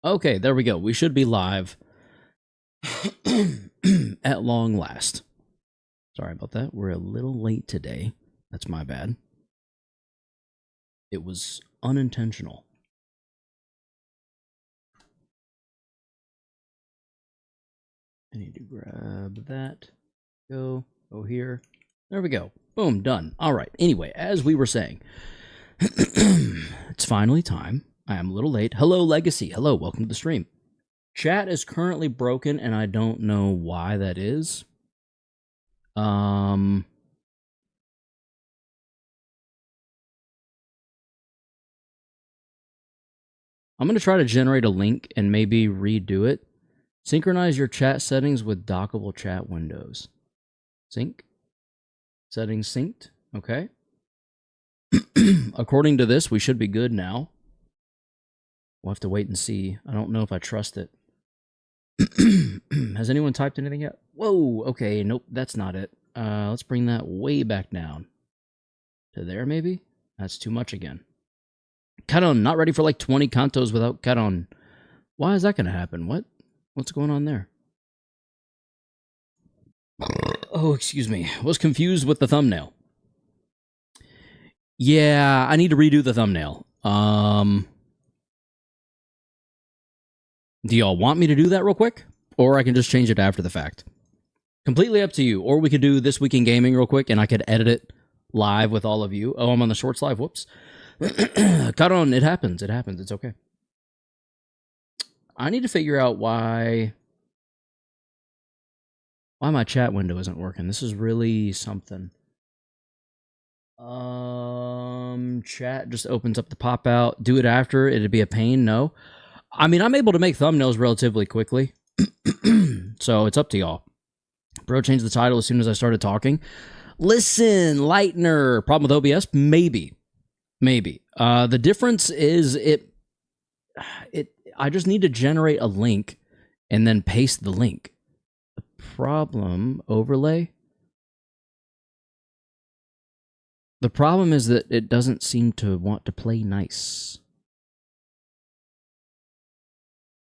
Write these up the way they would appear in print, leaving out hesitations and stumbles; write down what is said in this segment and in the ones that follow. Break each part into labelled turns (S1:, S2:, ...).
S1: Okay, there we go. We should be live at long last. Sorry about that. We're a little late today. That's my bad. It was unintentional. I need to grab that. Go here. There we go. Boom, done. All right. Anyway, as we were saying, it's finally time. I am a little late. Hello, Legacy. Hello, welcome to the stream. Chat is currently broken, and I don't know why that is. I'm going to try to generate a link and maybe redo it. Synchronize your chat settings with dockable chat windows. Sync. Settings synced. Okay. According to this, we should be good now. We'll have to wait and see. I don't know if I trust it. Has anyone typed anything yet? Whoa, okay, nope, that's not it. Let's bring that way back down. To there, maybe? That's too much again. Caron, not ready for like 20 cantos without Caron. Why is that going to happen? What's going on there? Oh, excuse me. Was confused with the thumbnail. Yeah, I need to redo the thumbnail. Do y'all want me to do that real quick? Or I can just change it after the fact. Completely up to you. Or we could do This Week in Gaming real quick and I could edit it live with all of you. Oh, I'm on the Shorts live. Whoops. Caron, it happens. It happens. It's okay. I need to figure out why my chat window isn't working. This is really something. Chat just opens up the pop out. Do it after. It'd be a pain. No. I mean, I'm able to make thumbnails relatively quickly. So it's up to y'all. Bro changed the title as soon as I started talking. Listen, Lightner. Problem with OBS? Maybe. The difference is I just need to generate a link and then paste the link. The problem, overlay. The problem is that it doesn't seem to want to play nice.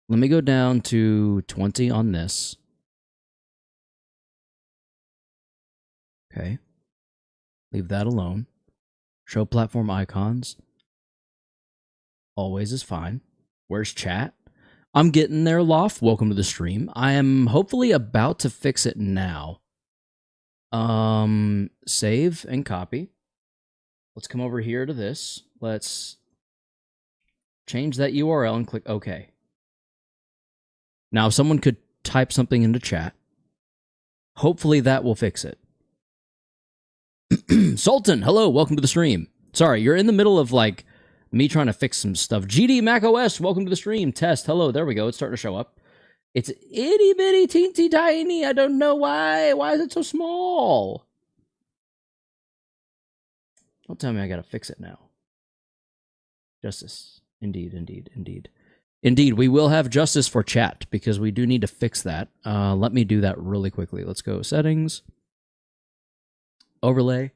S1: Let me go down to 20 on this. Okay. Leave that alone. Show platform icons. Always is fine. Where's chat? I'm getting there, Loft. Welcome to the stream. I am hopefully about to fix it now. Save and copy. Let's come over here to this. Let's change that URL and click OK. Now, if someone could type something into chat, hopefully that will fix it. Sultan, hello, welcome to the stream. Sorry, you're in the middle of like me trying to fix some stuff. GD Mac OS, welcome to the stream. Test, hello, there we go. It's starting to show up. It's itty bitty teensy tiny. I don't know why. Why is it so small? Don't tell me I gotta fix it now. Justice. Indeed. Indeed, we will have justice for chat because we do need to fix that. Let me do that really quickly. Let's go settings. Overlay.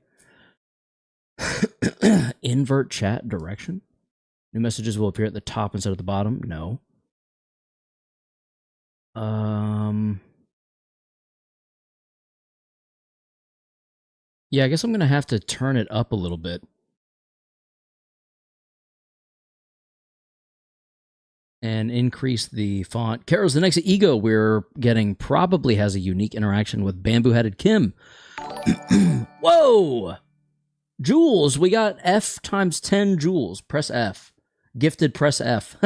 S1: Invert chat direction. New messages will appear at the top instead of the bottom. No. Yeah, I guess I'm going to have to turn it up a little bit. And increase the font. Karo's the next ego we're getting probably has a unique interaction with Bamboo-Headed Kim. Whoa! Joules, we got F times 10 joules. Press F. Gifted press F.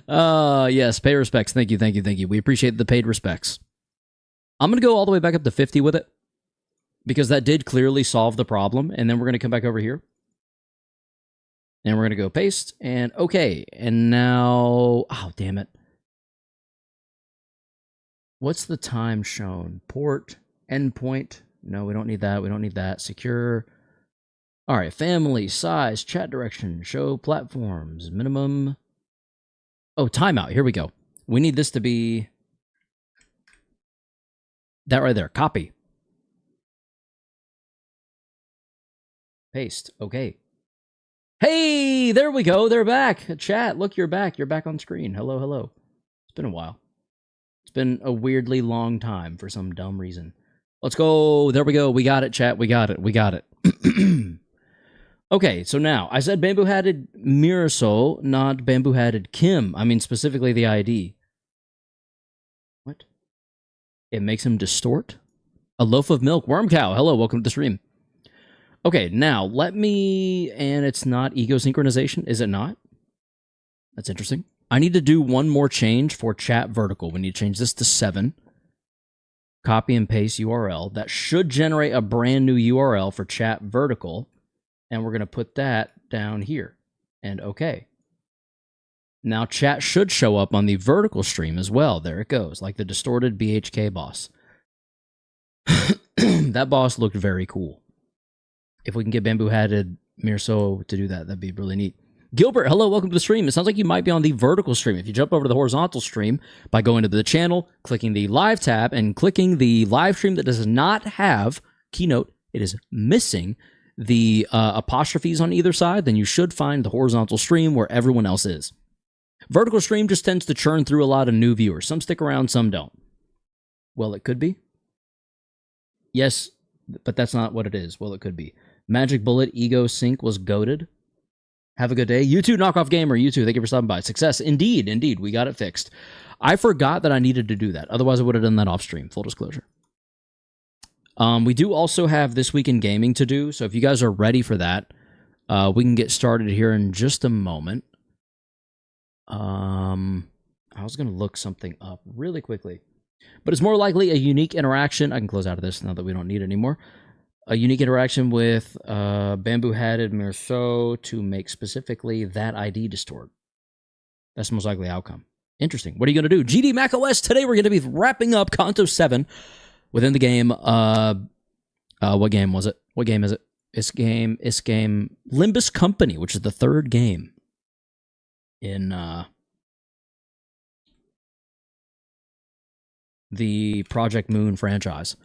S1: Yes, pay respects. Thank you. We appreciate the paid respects. I'm going to go all the way back up to 50 with it. Because that did clearly solve the problem. And then we're going to come back over here. And we're going to go paste. And okay. And now... Oh, damn it. What's the time shown? Port, endpoint. No, we don't need that. Secure. All right. Family, size, chat direction, show platforms, minimum. Oh, timeout. Here we go. We need this to be... that right there. Copy. Paste. Okay. Hey, there we go. They're back. Chat, look, you're back. You're back on screen. Hello, hello. It's been a while. It's been a weirdly long time for some dumb reason. Let's go. There we go. We got it, chat. We got it. We got it. Okay, so now, I said bamboo-hatted Mirasol, not bamboo-hatted Kim. I mean, specifically the ID. What? It makes him distort? A loaf of milk. Worm cow. Hello, welcome to the stream. Okay, now, let me... And it's not ego synchronization, is it not? That's interesting. I need to do one more change for chat vertical. We need to change this to 7. Copy and paste URL. That should generate a brand new URL for chat vertical. And we're going to put that down here. And okay. Now chat should show up on the vertical stream as well. There it goes, like the distorted BHK boss. That boss looked very cool. If we can get bamboo-hatted Mirso to do that, that'd be really neat. Gilbert, hello, welcome to the stream. It sounds like you might be on the vertical stream. If you jump over to the horizontal stream by going to the channel, clicking the live tab, and clicking the live stream that does not have keynote, it is missing the apostrophes on either side, then you should find the horizontal stream where everyone else is. Vertical stream just tends to churn through a lot of new viewers. Some stick around, some don't. Well, it could be. Yes, but that's not what it is. Well, it could be. Magic Bullet Ego Sync was goated. Have a good day. You too, Knockoff Gamer. You too. Thank you for stopping by. Success. Indeed, indeed. We got it fixed. I forgot that I needed to do that. Otherwise, I would have done that off stream. Full disclosure. We do also have This Week in Gaming to do. So if you guys are ready for that, we can get started here in just a moment. I was going to look something up really quickly. But it's more likely a unique interaction. I can close out of this now that we don't need it anymore. A unique interaction with bamboo-hatted Mirso to make specifically that ID distort. That's the most likely outcome. Interesting. What are you going to do? GD macOS, today we're going to be wrapping up Canto 7 within the game. What game was it? What game is it? It's game Limbus Company, which is the 3rd game in the Project Moon franchise.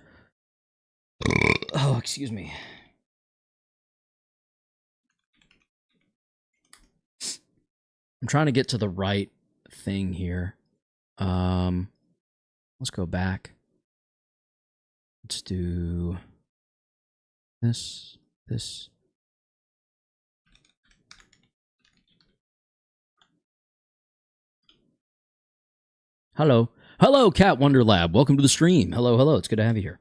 S1: Oh, excuse me. I'm trying to get to the right thing here. Let's go back. Let's do this. Hello. Hello, Cat Wonder Lab. Welcome to the stream. Hello, hello. It's good to have you here.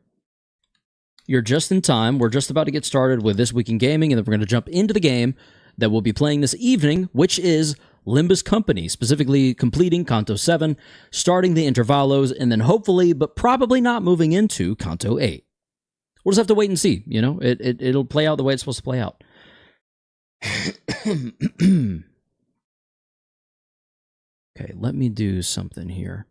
S1: You're just in time. We're just about to get started with This Week in Gaming, and then we're going to jump into the game that we'll be playing this evening, which is Limbus Company, specifically completing Canto 7, starting the Intervalos, and then hopefully, but probably not, moving into Canto 8. We'll just have to wait and see, you know? It'll play out the way it's supposed to play out. Okay, let me do something here.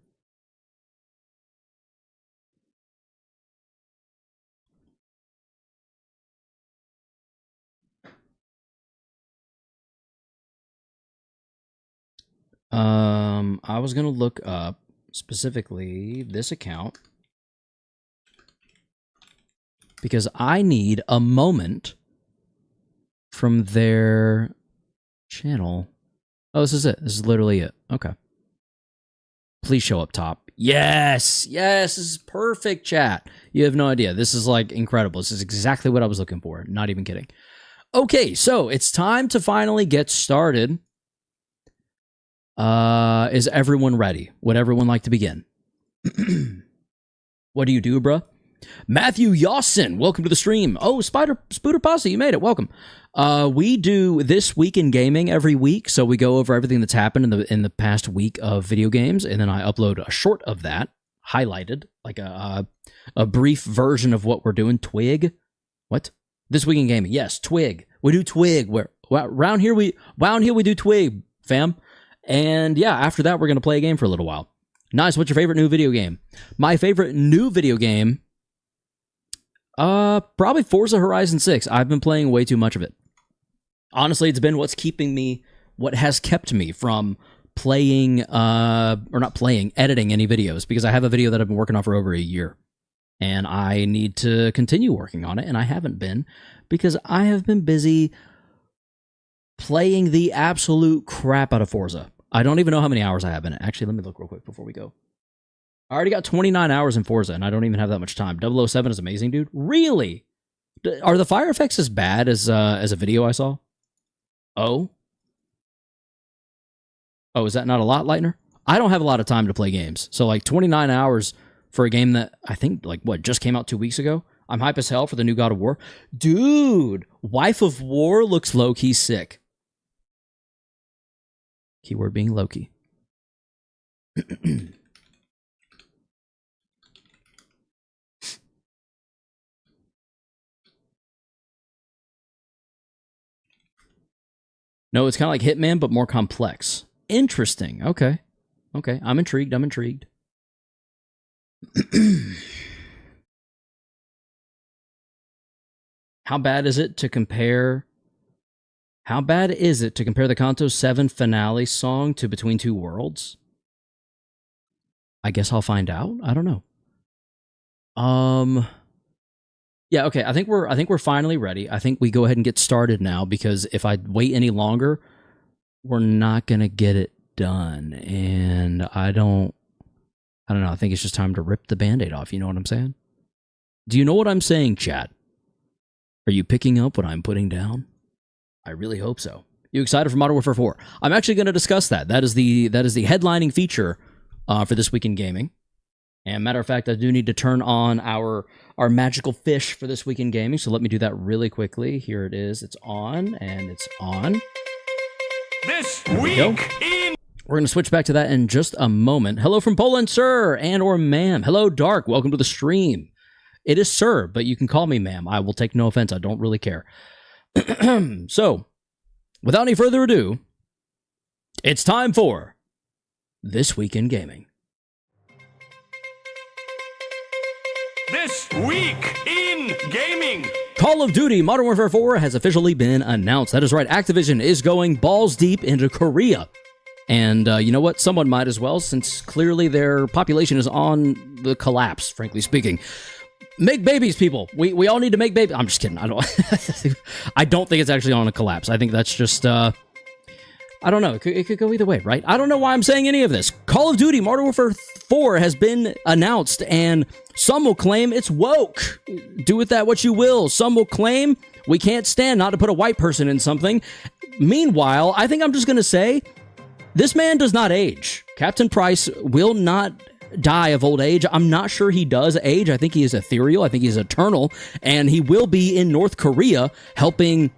S1: I was going to look up specifically this account because I need a moment from their channel. Oh, this is it. This is literally it. Okay. Please show up top. Yes. Yes. This is perfect, chat. You have no idea. This is like incredible. This is exactly what I was looking for. Not even kidding. Okay. So it's time to finally get started. Is everyone ready? Would everyone like to begin? What do you do, bruh? Matthew Yawson, welcome to the stream. Oh, Spooter Posse, you made it. Welcome. We do This Week in Gaming every week, so we go over everything that's happened in the past week of video games, and then I upload a short of that, highlighted, like a brief version of what we're doing. Twig? What? This Week in Gaming. Yes, Twig. We do Twig. Round here we do Twig, fam. And yeah, after that, we're going to play a game for a little while. Nice. What's your favorite new video game? My favorite new video game, probably Forza Horizon 6. I've been playing way too much of it. Honestly, it's been what has kept me from playing, editing any videos, because I have a video that I've been working on for over a year. And I need to continue working on it, and I haven't been, because I have been busy playing the absolute crap out of Forza. I don't even know how many hours I have in it. Actually, let me look real quick before we go. I already got 29 hours in Forza, and I don't even have that much time. 007 is amazing, dude. Really? Are the fire effects as bad as a video I saw? Oh, is that not a lot, Lightner? I don't have a lot of time to play games. So, like, 29 hours for a game that I think, like, just came out 2 weeks ago? I'm hype as hell for the new God of War. Dude, Wife of War looks low-key sick. Keyword being low-key. No, it's kind of like Hitman, but more complex. Interesting. Okay. I'm intrigued. How bad is it to compare the Canto 7 finale song to Between Two Worlds? I guess I'll find out. I don't know. Yeah, okay. I think we're finally ready. I think we go ahead and get started now, because if I wait any longer, we're not gonna get it done. And I don't know. I think it's just time to rip the Band-Aid off. You know what I'm saying? Do you know what I'm saying, chat? Are you picking up what I'm putting down? I really hope so. You excited for Modern Warfare 4? I'm actually going to discuss that. That is the headlining feature for This Week in Gaming. And matter of fact, I do need to turn on our magical fish for This Week in Gaming. So let me do that really quickly. Here it is. It's on, and it's on.
S2: This Week in...
S1: We're going to switch back to that in just a moment. Hello from Poland, sir, and or ma'am. Hello, Dark. Welcome to the stream. It is sir, but you can call me ma'am. I will take no offense. I don't really care. So, without any further ado, it's time for This Week in Gaming.
S2: This Week in Gaming.
S1: Call of Duty Modern Warfare 4 has officially been announced. That is right. Activision is going balls deep into Korea. And you know what? Someone might as well, since clearly their population is on the collapse, frankly speaking. Make babies, people. We all need to make babies. I'm just kidding. I don't think it's actually on a collapse. I think that's just, I don't know. It could go either way, right? I don't know why I'm saying any of this. Call of Duty Modern Warfare 4 has been announced, and some will claim it's woke. Do with that what you will. Some will claim we can't stand not to put a white person in something. Meanwhile, I think I'm just going to say, this man does not age. Captain Price will not die of old age. I'm not sure he does age. I think he is ethereal. I think he's eternal. And he will be in North Korea helping,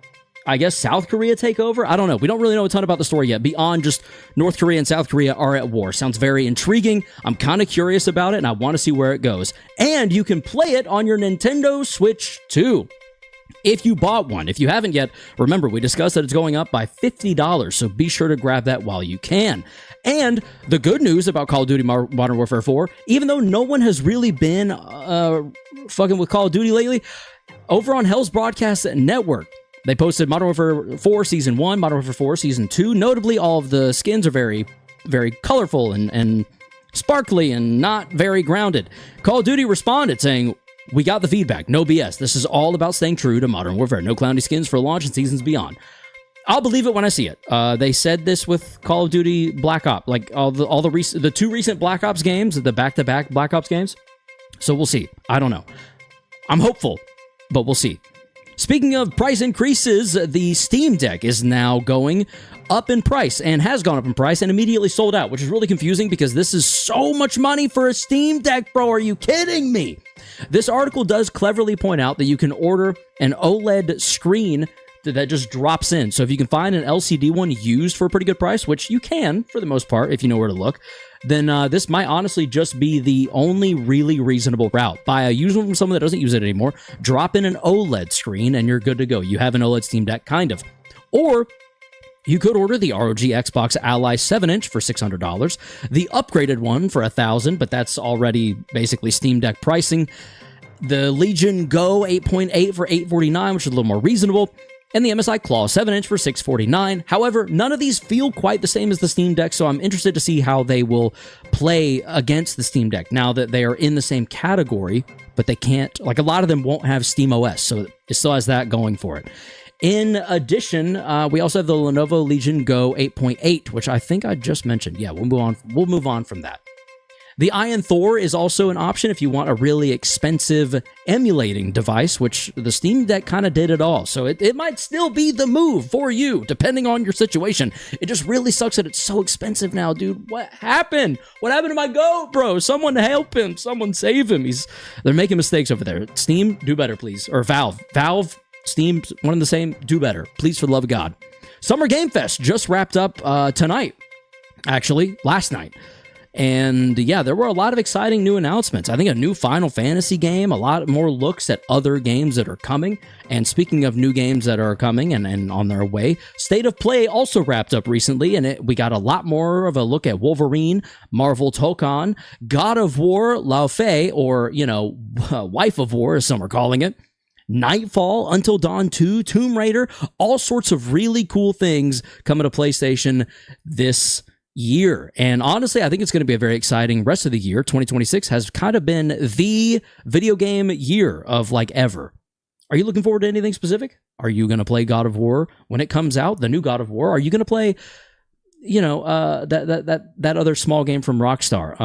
S1: I guess, South Korea take over. I don't know. We don't really know a ton about the story yet, beyond just North Korea and South Korea are at war. Sounds very intriguing. I'm kind of curious about it, and I want to see where it goes. And you can play it on your Nintendo Switch 2. If you bought one. If you haven't yet, remember, we discussed that it's going up by $50, so be sure to grab that while you can. And the good news about Call of Duty Modern Warfare 4, even though no one has really been fucking with Call of Duty lately, over on Hell's Broadcast Network, they posted Modern Warfare 4 Season 1, Modern Warfare 4 Season 2. Notably, all of the skins are very, very colorful and sparkly and not very grounded. Call of Duty responded saying, "We got the feedback. No BS. This is all about staying true to Modern Warfare. No clowny skins for launch and seasons beyond." I'll believe it when I see it. They said this with Call of Duty Black Ops, like the two recent Black Ops games, the back-to-back Black Ops games. So we'll see. I don't know. I'm hopeful, but we'll see. Speaking of price increases, the Steam Deck is now going up in price and has gone up in price and immediately sold out, which is really confusing because this is so much money for a Steam Deck, bro. Are you kidding me? This article does cleverly point out that you can order an OLED screen that just drops in. So if you can find an LCD one used for a pretty good price, which you can for the most part if you know where to look, then this might honestly just be the only really reasonable route. Buy a used one from someone that doesn't use it anymore, drop in an OLED screen, and you're good to go. You have an OLED Steam Deck, kind of. Or you could order the ROG Xbox Ally 7-inch for $600, the upgraded one for $1,000, but that's already basically Steam Deck pricing, the Legion Go 8.8 for $849, which is a little more reasonable, and the MSI Claw 7-inch for $649. However, none of these feel quite the same as the Steam Deck, so I'm interested to see how they will play against the Steam Deck now that they are in the same category, but they can't, like a lot of them won't have Steam OS, so it still has that going for it. In addition, we also have the Lenovo Legion Go 8.8, which I think I just mentioned. Yeah, we'll move on. We'll move on from that. The Iron Thor is also an option if you want a really expensive emulating device, which the Steam Deck kind of did it all. So it might still be the move for you, depending on your situation. It just really sucks that it's so expensive now, dude. What happened? What happened to my goat, bro? Someone help him. Someone save him. They're making mistakes over there. Steam, do better, please. Or Valve. Steam, one and the same, do better. Please, for the love of God. Summer Game Fest just wrapped up tonight. Actually, last night. And yeah, there were a lot of exciting new announcements. I think a new Final Fantasy game, a lot more looks at other games that are coming. And speaking of new games that are coming and on their way, State of Play also wrapped up recently, and we got a lot more of a look at Wolverine, Marvel Tokon, God of War, Lao Fei, or, Wife of War, as some are calling it, Nightfall, Until Dawn 2, Tomb Raider, all sorts of really cool things coming to PlayStation this year. And honestly, I think it's going to be a very exciting rest of the year. 2026 has kind of been the video game year of ever. Are you looking forward to anything specific? Are you going to play God of War when it comes out, the new God of War? Are you going to play, that other small game from Rockstar,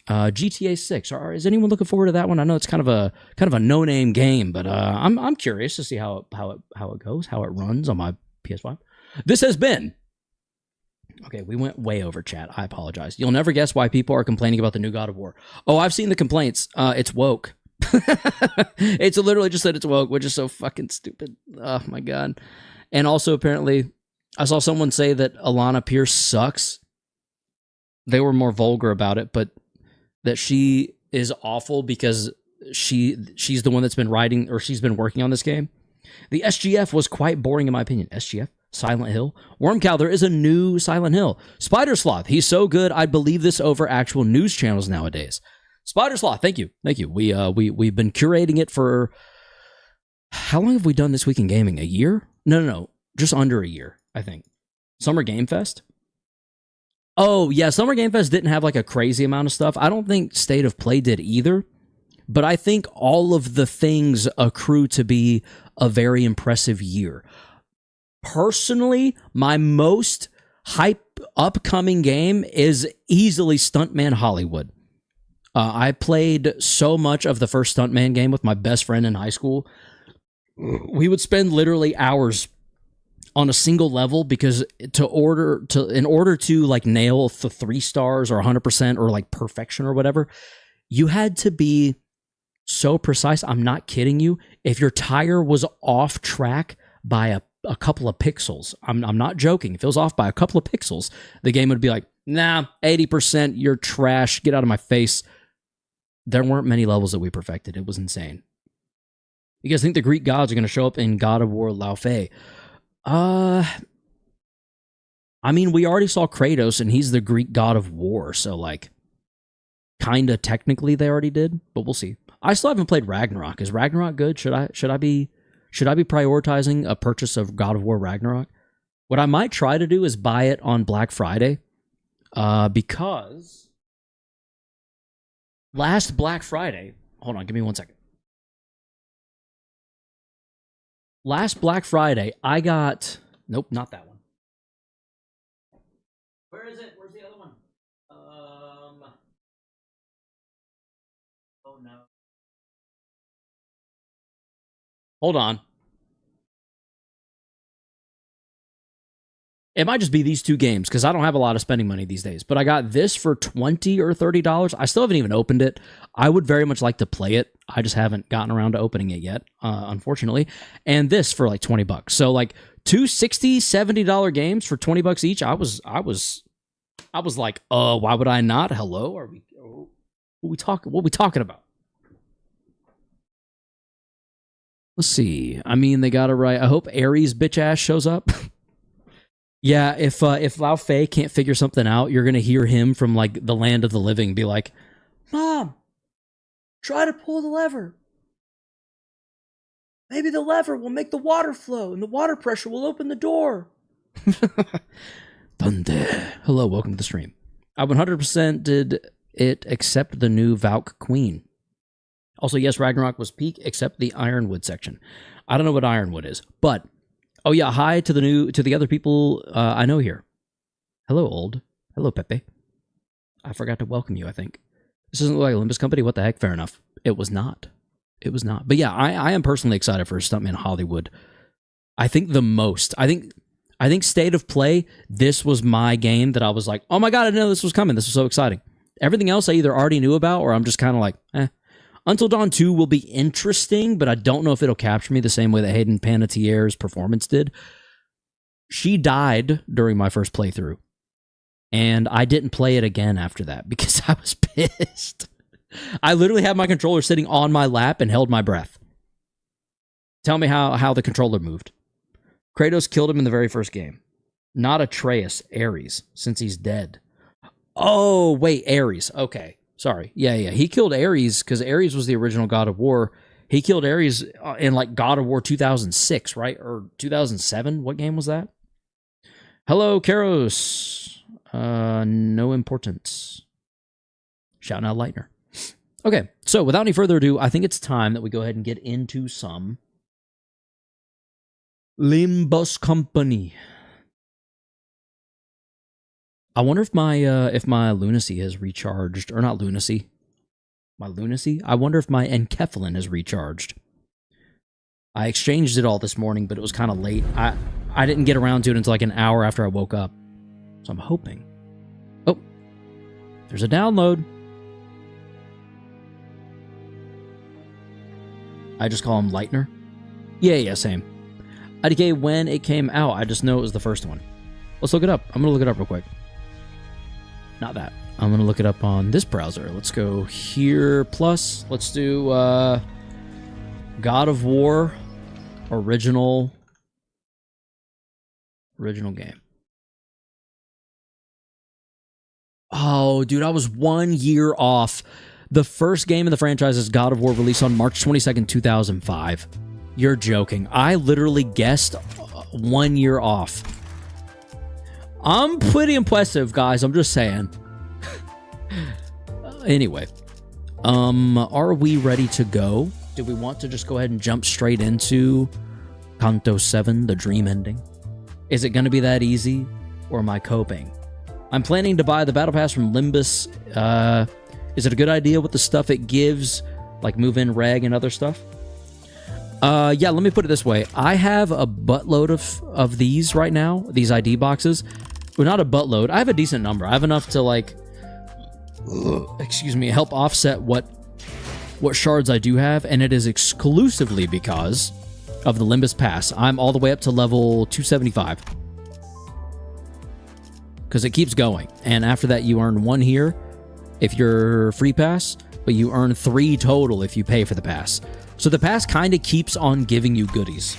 S1: GTA 6? Is anyone looking forward to that one? I know it's kind of a no-name game, but I'm curious to see how it goes, how it runs on my PS5. This has been. Okay, we went way over, chat. I apologize. You'll never guess why people are complaining about the new God of War. Oh, I've seen the complaints. It's woke. It's literally just that it's woke, which is so fucking stupid. Oh, my God. And also, apparently, I saw someone say that Alana Pierce sucks. They were more vulgar about it, but that she is awful because she's the one that's been writing, or she's been working on this game. The SGF was quite boring, in my opinion. SGF? Silent Hill. Wormcowther is a new Silent Hill. Spider Sloth, he's so good, I'd believe this over actual news channels nowadays. Spider Sloth, thank you. We've been curating it for, how long have we done This Week in Gaming? A year? No, just under a year, I think. Summer Game Fest? Oh, yeah, Summer Game Fest didn't have a crazy amount of stuff. I don't think State of Play did either, but I think all of the things accrue to be a very impressive year. Personally, my most hype upcoming game is easily Stuntman Hollywood. I played so much of the first Stuntman game with my best friend in high school. We would spend literally hours on a single level because in order to nail the 3 stars or 100% or perfection or whatever, you had to be so precise. I'm not kidding you. If your tire was off track by a couple of pixels, I'm not joking, if it was off by a couple of pixels, the game would be like, nah, 80%, you're trash, get out of my face. There weren't many levels that we perfected. It was insane. You guys think the Greek gods are going to show up in God of War Lao Fei? I mean, we already saw Kratos, and he's the Greek god of war, so kinda technically they already did, but we'll see. I still haven't played Ragnarok. Is Ragnarok good? Should I be prioritizing a purchase of God of War Ragnarok? What I might try to do is buy it on Black Friday, because last Black Friday, hold on, give me 1 second. Last Black Friday, I got, nope, not that one. Where is it? Where's the other one? Oh no. Hold on. It might just be these two games because I don't have a lot of spending money these days. But I got this for $20 or $30. I still haven't even opened it. I would very much like to play it. I just haven't gotten around to opening it yet, unfortunately. And this for $20. So two $60, $70 games for $20 each. I was like, why would I not? Hello, what we talking about? Let's see. I mean, they got it right. I hope Ares bitch ass shows up. Yeah, if Lao Fei can't figure something out, you're gonna hear him from the land of the living be like, "Mom, try to pull the lever. Maybe the lever will make the water flow, and the water pressure will open the door." Thunder. Hello, welcome to the stream. I 100% did it except the new Valk Queen. Also, yes, Ragnarok was peak except the Ironwood section. I don't know what Ironwood is, but Oh yeah, hi to the other people I know here. Hello, old. Hello, Pepe. I forgot to welcome you, I think. This doesn't look like a Limbus company. What the heck? Fair enough. It was not. It was not. But yeah, I am personally excited for Stuntman Hollywood. I think the most. I think State of Play, this was my game that I was like, oh my god, I didn't know this was coming. This was so exciting. Everything else I either already knew about or I'm just kind of like, eh. Until Dawn 2 will be interesting, but I don't know if it'll capture me the same way that Hayden Panettiere's performance did. She died during my first playthrough, and I didn't play it again after that because I was pissed. I literally had my controller sitting on my lap and held my breath. Tell me how the controller moved. Kratos killed him in the very first game. Not Atreus, Ares, since he's dead. Oh, wait, Ares. Okay. Sorry. Yeah. He killed Ares because Ares was the original God of War. He killed Ares in like God of War 2006, right? Or 2007? What game was that? Hello, Karos. No importance. Shouting out Lightner. Okay, so without any further ado, I think it's time that we go ahead and get into some Limbus Company. I wonder if my lunacy has recharged, or not lunacy, my lunacy. I wonder if my enkephalin has recharged. I exchanged it all this morning, but it was kind of late. I didn't get around to it until like an hour after I woke up, so I'm hoping. Oh, there's a download. I just call him Lightner. Yeah, same. IDK when it came out. I just know it was the first one. Let's look it up. I'm gonna look it up real quick. Not that. I'm going to look it up on this browser. Let's go here, plus. Let's do God of War original game. Oh, dude, I was 1 year off. The first game in the franchise is God of War, released on March 22nd, 2005. You're joking. I literally guessed 1 year off. I'm pretty impressive, guys. I'm just saying. Anyway, are we ready to go? Do we want to just go ahead and jump straight into Canto 7, the dream ending? Is it going to be that easy, or am I coping? I'm planning to buy the Battle Pass from Limbus. Is it a good idea with the stuff it gives, like move-in reg and other stuff? Yeah, let me put it this way. I have a buttload of these right now, these ID boxes. Well, not a buttload. I have a decent number. I have enough to, like, excuse me, help offset what shards I do have, and it is exclusively because of the Limbus Pass. I'm all the way up to level 275. Because it keeps going. And after that, you earn 1 here if you're free pass, but you earn 3 total if you pay for the pass. So the pass kind of keeps on giving you goodies.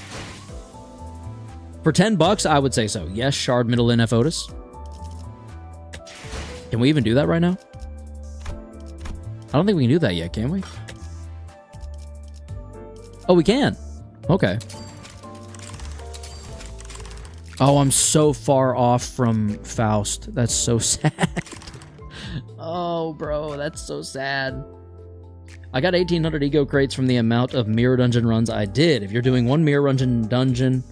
S1: For $10, I would say so. Yes, Shard Middle NF Otis. Can we even do that right now? I don't think we can do that yet, can we? Oh, we can. Okay. Oh, I'm so far off from Faust. That's so sad. Oh, bro, that's so sad. I got 1,800 ego crates from the amount of mirror dungeon runs I did. If you're doing one mirror dungeon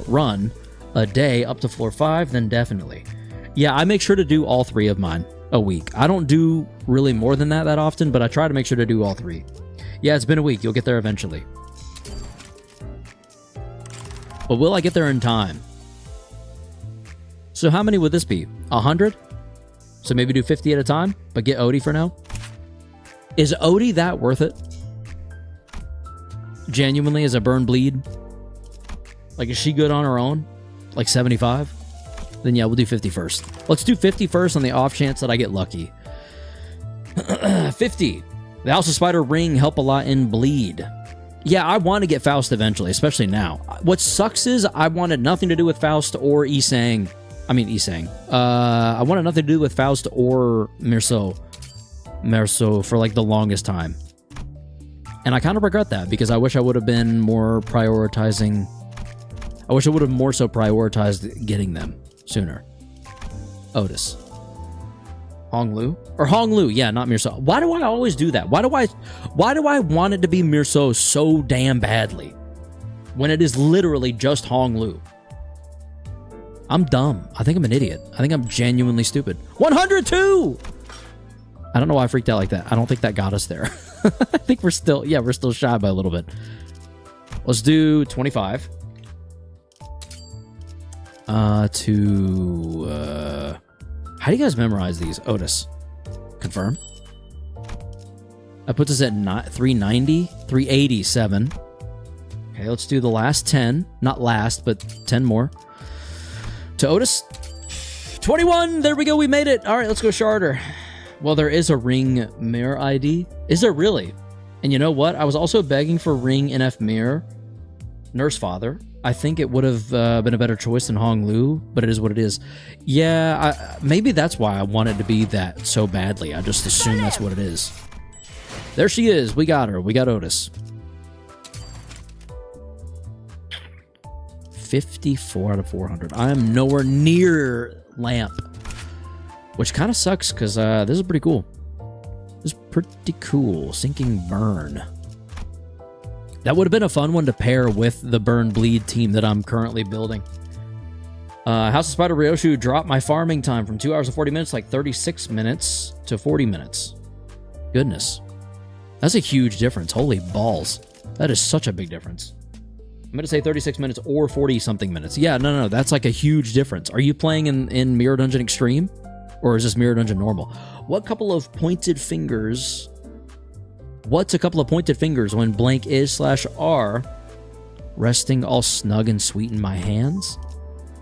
S1: run a day up to floor 5, then definitely. Yeah, I make sure to do all 3 of mine a week. I don't do really more than that often, but I try to make sure to do all 3. Yeah, it's been a week. You'll get there eventually. But will I get there in time? So how many would this be? 100? So maybe do 50 at a time, but get Odie for now? Is Odie that worth it? Genuinely, as a burn bleed? Like, is she good on her own? Like 75? Then yeah, we'll do 50 first. Let's do 50 first on the off chance that I get lucky. 50. The House of Spider ring help a lot in bleed. Yeah, I want to get Faust eventually, especially now. What sucks is I wanted nothing to do with Faust or Isang. I mean, Isang. I wanted nothing to do with Faust or Mirso for like the longest time. And I kind of regret that because I wish I would have been more prioritizing. I wish I would have more so prioritized getting them sooner. Otis. Honglu? Or Honglu, yeah, not Mirso. Why do I always do that? Why do I want it to be Mirso so damn badly? when it is literally just Hong Lu. I'm dumb. I think I'm an idiot. I think I'm genuinely stupid. 102! I don't know why I freaked out like that. I don't think that got us there. I think we're still shy by a little bit. Let's do 25. How do you guys memorize these? Otis. Confirm. That puts us at 390, 387. Okay, let's do the last 10. Not last, but 10 more. To Otis. 21! There we go, we made it! Alright, let's go Sharder. Well, there is a ring mirror ID. Is there really? And you know what? I was also begging for ring NF mirror. Nurse Father. I think it would have been a better choice than Hong Lu, but it is what it is. Yeah, maybe that's why I wanted to be that so badly. I just assumed that's what it is. There she is. We got her. We got Otis. 54 out of 400. I am nowhere near Lamp, which kind of sucks because this is pretty cool. This is pretty cool. Sinking Burn. That would have been a fun one to pair with the Burn Bleed team that I'm currently building. House of Spider Ryoshu dropped my farming time from 2 hours and 40 minutes, like 36 minutes to 40 minutes. Goodness. That's a huge difference. Holy balls. That is such a big difference. I'm going to say 36 minutes or 40-something minutes. Yeah, no. That's like a huge difference. Are you playing in Mirror Dungeon Extreme? Or is this Mirror Dungeon Normal? What's a couple of pointed fingers when blank is/R resting all snug and sweet in my hands?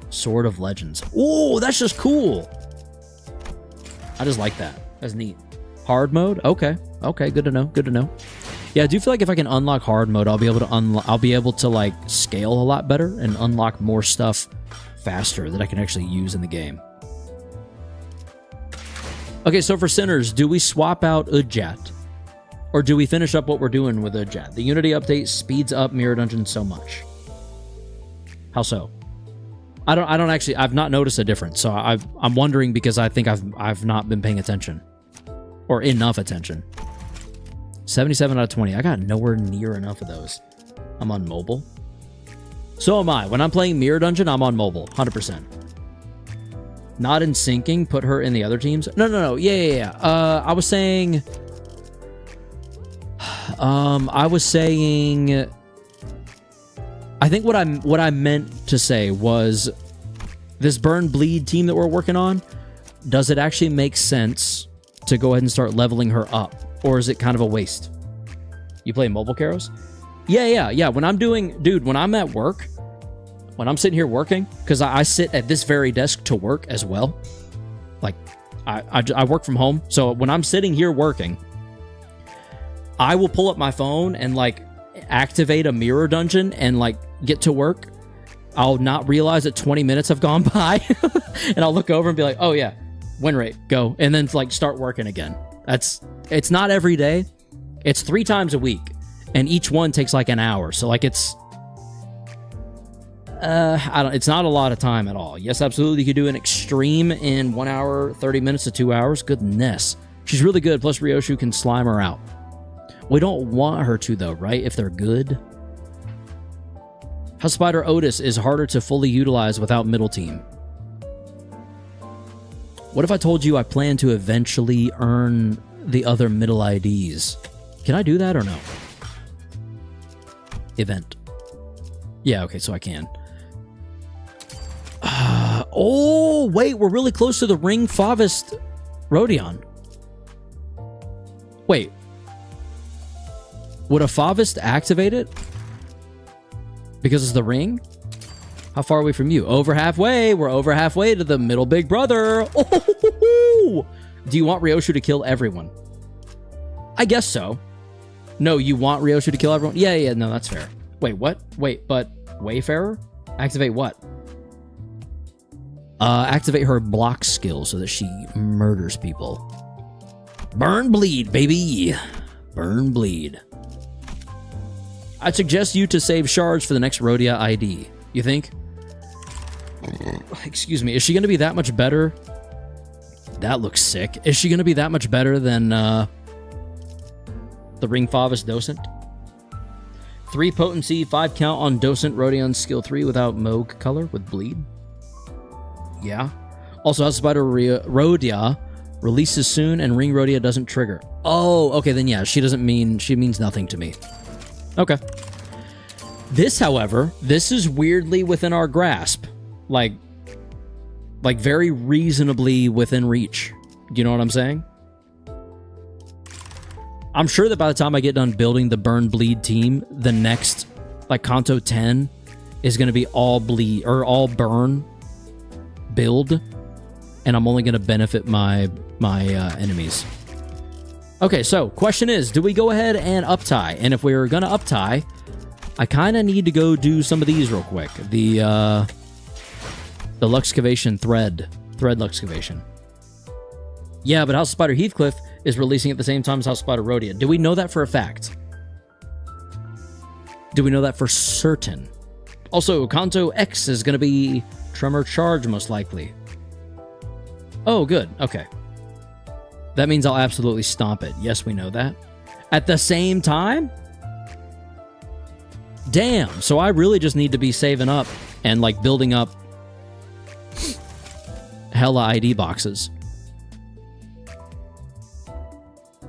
S1: Sword of Legends. Oh, that's just cool. I just like that. That's neat. Hard mode? Okay, good to know. Yeah, I do feel like if I can unlock hard mode, I'll be able to like scale a lot better and unlock more stuff faster that I can actually use in the game. Okay, so for Sinners, do we swap out Udjat? Or do we finish up what we're doing with Udjat? The Unity update speeds up Mirror Dungeon so much. How so? I don't actually, I've not noticed a difference, so I'm wondering because I think I've not been paying attention. Or enough attention. 77 out of 20. I got nowhere near enough of those. I'm on mobile. So am I. When I'm playing Mirror Dungeon, I'm on mobile. 100%. Not in syncing. Put her in the other teams. No. Yeah. I was saying... I think what I meant to say was this Burn Bleed team that we're working on, does it actually make sense to go ahead and start leveling her up? Or is it kind of a waste? You play mobile Karos? Yeah. When I'm at work, when I'm sitting here working, because I sit at this very desk to work as well. Like, I work from home. So when I'm sitting here working, I will pull up my phone and, like, activate a Mirror Dungeon and, like, get to work. I'll not realize that 20 minutes have gone by. And I'll look over and be like, oh, yeah, win rate, go. And then, like, start working again. It's not every day. It's 3 times a week. And each one takes, like, an hour. So, like, it's not a lot of time at all. Yes, absolutely. You could do an extreme in 1 hour, 30 minutes to 2 hours. Goodness. She's really good. Plus, Ryoshu can slime her out. We don't want her to, though, right? If they're good. House Spider Otis is harder to fully utilize without middle team. What if I told you I plan to eventually earn the other middle IDs? Can I do that or no? Event. Yeah, okay, so I can. Oh, wait, we're really close to the Ring Favist Rodion. Wait. Would a Favist activate it? Because it's the ring? How far are we from you? Over halfway. We're over halfway to the middle big brother. Oh! Do you want Ryoshu to kill everyone? I guess so. No, you want Ryoshu to kill everyone? Yeah, no, that's fair. Wait, what? Wait, but Wayfarer? Activate what? Activate her block skill so that she murders people. Burn Bleed, baby. Burn Bleed. I'd suggest you to save shards for the next Rhodia ID. You think? Excuse me. Is she going to be that much better? That looks sick. Is she going to be that much better than the Ring Favist Docent? 3 potency, 5 count on Docent Rodion skill 3 without Moog color with bleed. Yeah. Also, House of Spider Rodia releases soon and Ring Rodia doesn't trigger. Oh, okay, then yeah, she means nothing to me. Okay. This, however, this is weirdly within our grasp. Like very reasonably within reach. You know what I'm saying? I'm sure that by the time I get done building the Burn Bleed team, the next, like, Kanto 10 is going to be all bleed, or all burn build, and I'm only going to benefit my enemies. Okay, so, question is, do we go ahead and up-tie? And if we're going to up-tie, I kind of need to go do some of these real quick. The Luxcavation Thread Luxcavation. Yeah, but House of Spider Heathcliff is releasing at the same time as House of Spider Rodia. Do we know that for a fact? Do we know that for certain? Also, Kanto X is going to be Tremor Charge, most likely. Oh, good. Okay. That means I'll absolutely stomp it. Yes, we know that. At the same time? Damn. So I really just need to be saving up and, like, building up hella ID boxes.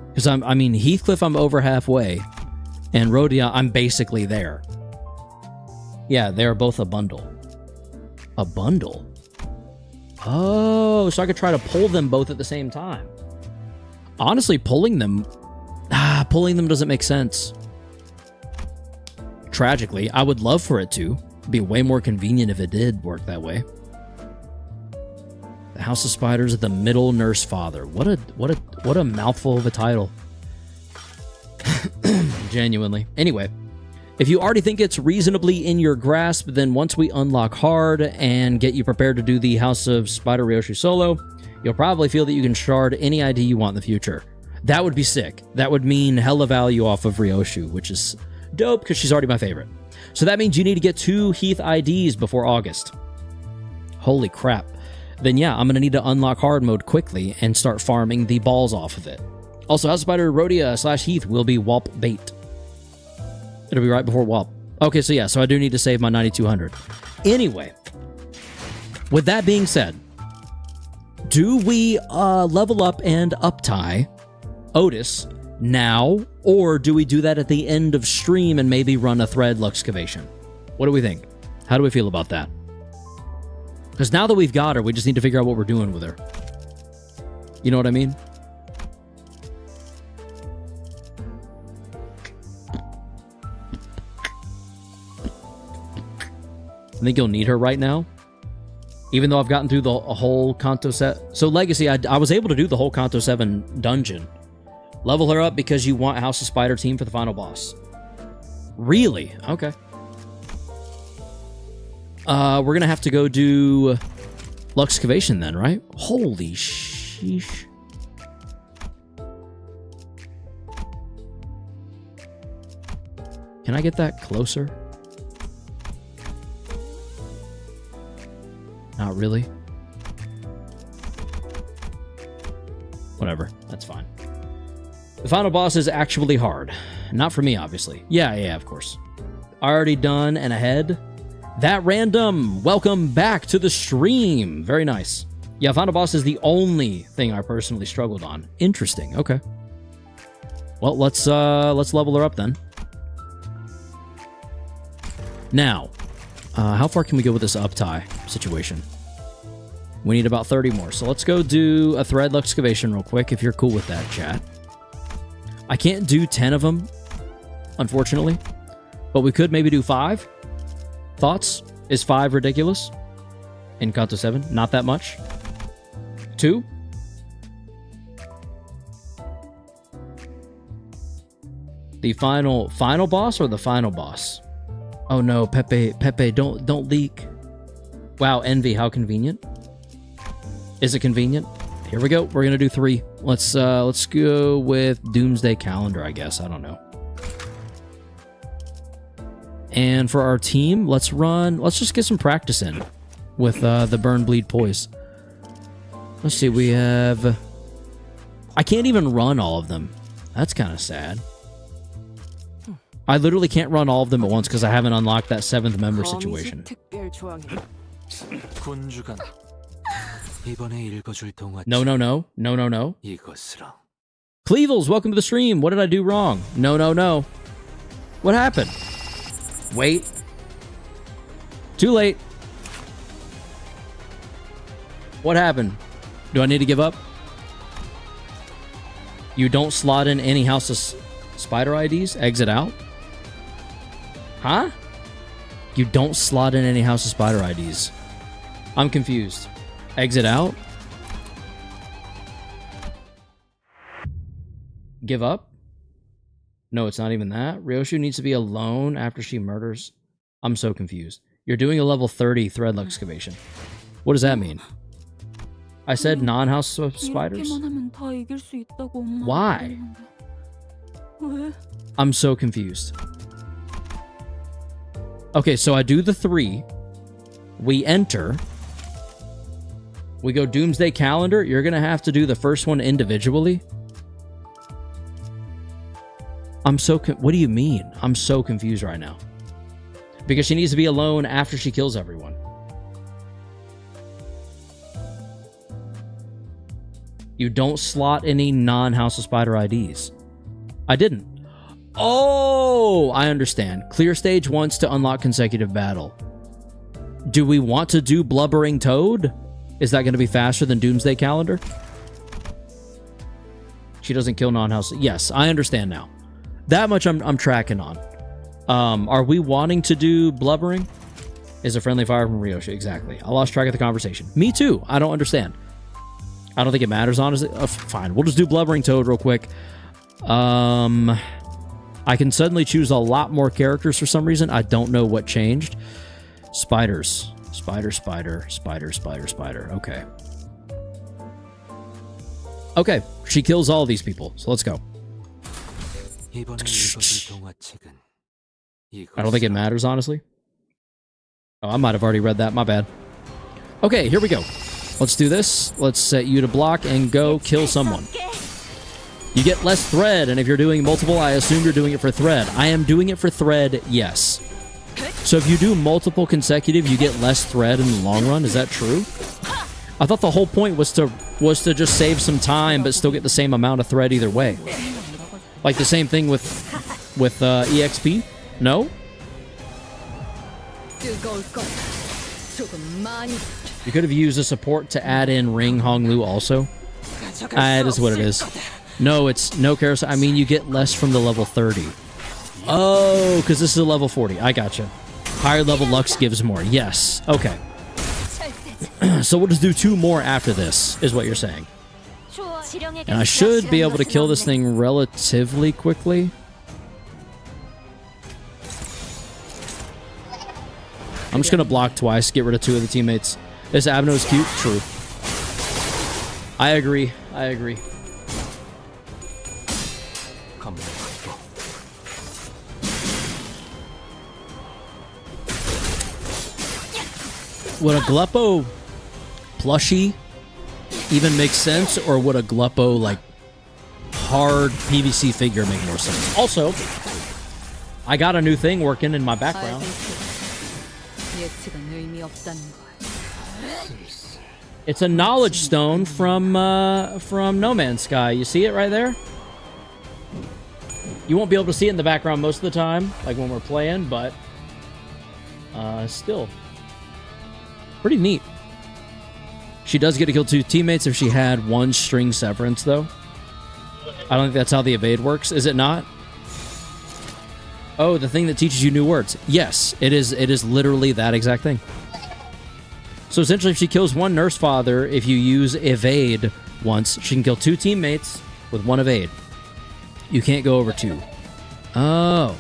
S1: Because I mean, Heathcliff, I'm over halfway. And Rodia, I'm basically there. Yeah, they're both a bundle. A bundle? Oh, so I could try to pull them both at the same time. Honestly, pulling them doesn't make sense. Tragically, I would love for it to. It'd be way more convenient if it did work that way. The House of Spiders, the Middle Nurse Father. What a mouthful of a title. Genuinely. Anyway, if you already think it's reasonably in your grasp, then once we unlock hard and get you prepared to do the House of Spider Ryoshu solo, you'll probably feel that you can shard any ID you want in the future. That would be sick. That would mean hella value off of Ryoshu, which is dope because she's already my favorite. So that means you need to get 2 Heath IDs before August. Holy crap. Then yeah, I'm going to need to unlock hard mode quickly and start farming the balls off of it. Also, House of Spider Rodia / Heath will be Whelp bait. It'll be right before Whelp. Okay, so yeah, so I do need to save my 9200. Anyway, with that being said, do we level up and up-tie Otis now, or do we do that at the end of stream and maybe run a thread Luxcavation? What do we think? How do we feel about that? Because now that we've got her, we just need to figure out what we're doing with her. You know what I mean? I think you'll need her right now. Even though I've gotten through the whole Kanto set. So Legacy, I was able to do the whole Kanto 7 dungeon. Level her up because you want House of Spider team for the final boss. Really? Okay. We're going to have to go do Luxcavation then, right? Holy sheesh. Can I get that closer? Not really. Whatever. That's fine. The final boss is actually hard. Not for me, obviously. Yeah, of course. Already done and ahead. That random. Welcome back to the stream. Very nice. Yeah, final boss is the only thing I personally struggled on. Interesting. Okay. Well, let's level her up then. Now, how far can we go with this up-tie situation? We need about 30 more. So let's go do a thread Luxcavation real quick, if you're cool with that, chat. I can't do 10 of them, unfortunately. But we could maybe do 5. Thoughts? Is 5 ridiculous? In Kanto 7? Not that much? 2? The final boss or the final boss? Oh no, Pepe, don't leak. Wow, Envy, how convenient. Is it convenient? Here we go. We're gonna do 3. Let's go with Doomsday Calendar, I guess. I don't know. And for our team, let's just get some practice in with the Burn Bleed Poise. Let's see, we have... I can't even run all of them. That's kind of sad. I literally can't run all of them at once because I haven't unlocked that 7th member situation. No, no, no. No, no, no. Cleavels, welcome to the stream. What did I do wrong? No, no, no. What happened? Wait. Too late. What happened? Do I need to give up? You don't slot in any House of Spider IDs? Exit out? Huh? You don't slot in any House of Spider IDs. I'm confused. Exit out? Give up? No, it's not even that. Ryoshu needs to be alone after she murders. I'm so confused. You're doing a level 30 thread excavation. What does that mean? I said non-House of Spiders? Why? I'm so confused. Okay, so I do the 3. We enter. We go Doomsday Calendar. You're going to have to do the first one individually. What do you mean? I'm so confused right now. Because she needs to be alone after she kills everyone. You don't slot any non-House of Spider IDs. I didn't. Oh, I understand. Clear stage once to unlock consecutive battle. Do we want to do Blubbering Toad? Is that going to be faster than Doomsday Calendar? She doesn't kill non-House. Yes, I understand now. That much I'm tracking on. Are we wanting to do Blubbering? Is a friendly fire from Ryosha. Exactly. I lost track of the conversation. Me too. I don't understand. I don't think it matters, honestly. Fine. We'll just do Blubbering Toad real quick. I can suddenly choose a lot more characters for some reason. I don't know what changed. Spiders. Spider, spider, spider, spider, spider. Okay. Okay. She kills all these people. So let's go. I don't think it matters, honestly. Oh, I might have already read that. My bad. Okay, here we go. Let's do this. Let's set you to block and go kill someone. You get less thread, and if you're doing multiple, I assume you're doing it for thread. I am doing it for thread, yes. So if you do multiple consecutive, you get less thread in the long run. Is that true? I thought the whole point was to just save some time, but still get the same amount of thread either way. Like the same thing with EXP? No? You could have used a support to add in Ring Honglu also. It is what it is. No, it's no carousel. I mean, you get less from the level 30. Oh, because this is a level 40. I gotcha. Higher level Lux gives more. Yes. Okay. So we'll just do 2 more after this, is what you're saying. And I should be able to kill this thing relatively quickly. I'm just going to block twice, get rid of 2 of the teammates. This Abno is cute. True. I agree. I agree. Would a Gleppo plushie even make sense, or would a Gleppo, like, hard PVC figure make more sense? Also, I got a new thing working in my background. It's a knowledge stone from No Man's Sky. You see it right there? You won't be able to see it in the background most of the time, like when we're playing, but still pretty neat. She does get to kill 2 teammates if she had 1 string severance, though. I don't think that's how the evade works. Is it not? Oh, the thing that teaches you new words. Yes, it is. It is literally that exact thing. So essentially, if she kills 1 nurse father, if you use evade once, she can kill 2 teammates with 1 evade. You can't go over 2. Oh.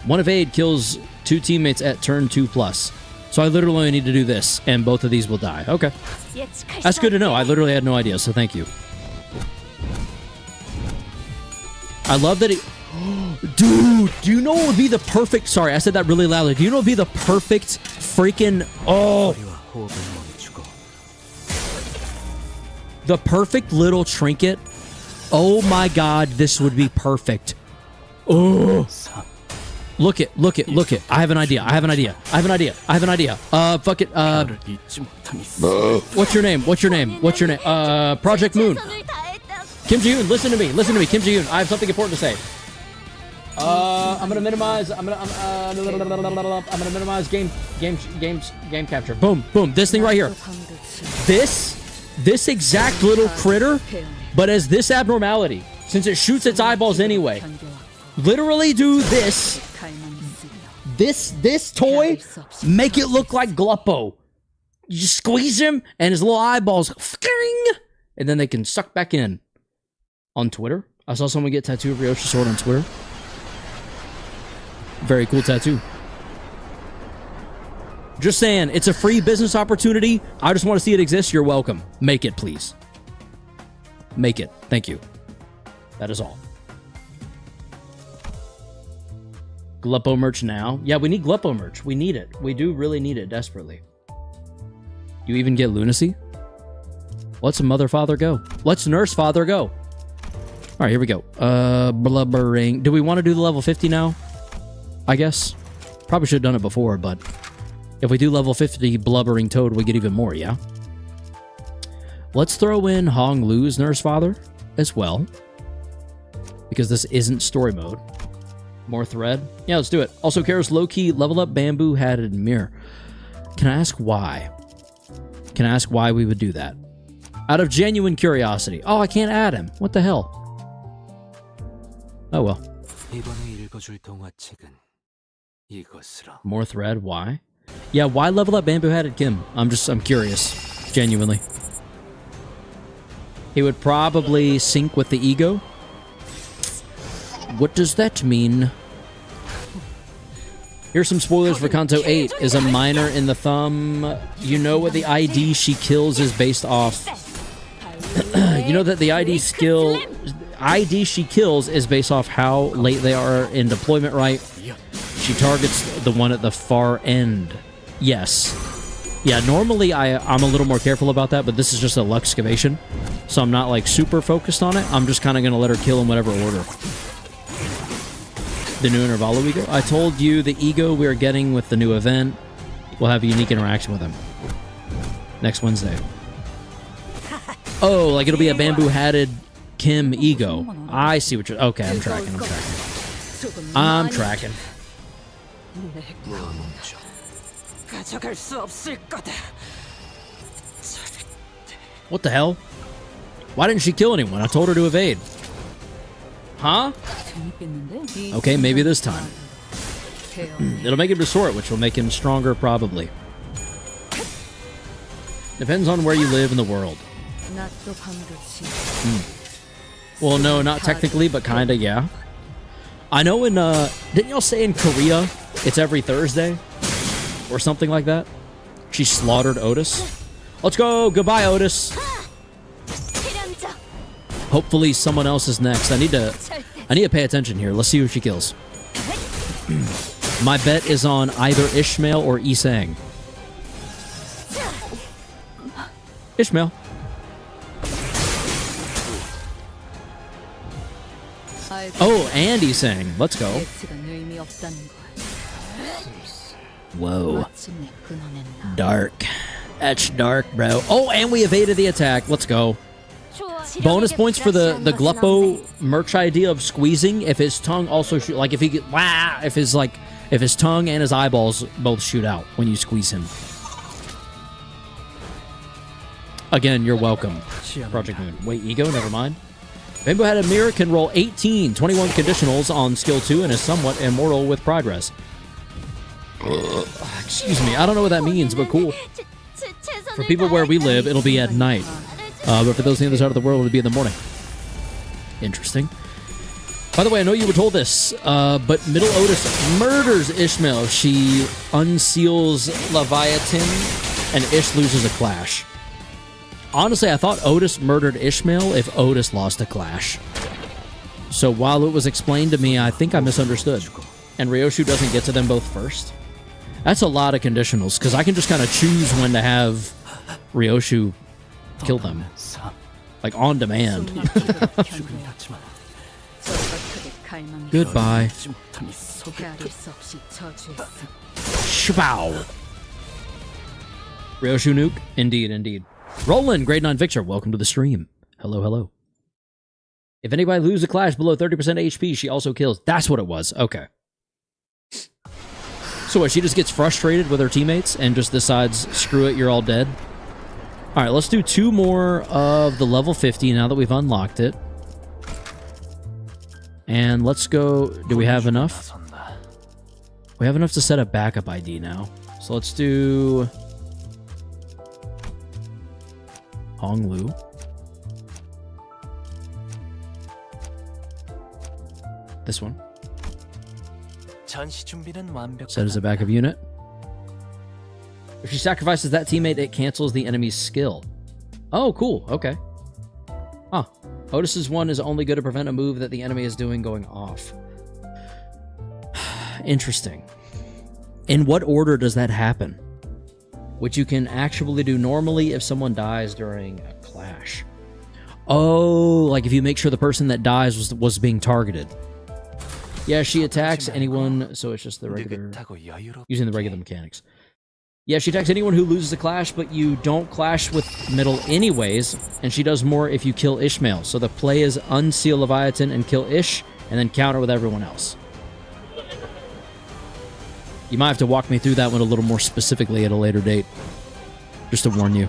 S1: 1 evade kills 2 teammates at turn 2+. So I literally only need to do this, and both of these will die. Okay. That's good to know. I literally had no idea, so thank you. I love that he... Dude, do you know what would be the perfect... Sorry, I said that really loudly. Do you know what would be the perfect freaking... Oh! The perfect little trinket. Oh my god, this would be perfect. Oh! Look it. I have an idea. Fuck it. What's your name? Project Moon. Kim Ji-yoon, listen to me. Kim Ji-yoon, I have something important to say. I'm gonna minimize game capture. Boom. This thing right here. This exact little critter, but as this abnormality, since it shoots its eyeballs anyway. Literally do this toy, make it look like Gluppo. You just squeeze him and his little eyeballs, and then they can suck back in. On Twitter, I saw someone get tattooed of Ryoshi's sword on Twitter. Very cool tattoo. Just saying, it's a free business opportunity. I just want to see it exist. You're welcome. Make it, please. Make it. Thank you. That is all. Gluppo merch now. Yeah, we need Gluppo merch. We need it. We do really need it desperately. You even get lunacy? Let's mother father go. Let's nurse father go. All right, here we go. Blubbering. Do we want to do the level 50 now? I guess. Probably should have done it before, but if we do level 50 blubbering toad, we get even more, yeah? Let's throw in Hong Lu's nurse father as well, because this isn't story mode. More thread? Yeah, let's do it. Also, Kara's low-key level up bamboo hatted mirror. Can I ask why? Can I ask why we would do that? Out of genuine curiosity. Oh, I can't add him. What the hell? Oh, well. More thread? Why? Yeah, why level up bamboo hatted Kim? I'm curious. Genuinely. He would probably sync with the ego. What does that mean? Here's some spoilers for Kanto 8. Is a minor in the thumb. You know what the ID she kills is based off. You know that the ID she kills is based off how late they are in deployment, right? She targets the one at the far end. Yes. Yeah, normally I'm a little more careful about that, but this is just a Luxcavation. So I'm not like super focused on it. I'm just kind of going to let her kill in whatever order. The new Intervalo ego? I told you the ego we are getting with the new event will have a unique interaction with him. Next Wednesday. Oh, like it'll be a bamboo-hatted Kim ego. I see what you're... Okay, I'm tracking. What the hell? Why didn't she kill anyone? I told her to evade. Huh? Okay, maybe this time. It'll make him distort, which will make him stronger, probably. Depends on where you live in the world. Well, no, not technically, but kinda, yeah. I know in, didn't y'all say in Korea it's every Thursday? Or something like that? She slaughtered Otis. Let's go! Goodbye, Otis! Hopefully someone else is next. I need to pay attention here. Let's see who she kills. My bet is on either Ishmael or Isang. Ishmael. Oh, and Isang. Let's go. Whoa. Dark. That's dark, bro. Oh, and we evaded the attack. Let's go. Bonus points for the Gluppo merch idea of squeezing if his tongue also shoot, like if his tongue and his eyeballs both shoot out when you squeeze him. Again, you're welcome, Project Moon. Wait, ego? Never mind. Bamboo Hatted Mirror can roll 21 conditionals on skill 2 and is somewhat immortal with progress. Excuse me, I don't know what that means, but cool. For people where we live, it'll be at night. But for those on the other side of the world, it'll be in the morning. Interesting. By the way, I know you were told this, but Middle Otis murders Ishmael. She unseals Leviathan, and Ish loses a clash. Honestly, I thought Otis murdered Ishmael if Otis lost a clash. So while it was explained to me, I think I misunderstood. And Ryoshu doesn't get to them both first. That's a lot of conditionals, because I can just kind of choose when to have Ryoshu kill them. Like, on demand. Goodbye. Shabow. Ryoshu nuke? Indeed, indeed. Roland, grade 9 Victor, welcome to the stream. Hello, hello. If anybody loses a clash below 30% HP, she also kills. That's what it was. Okay. So what, she just gets frustrated with her teammates and just decides, screw it, you're all dead? Alright, let's do 2 more of the level 50 now that we've unlocked it. And let's go... Do we have enough? We have enough to set a backup ID now. So let's do... Honglu. This one. Set as a backup unit. If she sacrifices that teammate, it cancels the enemy's skill. Oh, cool. Okay. Huh. Otis's one is only good to prevent a move that the enemy is doing going off. Interesting. In what order does that happen? Which you can actually do normally if someone dies during a clash. Oh, like if you make sure the person that dies was being targeted. Yeah, she attacks anyone, so it's just the regular... Using the regular mechanics. Yeah, she attacks anyone who loses a clash, but you don't clash with middle anyways, and she does more if you kill Ishmael. So the play is unseal Leviathan and kill Ish, and then counter with everyone else. You might have to walk me through that one a little more specifically at a later date. Just to warn you.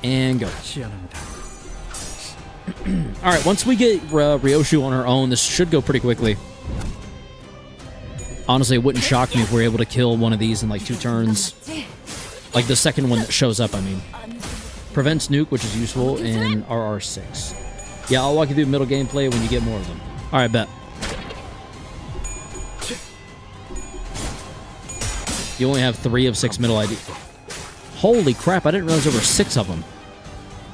S1: And go. Alright, once we get Ryoshu on her own, this should go pretty quickly. Honestly, it wouldn't shock me if we're able to kill one of these in like 2 turns. Like the second one that shows up, I mean. Prevents nuke, which is useful in RR6. Yeah, I'll walk you through middle gameplay when you get more of them. Alright, bet. You only have 3 of 6 middle ID. Holy crap, I didn't realize there were 6 of them.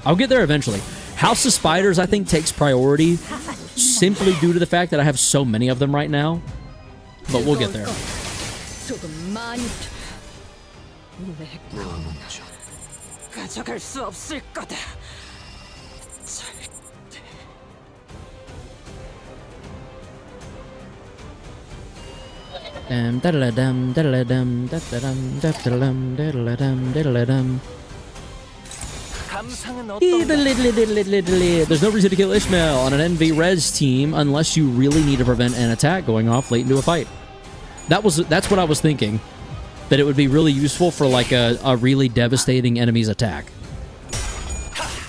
S1: I'll get there eventually. House of Spiders, I think, takes priority simply due to the fact that I have so many of them right now. But we'll get there. There's no reason to kill Ishmael on an NV Res team unless you really need to prevent an attack going off late into a fight. That's what I was thinking. That it would be really useful for like a really devastating enemy's attack.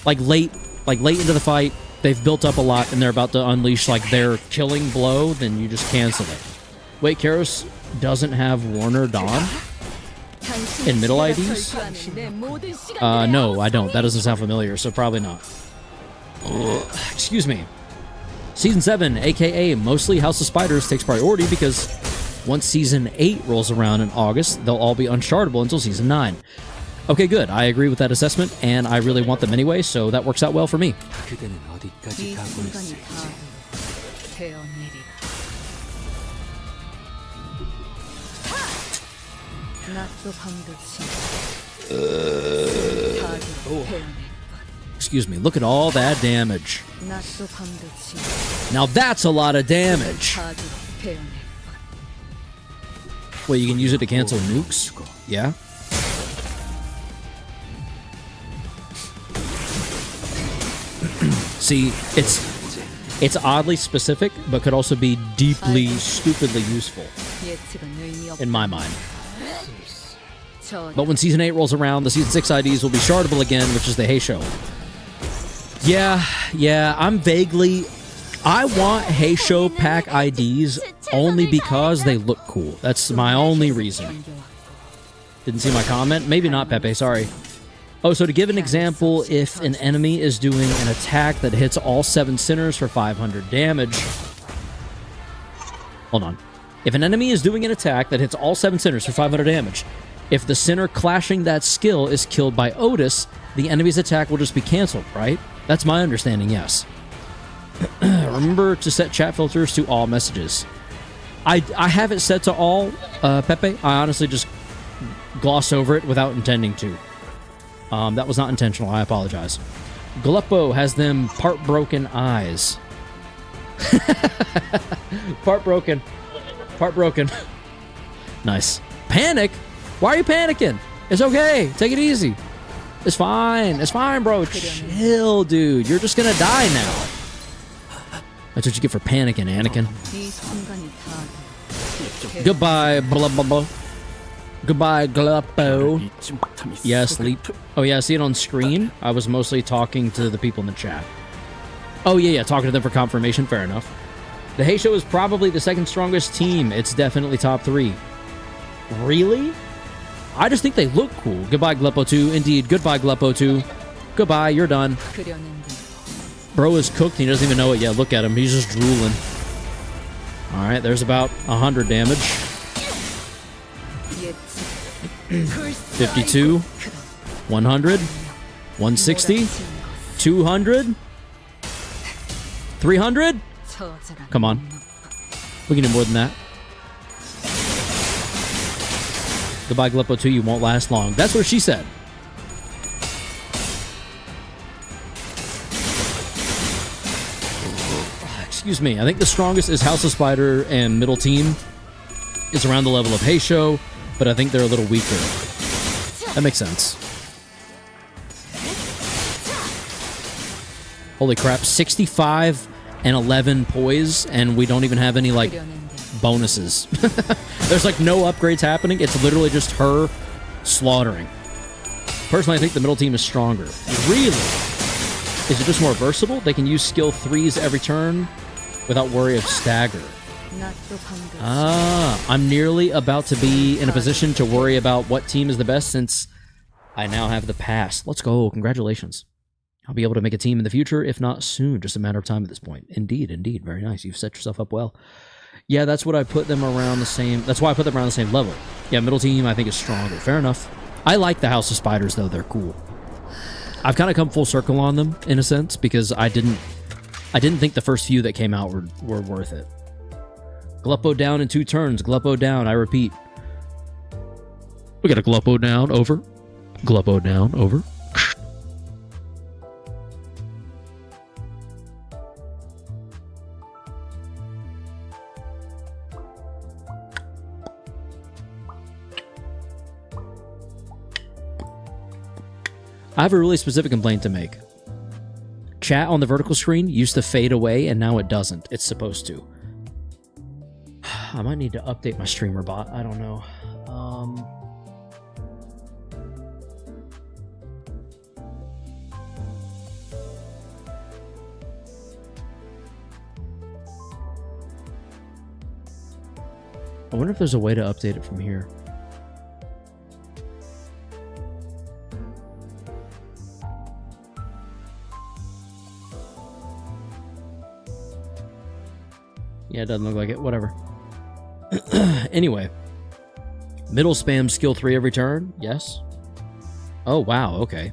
S1: Like late into the fight, they've built up a lot and they're about to unleash like their killing blow, then you just cancel it. Wait, Karos doesn't have Warner Dawn in middle IDs? No, I don't. That doesn't sound familiar, so probably not. Excuse me. Season 7, aka mostly House of Spiders, takes priority because once Season 8 rolls around in August, they'll all be unchartable until Season 9. Okay, good. I agree with that assessment, and I really want them anyway, so that works out well for me. Excuse me, look at all that damage. Now that's a lot of damage. Wait, you can use it to cancel nukes? Yeah. See, it's oddly specific, but could also be deeply, stupidly useful. In my mind. But when Season 8 rolls around, the Season 6 IDs will be shardable again, which is the Heisho. Yeah, I'm vaguely... I want Heisho pack IDs only because they look cool. That's my only reason. Didn't see my comment? Maybe not, Pepe, sorry. Oh, so to give an example, if an enemy is doing an attack that hits all 7 centers for 500 damage... Hold on. If an enemy is doing an attack that hits all 7 centers for 500 damage, if the center clashing that skill is killed by Otis, the enemy's attack will just be canceled, right? That's my understanding, yes. Remember to set chat filters to all messages. I have it set to all, Pepe. I honestly just gloss over it without intending to. That was not intentional. I apologize. Galeppo has them part-broken eyes. Part broken. Part broken. Nice. Panic? Why are you panicking? It's okay. Take it easy. It's fine. It's fine, bro. Chill, dude. You're just gonna die now. That's what you get for panicking, Anakin. Goodbye, blah, blah, blah. Goodbye, Gluppo. Yeah, sleep. Oh, yeah, I see it on screen. I was mostly talking to the people in the chat. Oh, yeah, talking to them for confirmation. Fair enough. The Hey Show is probably the second strongest team. It's definitely top 3. Really? I just think they look cool. Goodbye, Gluppo 2. Indeed, goodbye, Gluppo 2. Goodbye, you're done. Bro is cooked. He doesn't even know it yet. Look at him. He's just drooling. All right, there's about 100 damage. 52. 100. 160. 200. 300. Come on. We can do more than that. Goodbye, Gluppo 2. You won't last long. That's what she said. Excuse me. I think the strongest is House of Spider, and middle team is around the level of Hey Show, but I think they're a little weaker. That makes sense. Holy crap. 65 and 11 poise, and we don't even have any, like, bonuses. There's, like, no upgrades happening. It's literally just her slaughtering. Personally, I think the middle team is stronger. Really? Is it just more versatile? They can use skill 3s every turn without worry of stagger. I'm nearly about to be in a position to worry about what team is the best since I now have the pass. Let's go. Congratulations. I'll be able to make a team in the future, if not soon. Just a matter of time at this point. Indeed, indeed. Very nice. You've set yourself up well. Yeah, that's what I put them around the same... That's why I put them around the same level. Yeah, middle team I think is stronger. Fair enough. I like the House of Spiders, though. They're cool. I've kind of come full circle on them, in a sense, because I didn't think the first few that came out were worth it. Gluppo down in 2 turns. Gluppo down, I repeat. We got a Gluppo down, over. Gluppo down, over. I have a really specific complaint to make. Chat on the vertical screen used to fade away, and now it doesn't. It's supposed to. I might need to update my streamer bot. I don't know. I wonder if there's a way to update it from here. Yeah, it doesn't look like it. Whatever. Anyway. Middle spam skill 3 every turn. Yes. Oh, wow. Okay.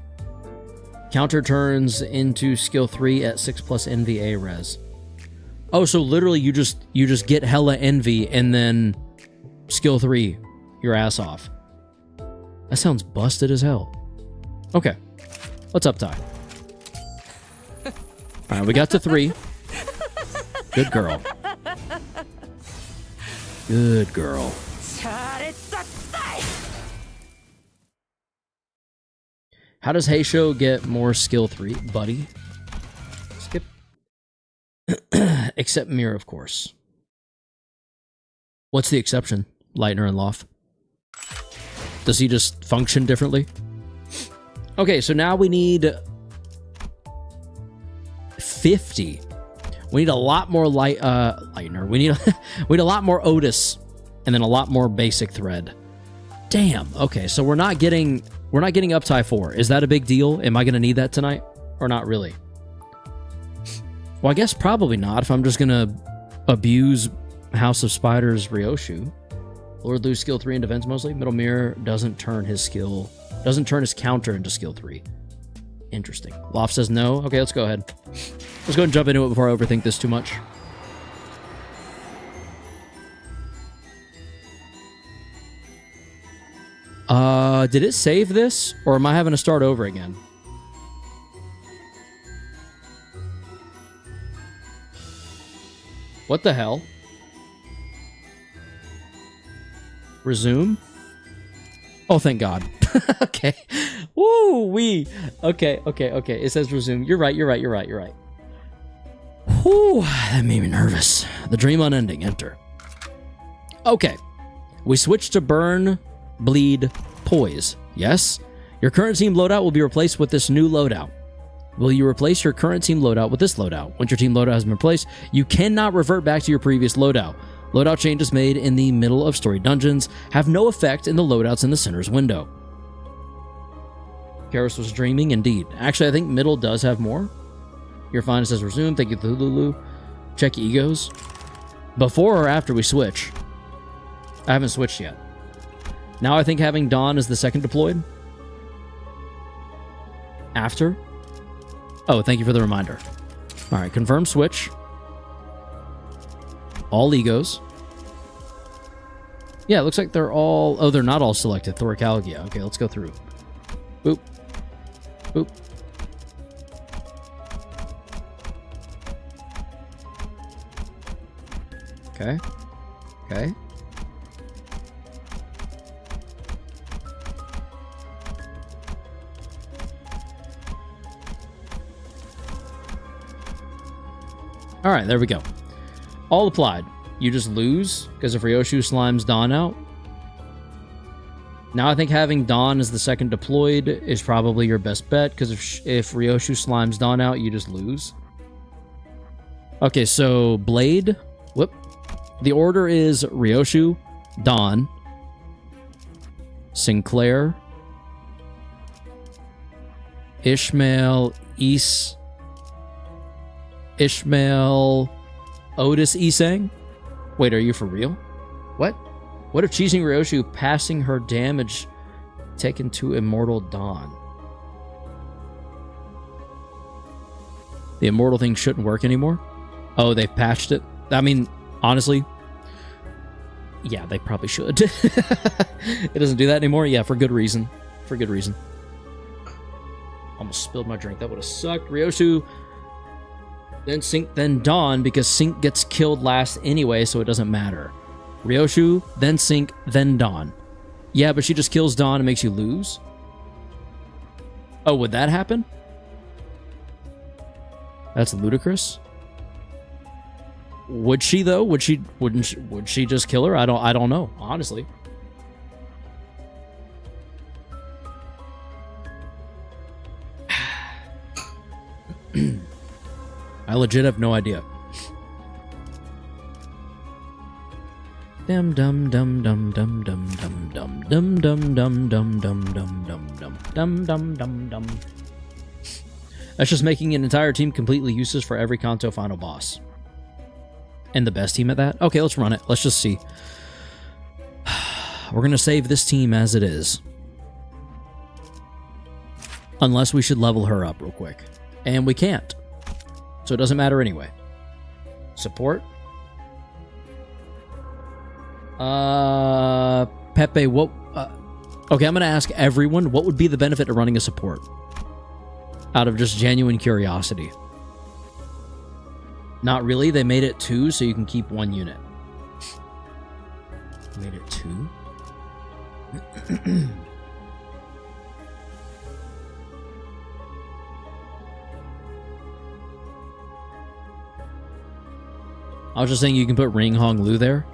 S1: Counter turns into skill 3 at 6 plus NVA res. Oh, so literally you just get hella envy and then skill 3 your ass off. That sounds busted as hell. Okay. Let's up tie. All right, we got to 3. Good girl. Good girl. How does Hey Show get more skill 3, buddy? Skip. Except Mirror, of course. What's the exception? Lightner and Loft. Does he just function differently? Okay, so now we need 50. We need a lot more Lightner. We need a lot more Otis, and then a lot more basic thread. Damn. Okay, so we're not getting up tie 4. Is that a big deal? Am I gonna need that tonight, or not really? Well, I guess probably not. If I'm just gonna abuse House of Spiders Ryoshu, Lord lose skill 3 in defense mostly. Middle mirror doesn't turn his counter into skill 3. Interesting. Loft says no. Okay, let's go ahead. Let's go and jump into it before I overthink this too much. Did it save this? Or am I having to start over again? What the hell? Resume? Oh, thank God. Okay. Woo wee. Okay. It says resume. You're right. Whew, that made me nervous. The dream unending. Enter. Okay. We switch to burn, bleed, poise. Yes? Your current team loadout will be replaced with this new loadout. Will you replace your current team loadout with this loadout? Once your team loadout has been replaced, you cannot revert back to your previous loadout. Loadout changes made in the middle of story dungeons have no effect in the loadouts in the center's window. Karis was dreaming, indeed. Actually, I think middle does have more. You're fine, it says resume. Thank you, Lulu. Check egos. Before or after we switch? I haven't switched yet. Now I think having Dawn as the second deployed. After? Oh, thank you for the reminder. All right, confirm switch. All egos. Yeah, it looks like they're all... Oh, they're not all selected. Thoracalgia. Okay, let's go through. Boop. Boop. Okay. Okay. All right, there we go. All applied. You just lose because if Ryoshu slimes Dawn out. Now I think having Dawn as the second deployed is probably your best bet because if Ryoshu slimes Dawn out, you just lose. Okay, so Blade. Whoop. The order is Ryoshu, Dawn, Sinclair, Ishmael, Ishmael, Otis Isang? Wait, are you for real? What? What if cheesing Ryoshu passing her damage taken to Immortal Dawn? The Immortal thing shouldn't work anymore? Oh, they patched it? I mean, honestly, yeah, they probably should. It doesn't do that anymore? Yeah, for good reason. For good reason. Almost spilled my drink. That would have sucked. Ryoshu... Then Sync, then Dawn, because Sync gets killed last anyway, so it doesn't matter. Ryoshu, then Sync, then Dawn. Yeah, but she just kills Dawn and makes you lose? Oh, would that happen? That's ludicrous. Would she though? Would she just kill her? I don't know, honestly. I legit have no idea. Dum dum dum dum dum dum dum dum dum dum dum dum dum dum dum dum dum dum dum. That's just making an entire team completely useless for every Kanto final boss. And the best team at that? Okay, let's run it. Let's just see. We're gonna save this team as it is. Unless we should level her up real quick. And we can't. So it doesn't matter anyway. Support. Pepe, what... okay, I'm going to ask everyone, what would be the benefit of running a support? Out of just genuine curiosity. Not really. They made it 2, so you can keep 1 unit. Made it 2? I was just saying you can put Ring Hong Lu there.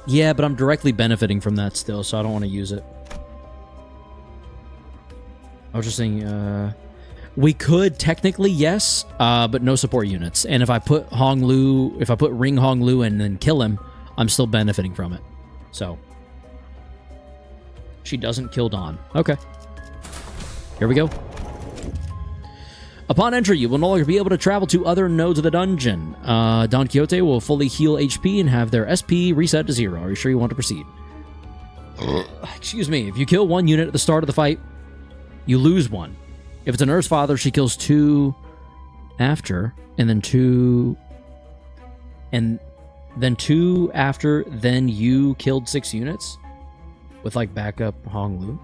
S1: Yeah, but I'm directly benefiting from that still, so I don't want to use it. I was just saying, we could technically, yes, but no support units. And if I put Ring Hong Lu and then kill him, I'm still benefiting from it. So. She doesn't kill Dawn. Okay. Here we go. Upon entry, you will no longer be able to travel to other nodes of the dungeon. Don Quixote will fully heal HP and have their SP reset to 0. Are you sure you want to proceed? Excuse me. If you kill 1 unit at the start of the fight, you lose 1. If it's an Earth Father, she kills 2 after, and then 2... And then 2 after, then you killed 6 units? With, like, backup Hong Lu?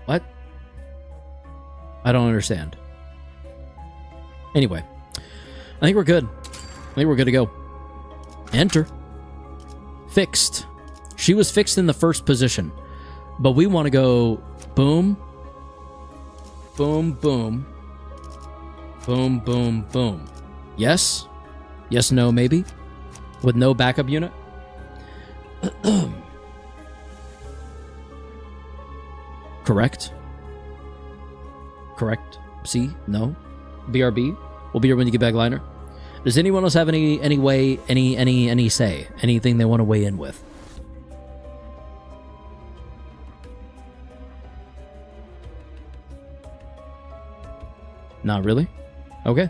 S1: What? I don't understand. Anyway, I think we're good. I think we're good to go. Enter. Fixed. She was fixed in the first position, but we want to go boom, boom, boom, boom, boom, boom. Yes? Yes, no, maybe? With no backup unit? Correct? Correct? C? No? BRB? We'll be here when you get back, Liner. Does anyone else have any say? Anything they want to weigh in with? Not really? Okay.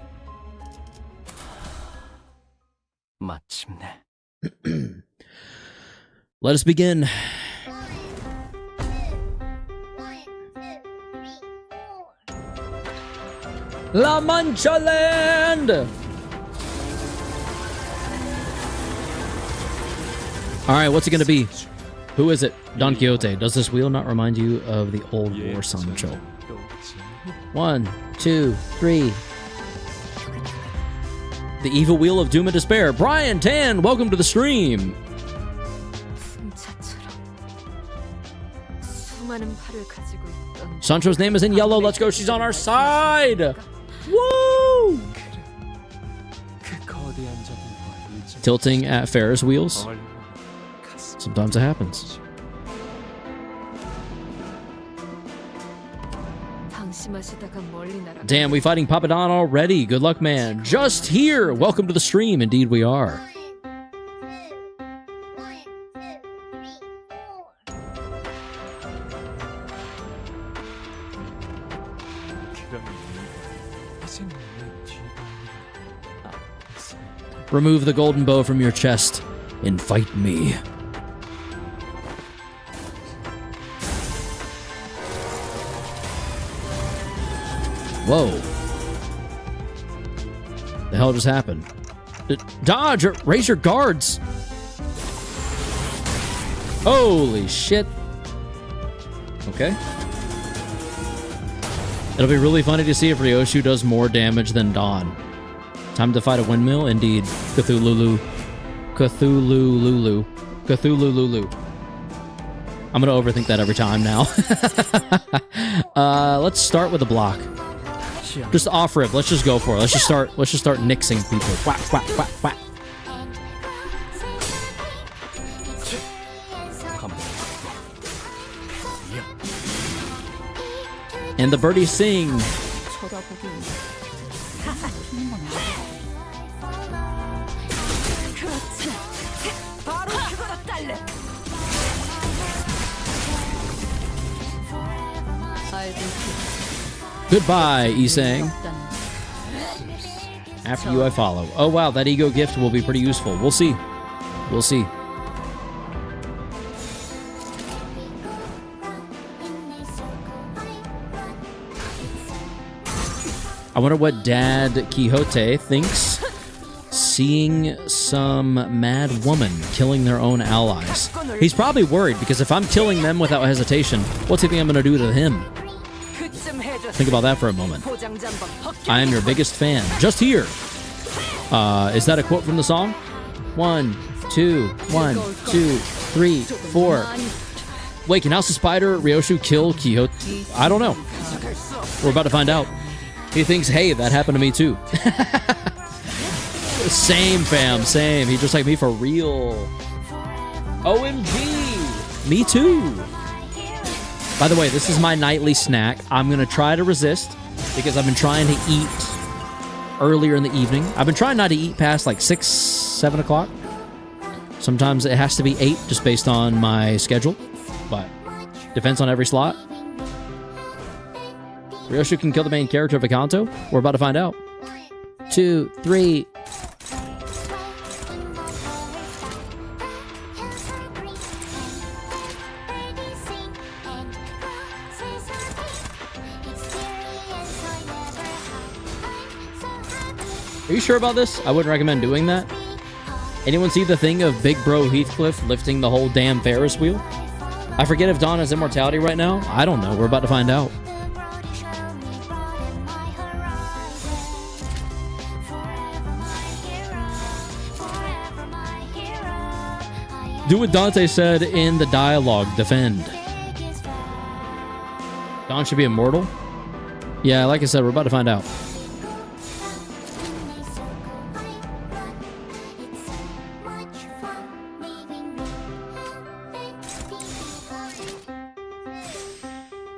S1: Let us begin. La Mancha Land! Alright, what's it gonna be? Who is it? Don Quixote. Does this wheel not remind you of the old war, Sancho? 1, 2, 3. The evil wheel of doom and despair. Brian Tan, welcome to the stream. Sancho's name is in yellow. Let's go. She's on our side. Woo! Tilting at Ferris wheels. Sometimes it happens. Damn, we fighting Papa Don already. Good luck, man. Just here. Welcome to the stream. Indeed, we are. Remove the golden bow from your chest and fight me. Whoa. The hell just happened? Dodge or raise your guards. Holy shit. Okay. It'll be really funny to see if Ryoshu does more damage than Dawn. Time to fight a windmill? Indeed. Cthulhu. Cthulhu. Cthulhu. I'm gonna overthink that every time now. Let's start with a block. Just off rip. Let's just go for it. Let's just start nixing people. Whack, whack, whack, whack. And the birdies sing. Goodbye, Isang. After you, I follow. Oh, wow, that ego gift will be pretty useful. We'll see. We'll see. I wonder what Dad Quixote thinks seeing some mad woman killing their own allies. He's probably worried, because if I'm killing them without hesitation, what's he think I'm going to do to him? Think about that for a moment. I am your biggest fan. Just here. Is that a quote from the song? 1, 2, 1, 2, 3, 4. Wait, can House of Spider Ryoshu kill Quixote? I don't know. We're about to find out. He thinks, hey, that happened to me too. Same, fam, same. He's just like me for real. OMG. Me too. By the way, this is my nightly snack. I'm going to try to resist because I've been trying to eat earlier in the evening. I've been trying not to eat past like 6, 7 o'clock. Sometimes it has to be 8 just based on my schedule, but depends on every slot. Ryoshu can kill the main character of a CANTO? We're about to find out. 2, 3... Are you sure about this? I wouldn't recommend doing that. Anyone see the thing of Big Bro Heathcliff lifting the whole damn Ferris wheel? I forget if Dawn has immortality right now. I don't know. We're about to find out. Do what Dante said in the dialogue. Defend. Don should be immortal? Yeah, like I said, we're about to find out.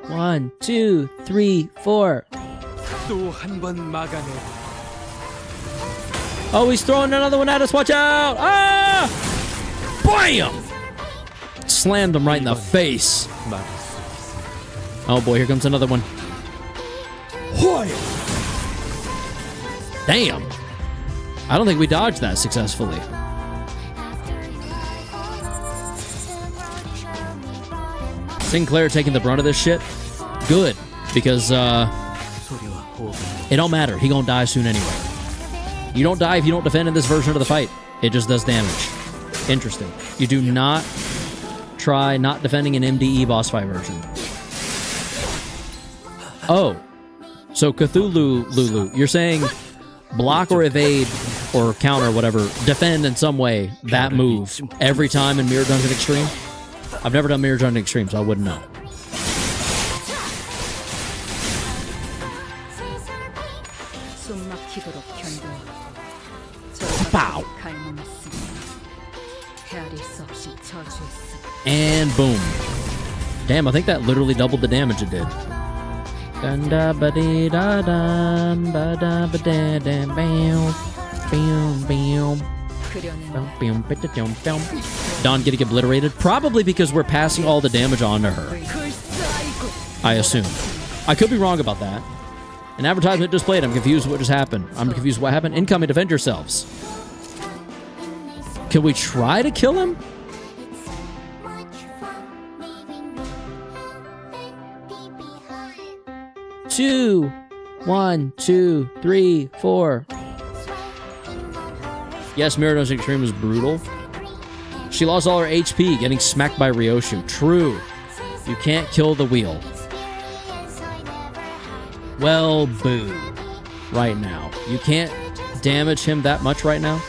S1: One, two, three, four. Oh, he's throwing another one at us. Watch out! Ah! Bam! Slammed him right in the face. Oh boy, here comes another one. Damn. I don't think we dodged that successfully. Sinclair taking the brunt of this shit. Good. Because, it don't matter. He gonna die soon anyway. You don't die if you don't defend in this version of the fight. It just does damage. Interesting. You do not try not defending an MDE boss fight version. Oh. So Cthulhu Lulu, you're saying block or evade or counter, whatever, defend in some way that move every time in Mirror Dungeon Extreme? I've never done Mirror Dungeon Extreme, so I wouldn't know. Pow! And boom. Damn, I think that literally doubled the damage it did. Dawn getting obliterated, probably because we're passing all the damage on to her. I assume. I could be wrong about that. An advertisement just played. I'm confused what just happened. I'm confused what happened. Incoming, defend yourselves. Can we try to kill him? Two. 1, 2, 3, 4. Yes, Mirror Dungeon Extreme was brutal. She lost all her HP getting smacked by Ryoshu. True. You can't kill the wheel. Well, boo. Right now. You can't damage him that much right now?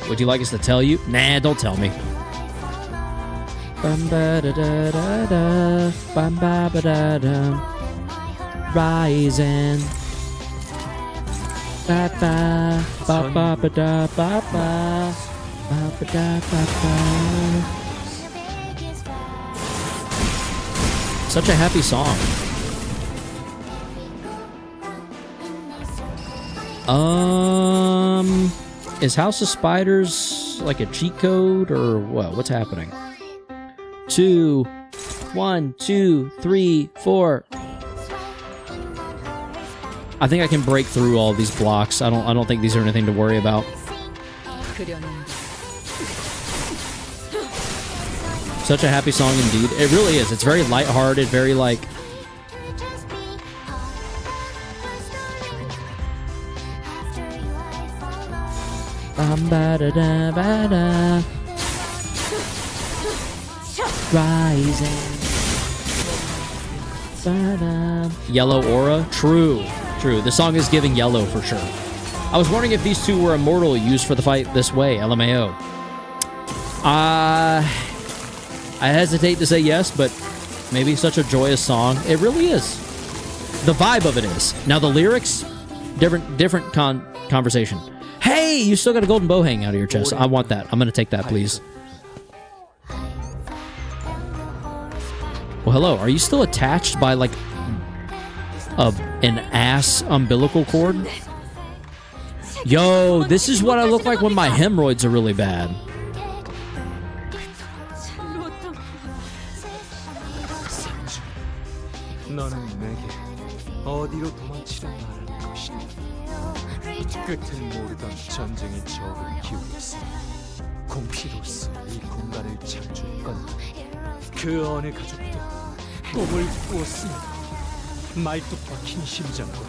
S1: Would you like us to tell you? Nah, don't tell me. Rising. Ba ba ba ba ba da ba ba ba ba da ba ba. Such a happy song. Is House of Spiders like a cheat code or what? What's happening? 2, 1, 2, 3, 4. I think I can break through all these blocks. I don't think these are anything to worry about. Such a happy song indeed. It really is. It's very lighthearted, very like rising. Yellow aura? True. True. The song is giving yellow for sure. I was wondering if these two were immortal used for the fight this way. LMAO. I hesitate to say yes, but maybe such a joyous song. It really is. The vibe of it is. Now the lyrics, different conversation. Hey, you still got a golden bow hanging out of your chest. I want that. I'm going to take that, please. Well, hello. Are you still attached by, like, an ass umbilical cord? Yo, this is what I look like when my hemorrhoids are really bad.
S3: 말뚝 박힌 심장과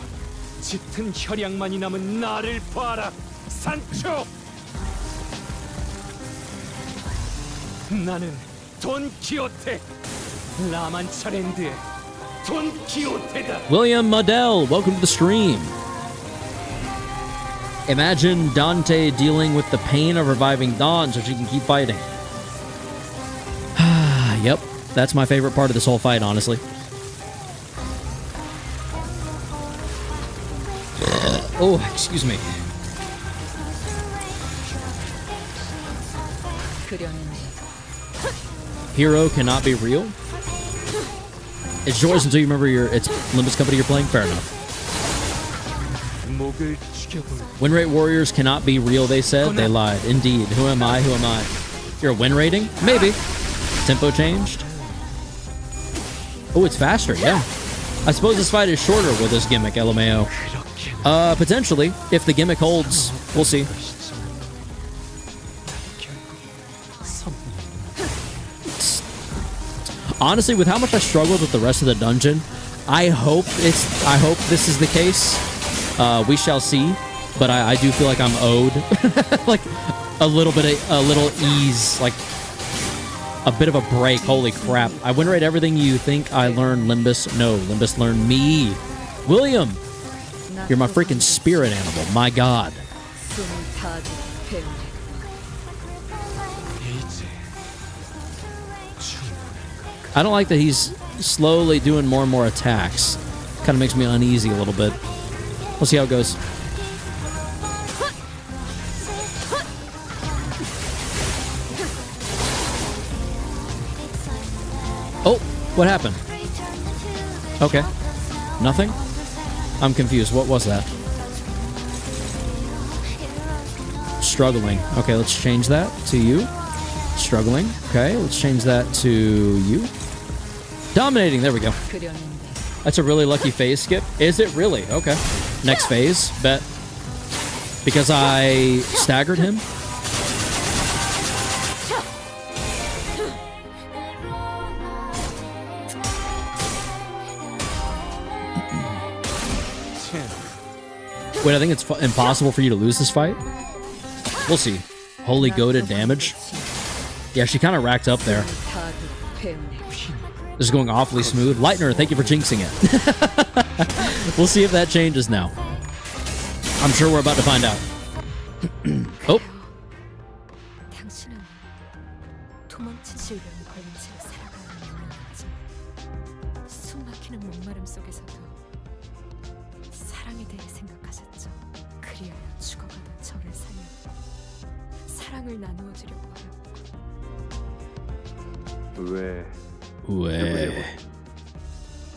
S3: 짙은 혈양만이 남은 나를 봐라, 산초! 나는 돈 키호테, 라만차랜드의 돈 키호테다.
S1: William Modell, welcome to the stream. Imagine Dante dealing with the pain of reviving Dawn so she can keep fighting. Yep, that's my favorite part of this whole fight, honestly. Oh, excuse me. Hero cannot be real? It's yours until you remember it's Limbus Company you're playing? Fair enough. Win rate warriors cannot be real, they said. They lied. Indeed. Who am I? Who am I? You're a win rating? Maybe. Tempo changed? Oh, it's faster, yeah. I suppose this fight is shorter with this gimmick, LMAO. Potentially. If the gimmick holds, we'll see. Honestly, with how much I struggled with the rest of the dungeon, I hope this is the case. We shall see. But I do feel like I'm owed like a little ease, like a bit of a break. Holy crap. I win rate everything you think I learned, Limbus. No, Limbus learned me. William, you're my freaking spirit animal. My God. I don't like that he's slowly doing more and more attacks. Kind of makes me uneasy a little bit. We'll see how it goes. Oh, what happened? Okay. Nothing? I'm confused. What was that? Struggling. Okay, let's change that to you. Struggling. Okay, let's change that to you. Dominating. There we go. That's a really lucky phase skip. Is it really? Okay. Next phase. Bet. Because I staggered him. Wait, I think it's impossible for you to lose this fight. We'll see. Holy goated damage. Yeah, she kind of racked up there. This is going awfully smooth. Lightner, thank you for jinxing it. We'll see if that changes now. I'm sure we're about to find out. Oh.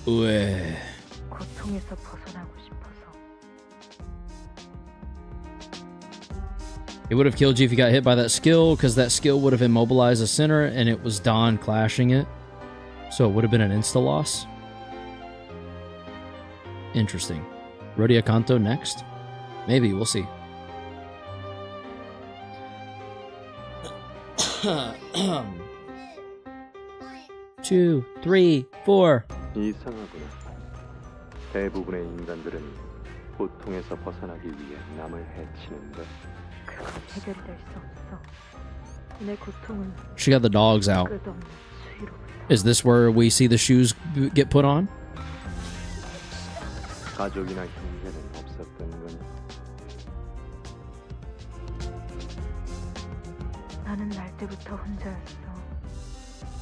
S1: 왜?
S4: 고통에서 벗어나고 싶어서.
S1: It would have killed you if you got hit by that skill, because that skill would have immobilized the center, and it was Dawn clashing it. So it would have been an insta-loss. Interesting. Rodia Canto next? Maybe, we'll see. 2, 3, 4.
S5: 이상하구나. 대부분의 인간들은 고통에서 벗어나기 위해 남을 해치는데.
S4: 그건 해결될 수 없어. 내 고통은
S1: She got the dogs out.
S4: 끝없는 수위로부터.
S1: Is this where we see the shoes get put on?
S5: 가족이나 형제는 없었던 거니.
S4: 나는 날 때부터 혼자였어.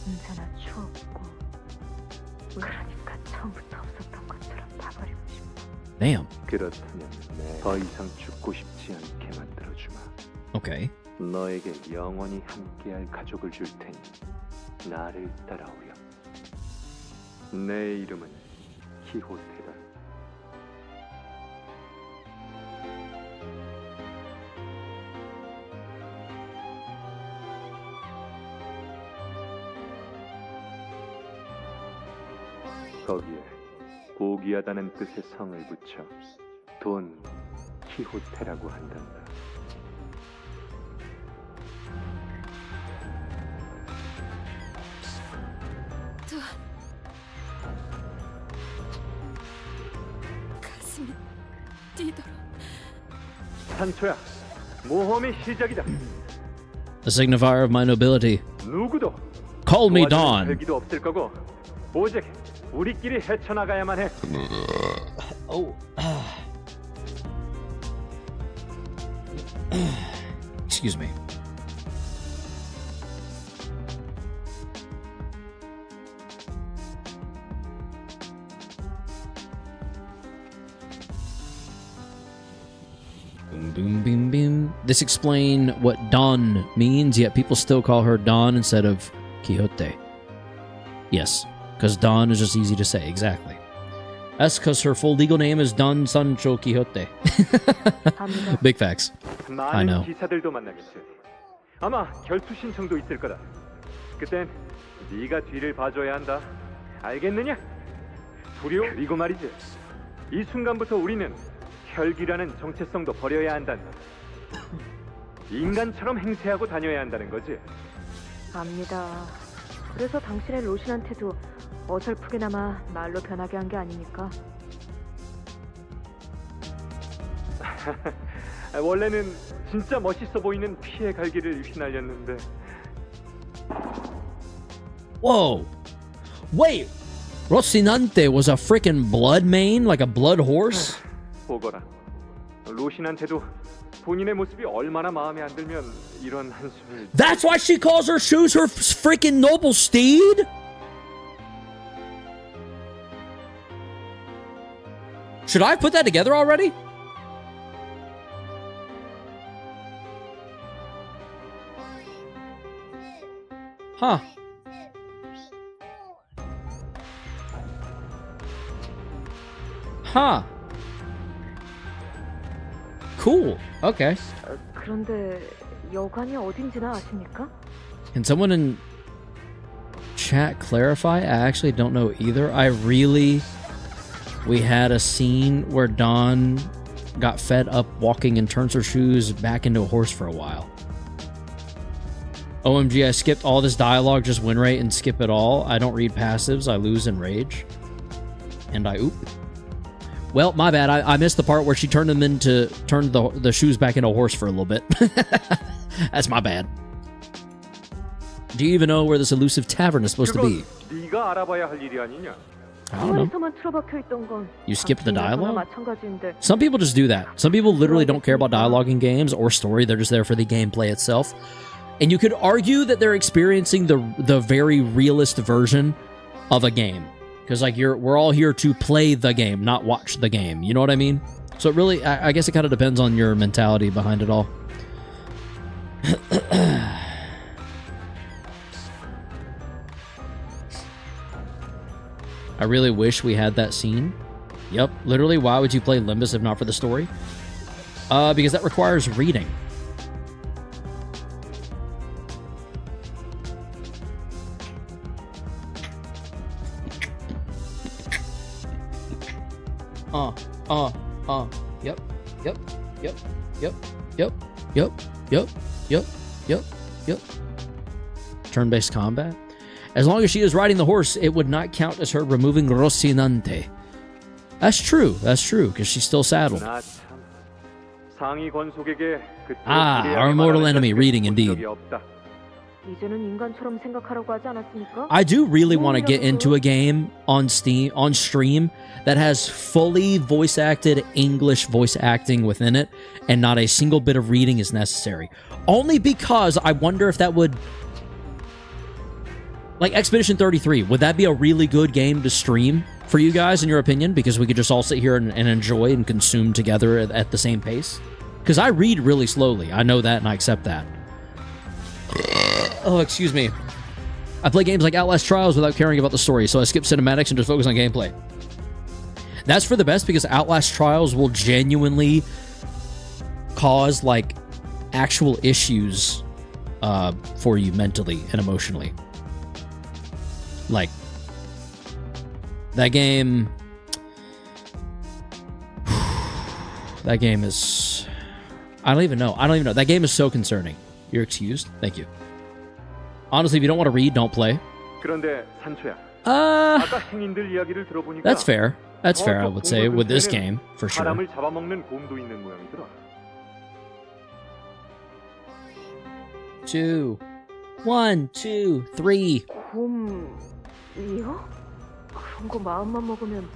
S4: 언제나 추웠고. 그러니까 처음부터 없었던 것처럼 봐버리고 싶어.
S1: Damn.
S5: 그렇다면 더 이상 죽고 싶지 않게 만들어주마.
S1: Okay.
S5: 너에게 영원히 함께할 가족을 줄 테니 나를 따라오렴. 내 이름은 키호테다. 거기에 고귀하다는 뜻의 성을 붙여 돈 키호테라고 한단다.
S4: 가슴이 뛰더라.
S5: 산초야, 모험의 시작이다.
S1: The signifier of my nobility.
S5: 누구도
S1: Call me
S5: 도와주는
S1: Dawn.
S5: 혈기도 없을 거고 오직 우리끼리 헤쳐나가야만 해.
S1: Oh. Excuse me. Boom, boom, boom, boom. This explain what Don means, yet people still call her Don instead of Quixote. Yes, because Don is just easy to say, exactly. That's because her full legal name is Don Sancho Quixote. Big facts. I know.
S5: 기사들도 만나겠지. 아마 결투 신청도 있을 거다. 그땐 네가 뒤를 봐줘야 한다. 알겠느냐? 두려워. 그리고 말이지. 이 순간부터 우리는 혈기라는 정체성도 버려야 한단다. 인간처럼 행세하고 다녀야 한다는 거지.
S4: 압니다. 그래서 당신의 로신한테도 어설프게나마 말로 변하게 한 게 아닙니까?
S5: 원래는 진짜 멋있어 보이는 피의 갈기를 휘날렸는데.
S1: Whoa! Wait! Rocinante was a freaking blood mane? Like a blood horse?
S5: 보거라. 로신한테도 본인의 모습이 얼마나 마음에 안 들면 이런 한숨을.
S1: That's why she calls her shoes her freaking noble steed? Should I put that together already? Huh. Huh. Cool. Okay.
S4: 그런데 여관이 어딘지나 아십니까?
S1: Can someone in chat clarify? I actually don't know either. We had a scene where Dawn got fed up walking and turns her shoes back into a horse for a while. OMG, I skipped all this dialogue, just win rate and skip it all. I don't read passives, I lose in rage. And I oop. Well, my bad. I missed the part where she turned the shoes back into a horse for a little bit. That's my bad. Do you even know where this elusive tavern is supposed to be?
S5: 네가 알아봐야 할 일이 아니냐?
S1: I don't know.
S4: 머리서만 틀어박혀 있던 건
S1: You skipped the dialogue?
S4: 마찬가지인데.
S1: Some people just do that. Some people literally don't care about dialogue in games or story. They're just there for the gameplay itself. And you could argue that they're experiencing the very realist version of a game. Because like we're all here to play the game, not watch the game. You know what I mean? So it really, I guess it kind of depends on your mentality behind it all. I really wish we had that scene. Yep, literally, why would you play Limbus if not for the story? Because that requires reading. Yep. Turn-based combat. As long as she is riding the horse, it would not count as her removing Rocinante. That's true, because she's still saddled. Our immortal enemy, reading indeed.
S4: 이제는 인간처럼 생각하라고 하지 않았습니까?
S1: I do really want to get into a game on stream that has fully voice-acted English voice acting within it, and not a single bit of reading is necessary. Only because I wonder if that would... Like Expedition 33, would that be a really good game to stream for you guys, in your opinion? Because we could just all sit here and enjoy and consume together at the same pace? Because I read really slowly. I know that and I accept that. Oh, excuse me. I play games like Outlast Trials without caring about the story, so I skip cinematics and just focus on gameplay. That's for the best, because Outlast Trials will genuinely cause, like, actual issues for you mentally and emotionally. Like, that game... That game is... I don't even know. That game is so concerning. You're excused. Thank you. Honestly, if you don't want to read, don't play. That's fair. That's fair, I would say, with this game, for sure. 2, 1, 2, 3.
S4: 곰이요? 그런 거 마음만 먹으면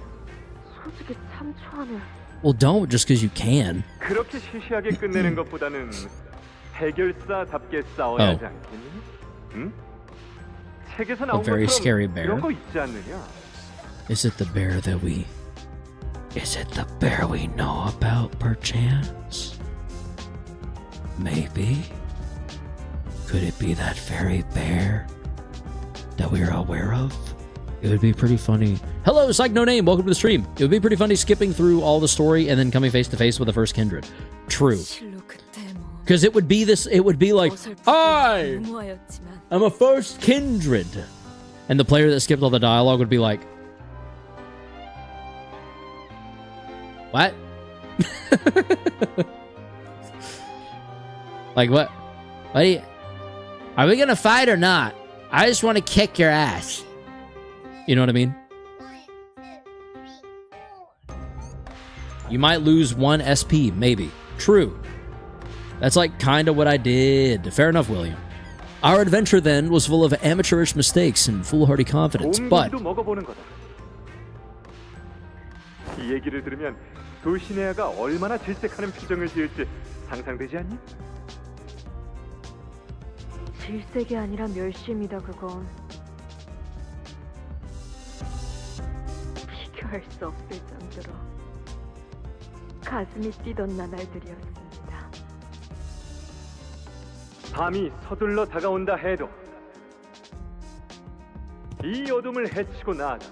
S4: 솔직히 참 좋아하네.
S1: Well, don't just because you can.
S5: 그렇게 시시하게 끝내는 것보다는 해결사답게 싸워야 하지 않겠니? 응? 책에서 나온
S1: very
S5: 것처럼
S1: scary bear.
S5: 이런 거 있지 않느냐?
S1: Is it the bear that we know about, perchance? Maybe. Could it be that fairy bear that we're aware of? It would be pretty funny. Hello, Psych No Name. Welcome to the stream. It would be pretty funny skipping through all the story and then coming face to face with the first kindred. True. Because it would be this, it would be like, I am a first kindred. And the player that skipped all the dialogue would be like, what? Like, what? What are you, are we gonna fight or not? I just want to kick your ass. You know what I mean? You might lose 1 SP, maybe. True. That's like kind of what I did. Fair enough, William. Our adventure then was full of amateurish mistakes and foolhardy confidence, but...
S5: 먹어보는 거다. 이 얘기를 들으면 돌시네아가 얼마나 질색하는 표정을 지을지 상상되지 않니?
S4: 질색이 아니라 멸심이다 그건. 비교할 수 없을 정도로 가슴이 뛰던 나날들이었습니다.
S5: 밤이 서둘러 다가온다 해도 이 어둠을 헤치고 나아가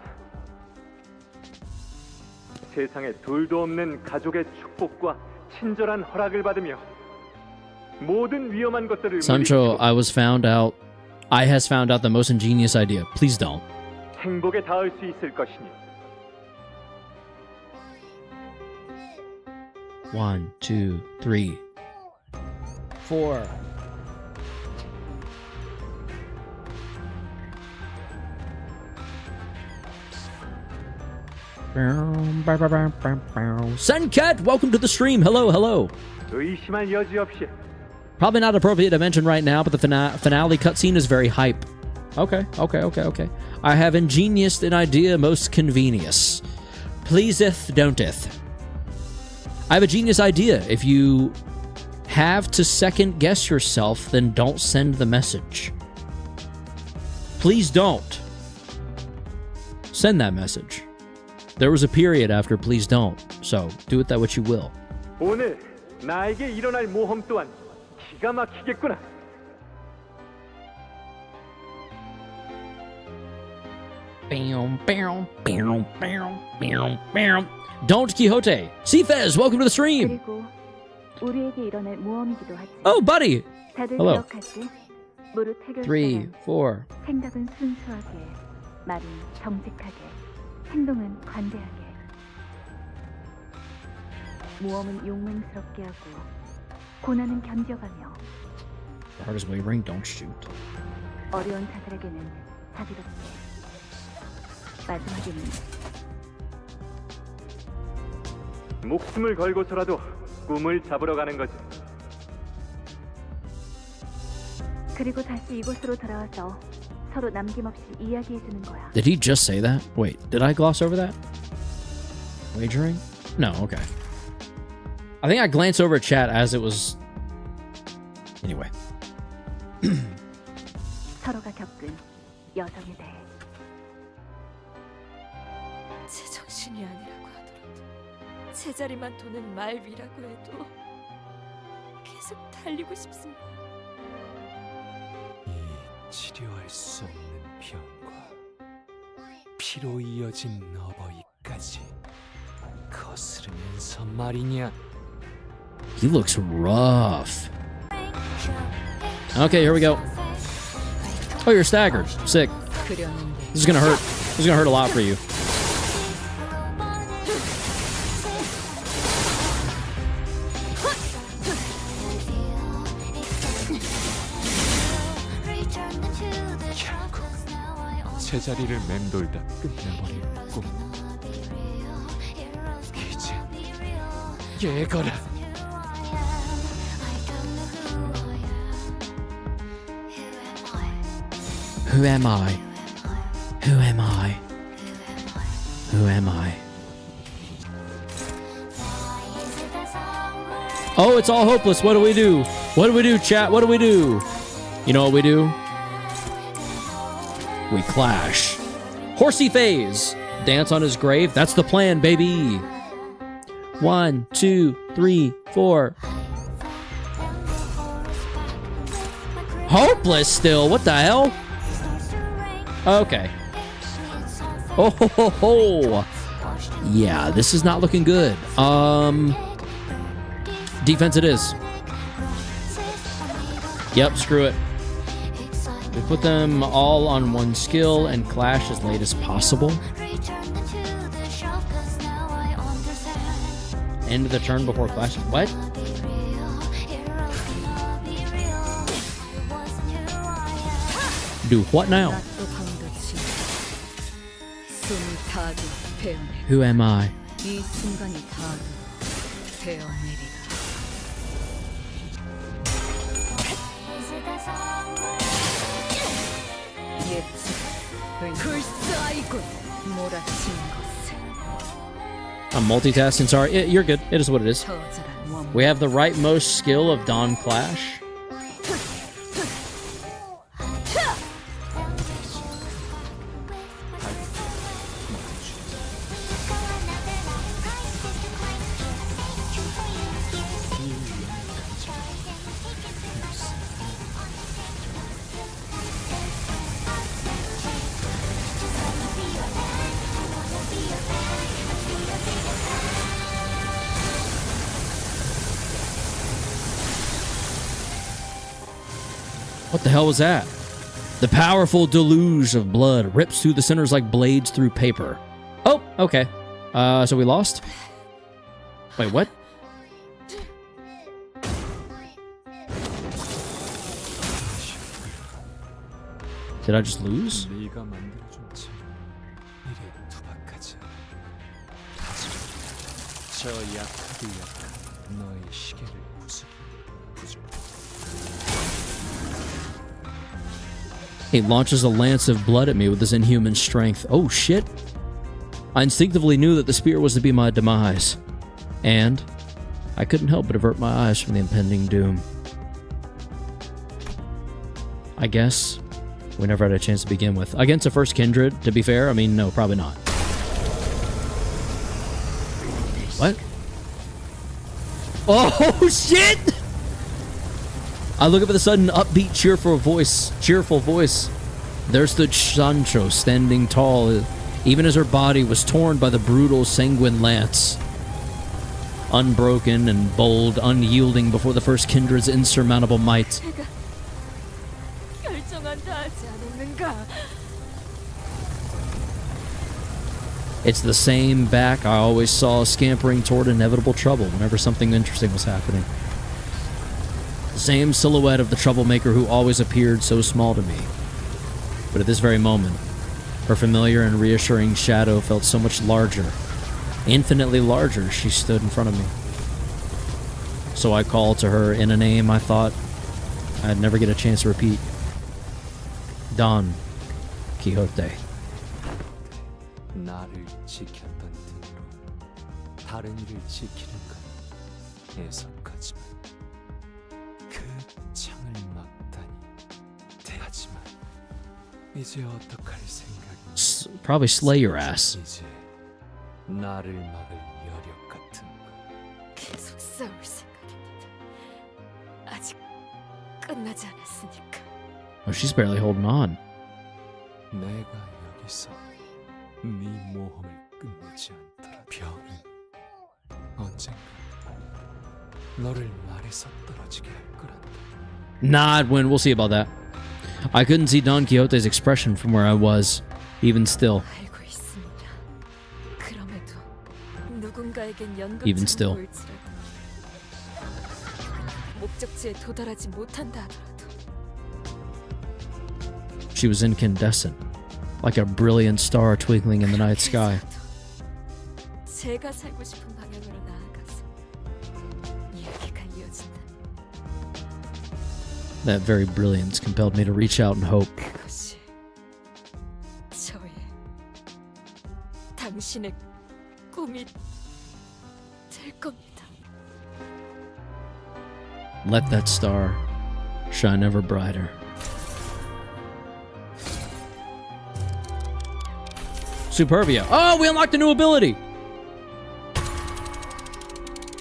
S5: 세상에 둘도 없는 가족의 축복과 친절한 허락을 받으며 모든 위험한 것들을
S1: Sancho, I has found out the most ingenious idea. Please don't.
S5: 행복에 닿을 수 있을 것이니.
S1: 1, 2, 3, 4. Senkat, welcome to the stream. Hello, hello.
S5: 의심할 여지 없이.
S1: Probably not appropriate to mention right now, but the finale cutscene is very hype. Okay. I have ingenious an idea most convenious. Pleaseth, don'teth. I have a genius idea. If you have to second guess yourself, then don't send the message. Please don't send that message. There was a period after please don't, so do with that what you will.
S5: 오늘 나에게 일어날 모험 또한 기가 막히겠구나.
S1: Don Quixote. C-Fez, welcome to the stream.
S4: 그리고 우리에게 일어날 모험이기도 하지.
S1: Oh, buddy.
S4: 다들
S1: Hello.
S4: 기억하지? 무릇
S1: 3, 4.
S4: 생각은 순수하게, 말은 정직하게, 행동은 관대하게. 모험은 용맹스럽게 하고 고난은 견뎌가며
S1: The heart is wavering, don't shoot.
S4: 어려운 자들에게는 자비롭게 마지막에는
S5: 목숨을 걸고서라도 꿈을 잡으러 가는 거지.
S4: 그리고 다시 이곳으로 돌아와서 서로 남김없이 이야기해주는 거야.
S1: Did he just say that? Wait, did I gloss over that? Wagering? No, okay. I think I glanced over at chat as it was... Anyway.
S4: 서로가 겪은 여정에 대해.
S6: 제정신이 아니라고 하더라도 제자리만 도는 말 위라고 해도 계속 달리고 싶습니다.
S3: 이 치료할 수 없는 병과 피로 이어진 어버이까지 거스르면서 말이냐.
S1: He looks rough. Okay, here we go. Oh, you're staggered. Sick. This is gonna hurt. This is gonna hurt a lot for you.
S3: 결국 제자리를 맴돌다 끝내버릴 꿈. 이제 예거라.
S1: Who am I? Who am I? Who am I? Oh, it's all hopeless. What do we do? What do we do, chat? What do we do? You know what we do? We clash. Horsey phase. Dance on his grave. That's the plan, baby. 1, 2, 3, 4. Hopeless still? What the hell? Okay. Oh ho ho ho. Yeah, this is not looking good. Defense it is. Yep, screw it. We put them all on one skill and clash as late as possible. End of the turn before clash. What? Do what now? Who am I? I'm multitasking, sorry. You're good. It is what it is. We have the rightmost skill of Dawn Clash. What the hell was that? The powerful deluge of blood rips through the centers like blades through paper. Oh, okay. So we lost? Wait, what? Did I just lose?
S3: 네가 만들어준 채 일에 투박하지 않아. 저 약하디 약한 너의 시계를 부수기.
S1: He launches a lance of blood at me with his inhuman strength. Oh, shit. I instinctively knew that the spear was to be my demise. And I couldn't help but avert my eyes from the impending doom. I guess we never had a chance to begin with. Against a first kindred, to be fair, I mean, no, probably not. What? Oh, shit! I look up at the sudden upbeat, cheerful voice. There stood Sancho, standing tall, even as her body was torn by the brutal, sanguine lance. Unbroken and bold, unyielding before the first kindred's insurmountable might. It's the same back I always saw scampering toward inevitable trouble whenever something interesting was happening. The same silhouette of the troublemaker who always appeared so small to me. But at this very moment, her familiar and reassuring shadow felt so much larger, infinitely larger. She stood in front of me. So I called to her in a name I thought I'd never get a chance to repeat. Don Quixote.
S3: 나를 지켰던 등으로 다른 이를 지키는 건 애석하지만 그 창을 막다니 하지만 이제 어떡할 생각이
S1: Probably slay your ass.
S3: 이제 나를 막을 여력 같은 거
S6: 계속 싸울 생각입니다. 아직 끝나지 않았으니까.
S1: Oh, she's barely holding on.
S3: 내가 여기서 네 모험을 끝내지 않더라 병은 언젠가 너를 말에서 떨어지게 할 거란다.
S1: Nah, I'd win. We'll see about that. I couldn't see Don Quixote's expression from where I was, even still.
S6: 알고 있습니다. 그럼에도 누군가에겐
S1: Even still.
S6: 연극처럼 보일지라도 목적지에 도달하지 못한다 하더라도
S1: She was incandescent, like a brilliant star twinkling in the night sky.
S6: 제가 살고 싶은 방향으로 나아가서 이야기가 이어진다.
S1: That very brilliance compelled me to reach out and hope.
S6: 그것이 저의 당신의 꿈이 될 겁니다.
S1: Let that star shine ever brighter. Superbia. Oh, we unlocked a new ability!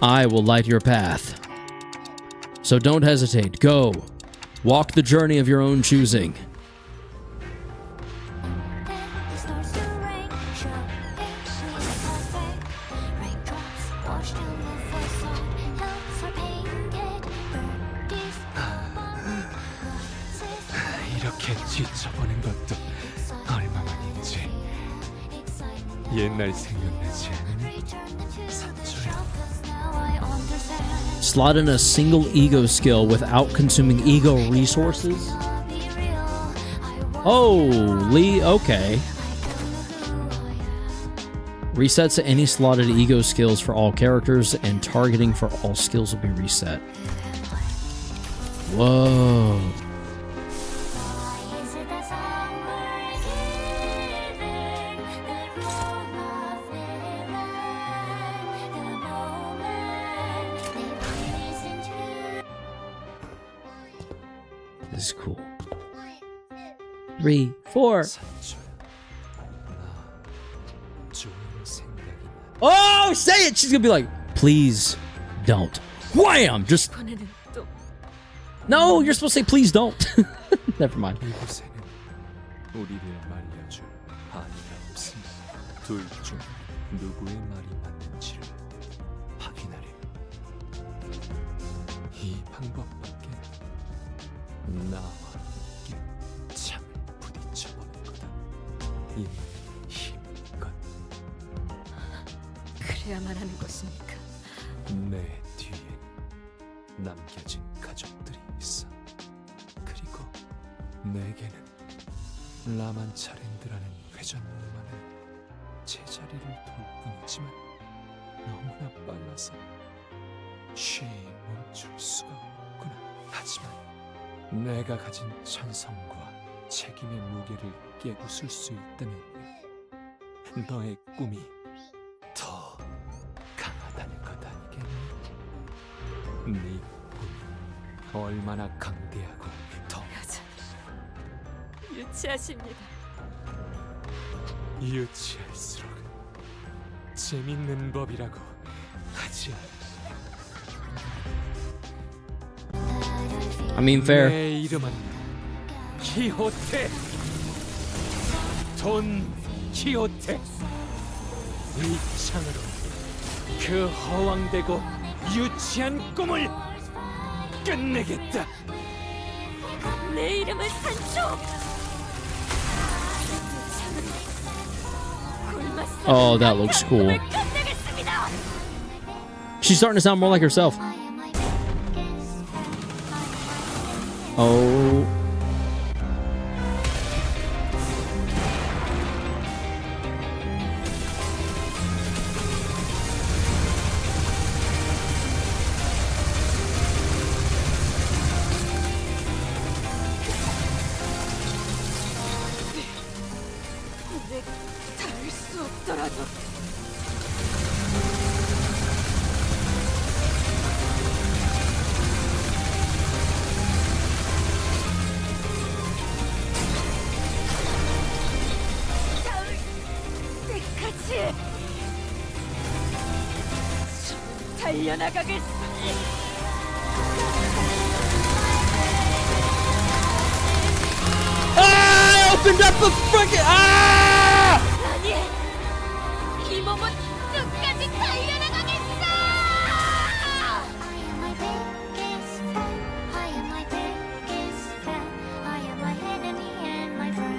S1: I will light your path. So don't hesitate. Go Walk the journey of your own choosing.
S3: 이렇게 지쳐보는 것도 얼마만인지 옛날 생각나지 않니? 사초야.
S1: Slot in a single ego skill without consuming ego resources? Holy, okay. Resets any slotted ego skills for all characters, and targeting for all skills will be reset. Whoa. This is cool. 3, 4.
S3: 사초야. 나 좋은 생각이 나.
S1: Oh, say it! She's gonna be like, please don't. Wham! Just
S6: 이번에는 또
S1: no. You're supposed to say please don't. Never mind.
S3: 이곳에는 우리를 말려줄 아이가 없으니 둘 중 누구의 말이 맞는지를 확인하려. 이 방법밖에 나와 함께 창을 부딪혀보는 거다. 이 힘껏
S6: 그래야만 하는 것입니까?
S3: 내 뒤엔 남겨진 가족들이 있어. 그리고 내게는 라만차랜드라는 회전목마는 제자리를 돌 뿐이지만 너무나 빨라서 쉬 멈출 수가 없구나. 하지만 내가 가진 천성과 책임의 무게를 깨부술 수 있다면 너의 꿈이 더 강하다는 것 아니겠니? 네 꿈이 얼마나 강대하고 더
S6: 여전히 유치하십니다.
S3: 유치할수록 재밌는 법이라고 하지 않아.
S1: I mean, fair.
S3: 내 이름은 키호테. 돈 키호테. 이 창으로 그 허황되고 유치한 꿈을 끝내겠다.
S6: 내 이름은 산초.
S1: Oh, that looks cool. She's starting to sound more like herself. Oh.
S6: 닿을 수 없더라도 닿을 때까지 달려나가겠습니다.
S1: I opened up a fucking
S6: 아니, 이 몸은 끝까지 달려나가겠어!
S7: I am my biggest fan. I am my biggest fan. I am my enemy and my friend.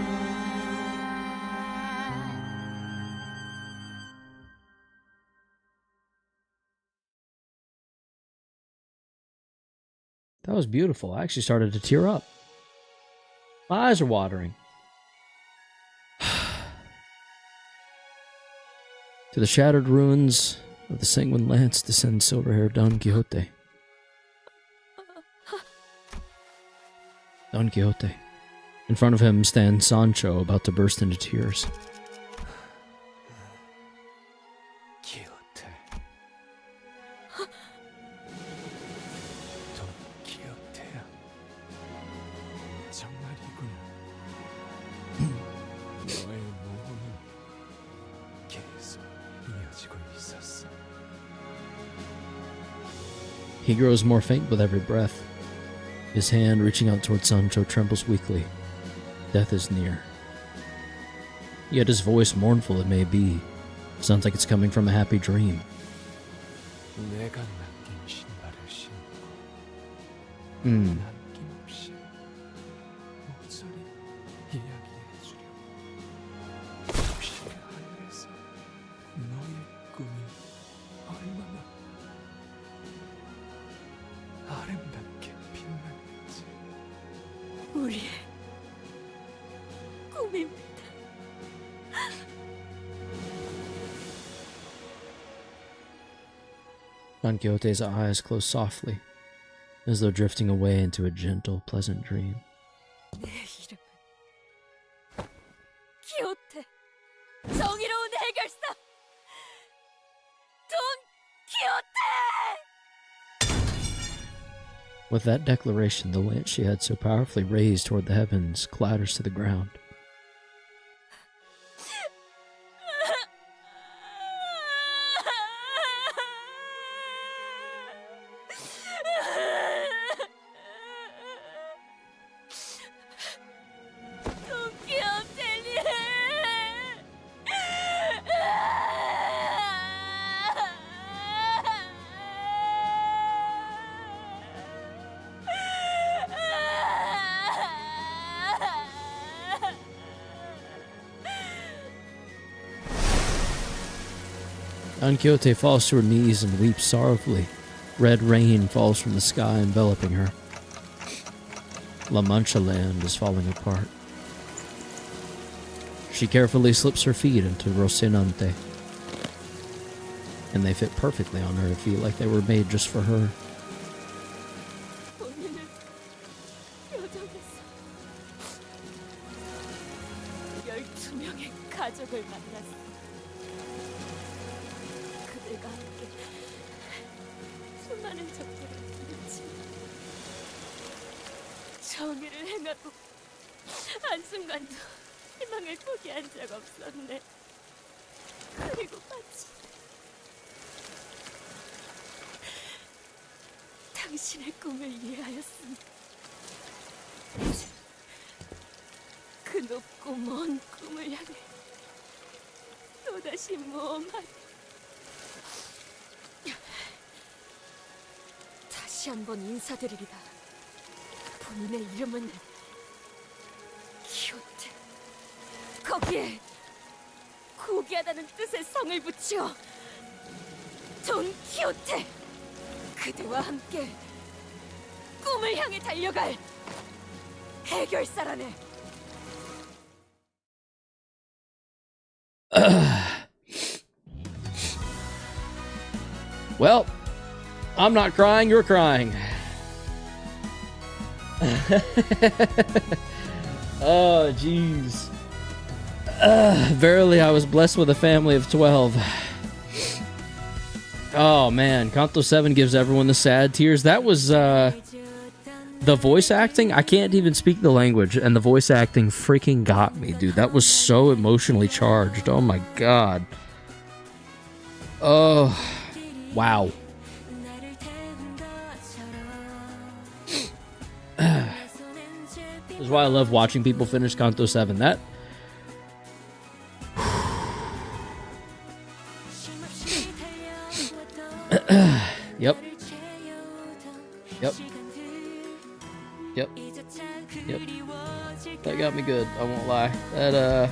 S1: That was beautiful. I actually started to tear up. My eyes are watering. To the shattered ruins of the sanguine lance descends silver-haired Don Quixote. Don Quixote. In front of him stands Sancho, about to burst into tears.
S3: 키호테. 돈 키호테야. 정말이구나. 너의 모험은 계속 이어지고 있었어.
S1: He grows more faint with every breath. His hand reaching out towards Sancho trembles weakly. Death is near. Yet his voice, mournful it may be, sounds like it's coming from a happy dream.
S3: 내가 남긴 신발을 신고
S1: Hmm.
S3: 남김없이 목소리 이야기해주려. 혹시 그 하늘에서 너의 꿈이 얼마나 아름답게 빛났는지.
S6: 우리의 꿈입니다.
S1: Don Quixote's eyes close softly, as though drifting away into a gentle, pleasant dream.
S6: 내 이름은 키오테. 정의로운 해결사. 돈 키오테.
S1: With that declaration, the lance she had so powerfully raised toward the heavens clatters to the ground.
S6: 돈 키오테니.
S1: Don Quixote falls to her knees and weeps sorrowfully. Red rain falls from the sky, enveloping her. La Mancha land is falling apart. She carefully slips her feet into Rocinante, and they fit perfectly on her feet like they were made just for her.
S6: 본인은 요정에서 12명의 가족을 만났어. 그들과 함께 수많은 적들을 부딪히 정의를 행하고 한순간도 희망을 포기한 적 없었네. 그리고 마치 당신의 꿈을 이해하였으니 이제 그 높고 먼 꿈을 향해 또다시 모험하리. 다시 한번 인사드리리다. 본인의 이름은 키오테. 거기에 고귀하다는 뜻의 성을 붙여 돈 키오테. 그대와 함께 꿈을 향해 달려갈 해결사라네.
S1: Well, I'm not crying, you're crying. Oh, jeez. Verily, I was blessed with a family of 12. Oh, man. Canto 7 gives everyone the sad tears. That was, the voice acting. I can't even speak the language, and the voice acting freaking got me, dude. That was so emotionally charged. Oh, my God. Oh, wow. This is why I love watching people finish Canto 7. That... Yep. Yep. Yep. Yep. That got me good, I won't lie. That,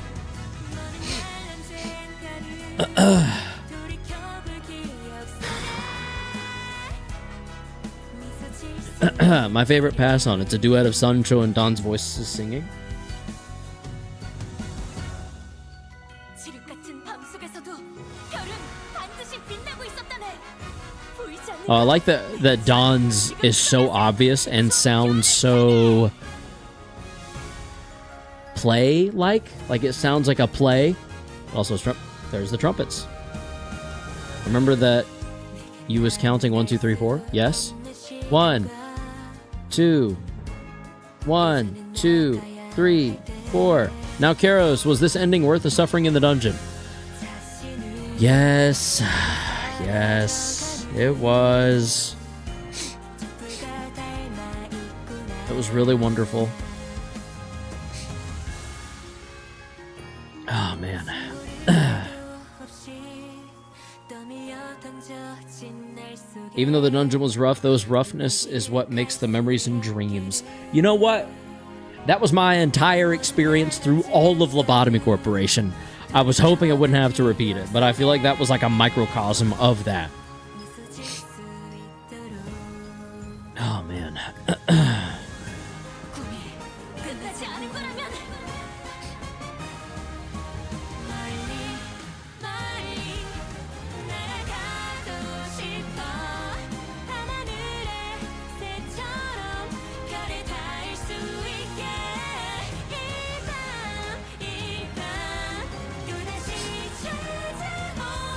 S1: my favorite pass on. It's a duet of Sancho and Don's voices singing. I like that Don's is so obvious and sounds so play-like. Like it sounds like a play. Also, there's the trumpets. Remember that you was counting 1, 2, 3, 4? Yes? 1, 2, 1, 2, 3, 4. Now, Karos, was this ending worth the suffering in the dungeon? Yes. Yes, it was. That was really wonderful. Oh, man. Even though the dungeon was rough, those roughness is what makes the memories and dreams. You know what? That was my entire experience through all of Lobotomy Corporation. I was hoping I wouldn't have to repeat it, but I feel like that was like a microcosm of that. Oh, man.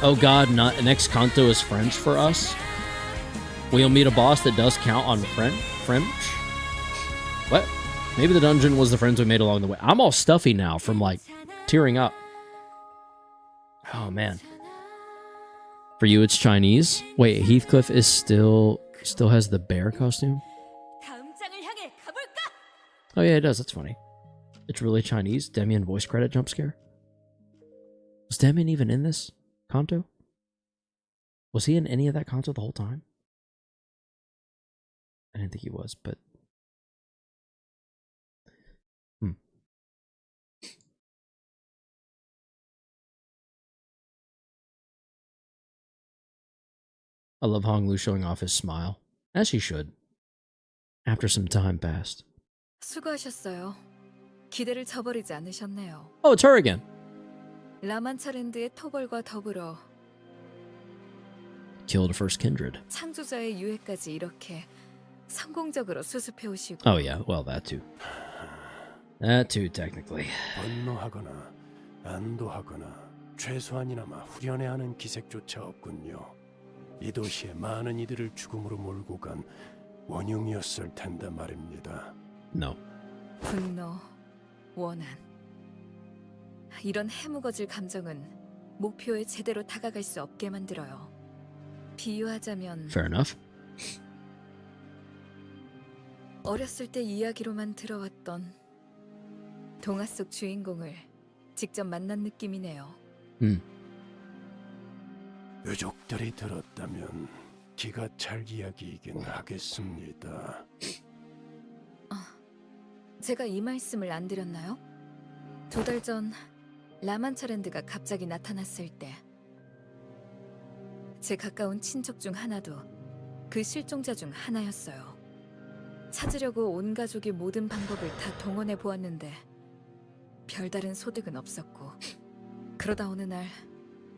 S1: Oh god, next Kanto is French for us? We'll meet a boss that does count on French? What? Maybe the dungeon was the friends we made along the way. I'm all stuffy now from, like, tearing up. Oh, man. For you, it's Chinese? Wait, Heathcliff is still has the bear costume? Oh, yeah, it does. That's funny. It's really Chinese? Demian voice credit jump scare? Was Demian even in this Kanto? Was he in any of that Kanto the whole time? I didn't think he was, but... I love Hong Lu showing off his smile, as he should, after some time passed.
S6: 수고하셨어요. 기대를 저버리지 않으셨네요.
S1: Oh, it's her again.
S6: 라만차랜드의 토벌과 더불어
S1: Killed a first kindred.
S6: 창조자의 유해까지 이렇게 성공적으로 수습해 오시고.
S1: Oh yeah, well that too. That too, technically.
S3: 분노하거나 안도하거나 최소한이나마 후련해하는 기색조차 없군요. 이 도시의 많은 이들을 죽음으로 몰고 간 원흉이었을 텐데 말입니다.
S1: No.
S6: 분노, 원한. 이런 해묵어질 감정은 목표에 제대로 다가갈 수 없게 만들어요. 비유하자면
S1: Fair enough.
S6: 어렸을 때 이야기로만 들어왔던 동화 속 주인공을 직접 만난 느낌이네요.
S3: 유족들이 들었다면 기가 찰 이야기이긴 하겠습니다.
S6: 제가 이 말씀을 안 드렸나요? 2달 전 라만차랜드가 갑자기 나타났을 때 제 가까운 친척 중 하나도 그 실종자 중 하나였어요. 찾으려고 온 가족이 모든 방법을 다 동원해 보았는데 별다른 소득은 없었고 그러다 어느 날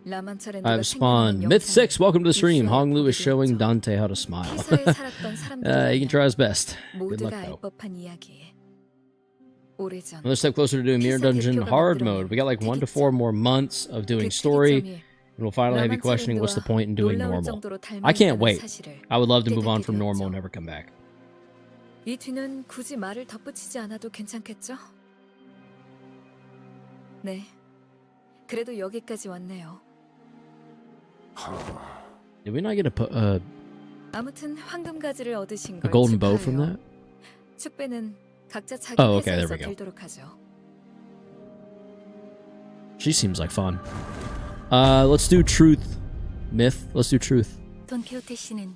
S6: 라만차랜드가
S1: I've spawned. Myth 6, welcome to the stream. Hong Lu is showing Dante how to smile. He can try his best. Good luck, though. Another step closer to doing Mirror Dungeon hard mode. We got like 1 to 4 more months of doing story, and we'll finally have you questioning what's the point in doing normal. I can't wait. I would love to move on from normal and never come back.
S6: 이 뒤는 굳이 말을 덧붙이지 않아도 괜찮겠죠? 네. 그래도 여기까지 왔네요.
S1: Did we not get
S6: 아무튼 황금 가지를 얻으신
S1: a
S6: 걸
S1: golden bow
S6: 축하해요.
S1: from that?
S6: 축배는 각자 자기
S1: Oh, okay, there
S6: 회사에서
S1: we go.
S6: 들도록 하죠.
S1: She seems like fun. Let's do truth. Myth. Let's do truth.
S7: 돈키호테 씨는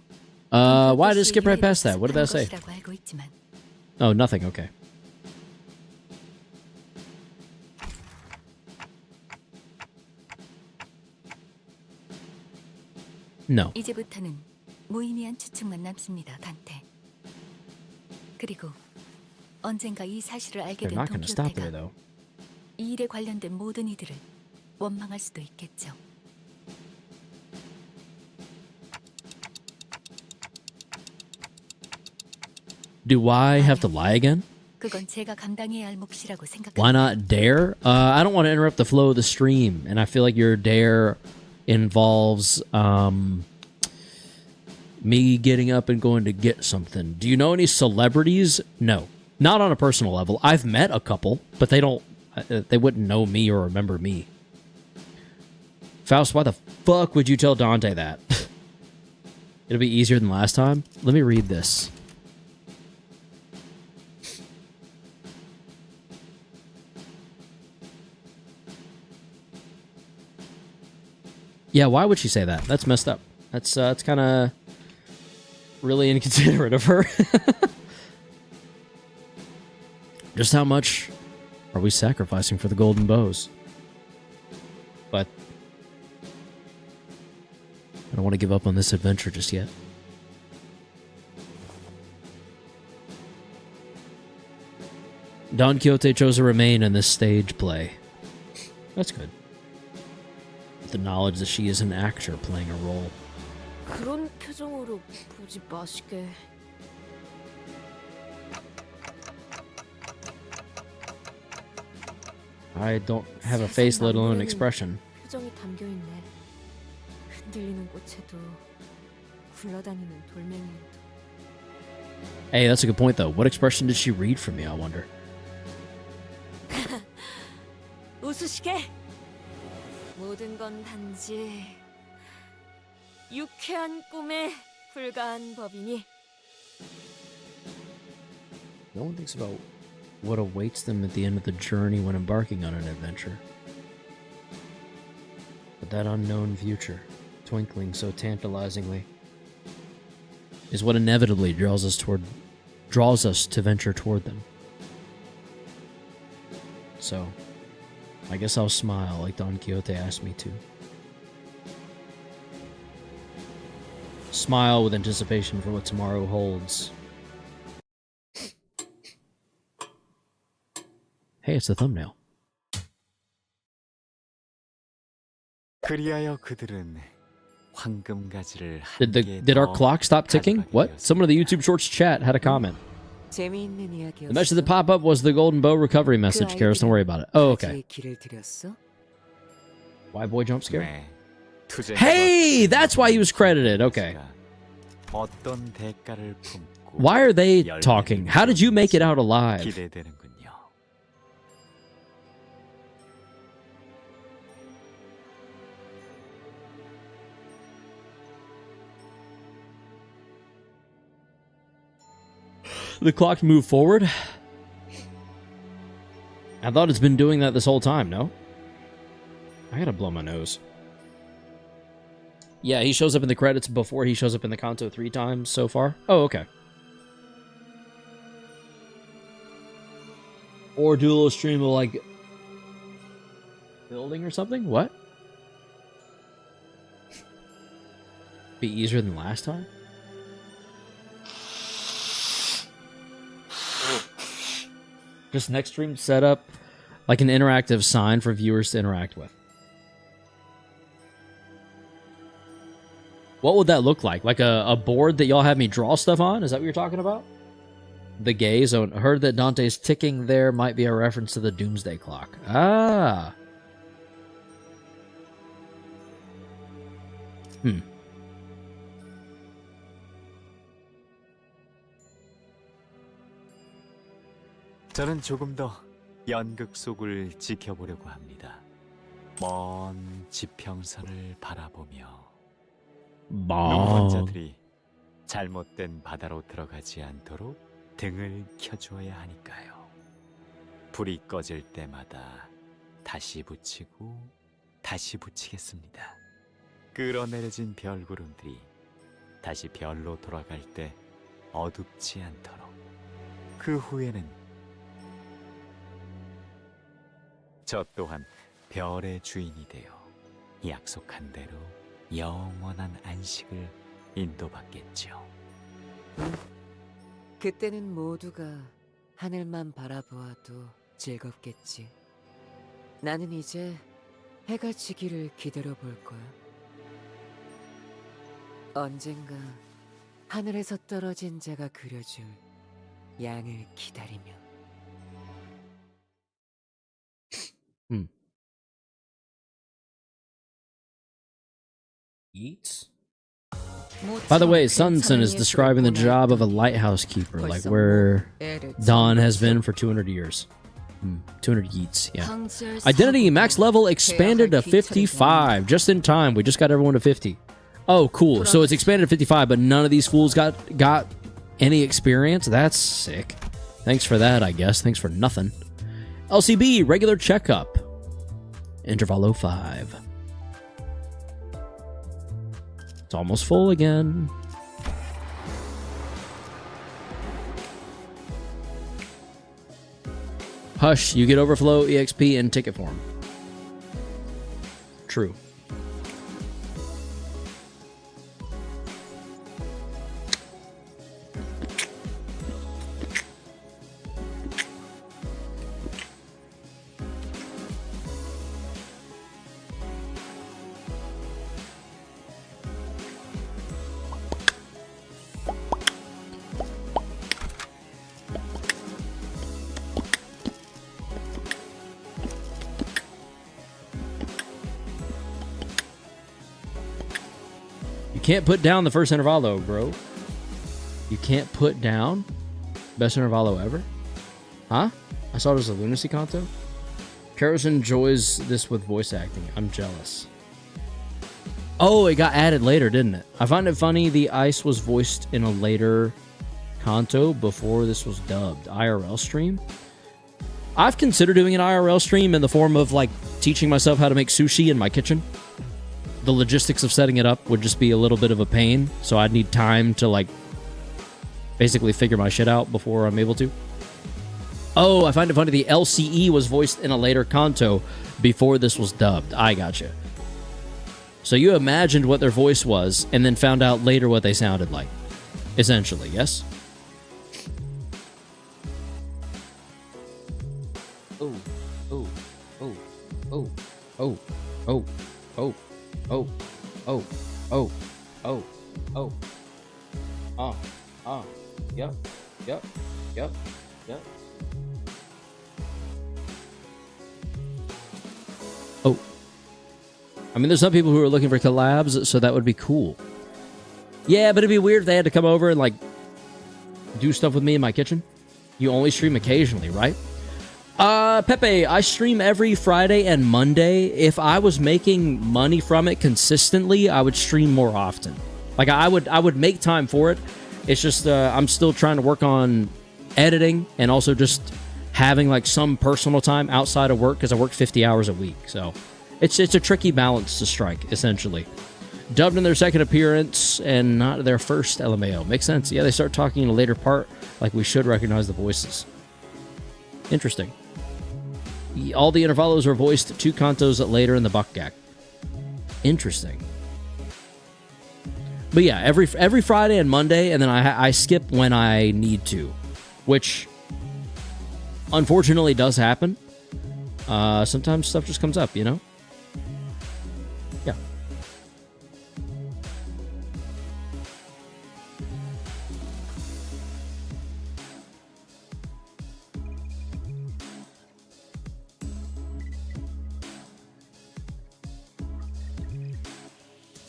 S1: Why did it skip right past that? What did that say?
S7: 것이라고 알고 있지만
S1: Oh, nothing. Okay. No.
S7: 이제부터는 무의미한 추측만 남습니다, 단테. 그리고 언젠가 이 사실을 알게
S1: They're
S7: 된
S1: not going to stop there,
S7: 돈키호테가
S1: though.
S7: 이 일에 관련된 모든 이들을 원망할 수도 있겠죠.
S1: Do I have to lie again?
S7: 그건 제가 감당해야 할 몫이라고 생각합니다.
S1: Why not dare? I don't want to interrupt the flow of the stream, and I feel like your dare involves me getting up and going to get something. Do you know any celebrities? No, not on a personal level. I've met a couple, but they wouldn't know me or remember me. Faust, why the fuck would you tell Dante that? It'll be easier than last time. Let me read this. Yeah, why would she say that? That's messed up. That's kind of really inconsiderate of her. Just how much are we sacrificing for the golden bows? But I don't want to give up on this adventure just yet. Don Quixote chose to remain in this stage play. That's good. With the knowledge that she is an actor playing a role.
S6: 그런 표정으로 보지 마시게.
S1: I don't have a face, let alone an expression.
S6: 표정이 담겨 있네. 흔들리는 꽃에도 굴러다니는 돌멩이에도.
S1: Hey, that's a good point, though. What expression did she read from me, I wonder?
S6: 웃으시게. 모든 건 단지 유쾌한 꿈에 불과한 법이니.
S1: No one thinks about what awaits them at the end of the journey when embarking on an adventure. But that unknown future, twinkling so tantalizingly, is what inevitably draws us to venture toward them. So, I guess I'll smile like Don Quixote asked me to. Smile with anticipation for what tomorrow holds. Hey, it's the thumbnail.
S3: 그리하여 그들은 황금가지를
S1: Did our clock stop ticking? What? Someone in the YouTube Shorts chat had a comment.
S6: 재미있는 이야기였어.
S1: The message that popped up was the golden bow recovery message, Karis. Don't worry about it. Oh, okay.
S6: 길을 들였어?
S1: Why boy jump scare?
S3: 네, 투쟁과
S1: Hey, that's why he was credited. Okay.
S3: 어떤 대가를 품고
S1: Why are they talking? How did you make it out alive?
S3: 기대되는군요.
S1: The clock moved forward. I thought it's been doing that this whole time, no? I gotta blow my nose. Yeah, he shows up in the credits before he shows up in the Kanto 3 times so far. Oh, okay. Or do a little stream of, like, building or something? What? Be easier than last time? Just next stream set up like an interactive sign for viewers to interact with. What would that look like? Like a board that y'all have me draw stuff on? Is that what you're talking about? The gay zone. I heard that Dante's ticking there might be a reference to the doomsday clock. Ah.
S3: 저는 조금 더 연극 속을 지켜보려고 합니다. 먼 지평선을 바라보며 농번자들이 잘못된 바다로 들어가지 않도록 등을 켜주어야 하니까요. 불이 꺼질 때마다 다시 붙이고 다시 붙이겠습니다. 끌어내려진 별구름들이 다시 별로 돌아갈 때 어둡지 않도록. 그 후에는 저 또한 별의 주인이 되어 약속한 대로 영원한 안식을 인도받겠죠.
S8: 그때는 모두가 하늘만 바라보아도 즐겁겠지. 나는 이제 해가 지기를 기다려 볼 거야. 언젠가 하늘에서 떨어진 자가 그려줄 양을 기다리며.
S1: Eats? By the way, Sunson is describing the job of a lighthouse keeper, like where Don has been for 200 years. 200 yeets, yeah. Identity max level expanded to 55, just in time. We just got everyone to 50. Oh, cool. So it's expanded to 55, but none of these fools got any experience? That's sick. Thanks for that, I guess. Thanks for nothing. LCB, regular checkup. Intervalo 5. It's almost full again. Hush, you get overflow, EXP, and ticket form. True. Can't put down the first intervalo, bro. You can't put down best intervalo ever? Huh? I saw it as a lunacy Kanto. Karos enjoys this with voice acting. I'm jealous. Oh, it got added later, didn't it? I find it funny the ice was voiced in a later Kanto before this was dubbed. IRL stream? I've considered doing an IRL stream in the form of like teaching myself how to make sushi in my kitchen. The logistics of setting it up would just be a little bit of a pain, so I'd need time to like basically figure my shit out before I'm able to. Oh, I find it funny the LCE was voiced in a later Kanto before this was dubbed. I gotcha. So you imagined what their voice was and then found out later what they sounded like. Essentially, yes? Oh, oh, oh, oh, oh, oh, oh. Oh, oh, oh, oh, oh. Yep, yep, yep, yep. Oh. I mean, there's some people who are looking for collabs, so that would be cool. Yeah, but it'd be weird if they had to come over and, like, do stuff with me in my kitchen. You only stream occasionally, right? Pepe, I stream every Friday and Monday. If I was making money from it consistently, I would stream more often. Like, I would make time for it. It's just, I'm still trying to work on editing and also just having, like, some personal time outside of work because I work 50 hours a week. So, it's a tricky balance to strike, essentially. Dubbed in their second appearance and not their first LMAO. Makes sense. Yeah, they start talking in a later part, like we should recognize the voices. Interesting. All the intervalos are voiced 2 Kantos later in the Bakgak. Interesting. But yeah, every Friday and Monday, and then I skip when I need to, which unfortunately does happen. Sometimes stuff just comes up, you know? Yeah.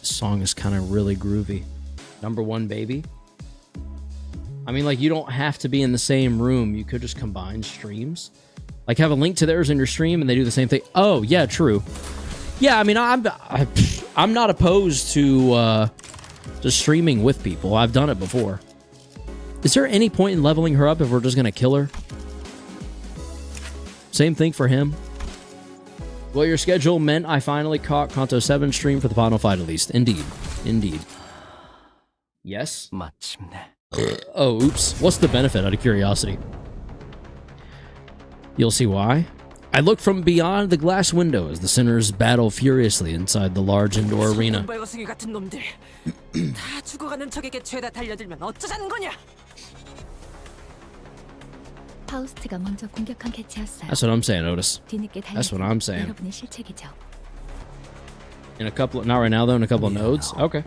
S1: Song is kind of really groovy. Number one, baby. I mean, like, you don't have to be in the same room. You could just combine streams. Like, have a link to theirs in your stream and they do the same thing. Oh, yeah, true. Yeah, I mean, I'm not opposed to streaming with people. I've done it before. Is there any point in leveling her up if we're just going to kill her? Same thing for him. Well, your schedule meant I finally caught Kanto 7 stream for the final fight at least. Indeed. Indeed. Yes? Oh, oops. What's the benefit, out of curiosity? You'll see why. I look from beyond the glass window as the sinners battle furiously inside the large indoor arena. That's what I'm saying, Otis. That's what I'm saying. In a couple of, not right now though, in a couple of nodes. Okay. You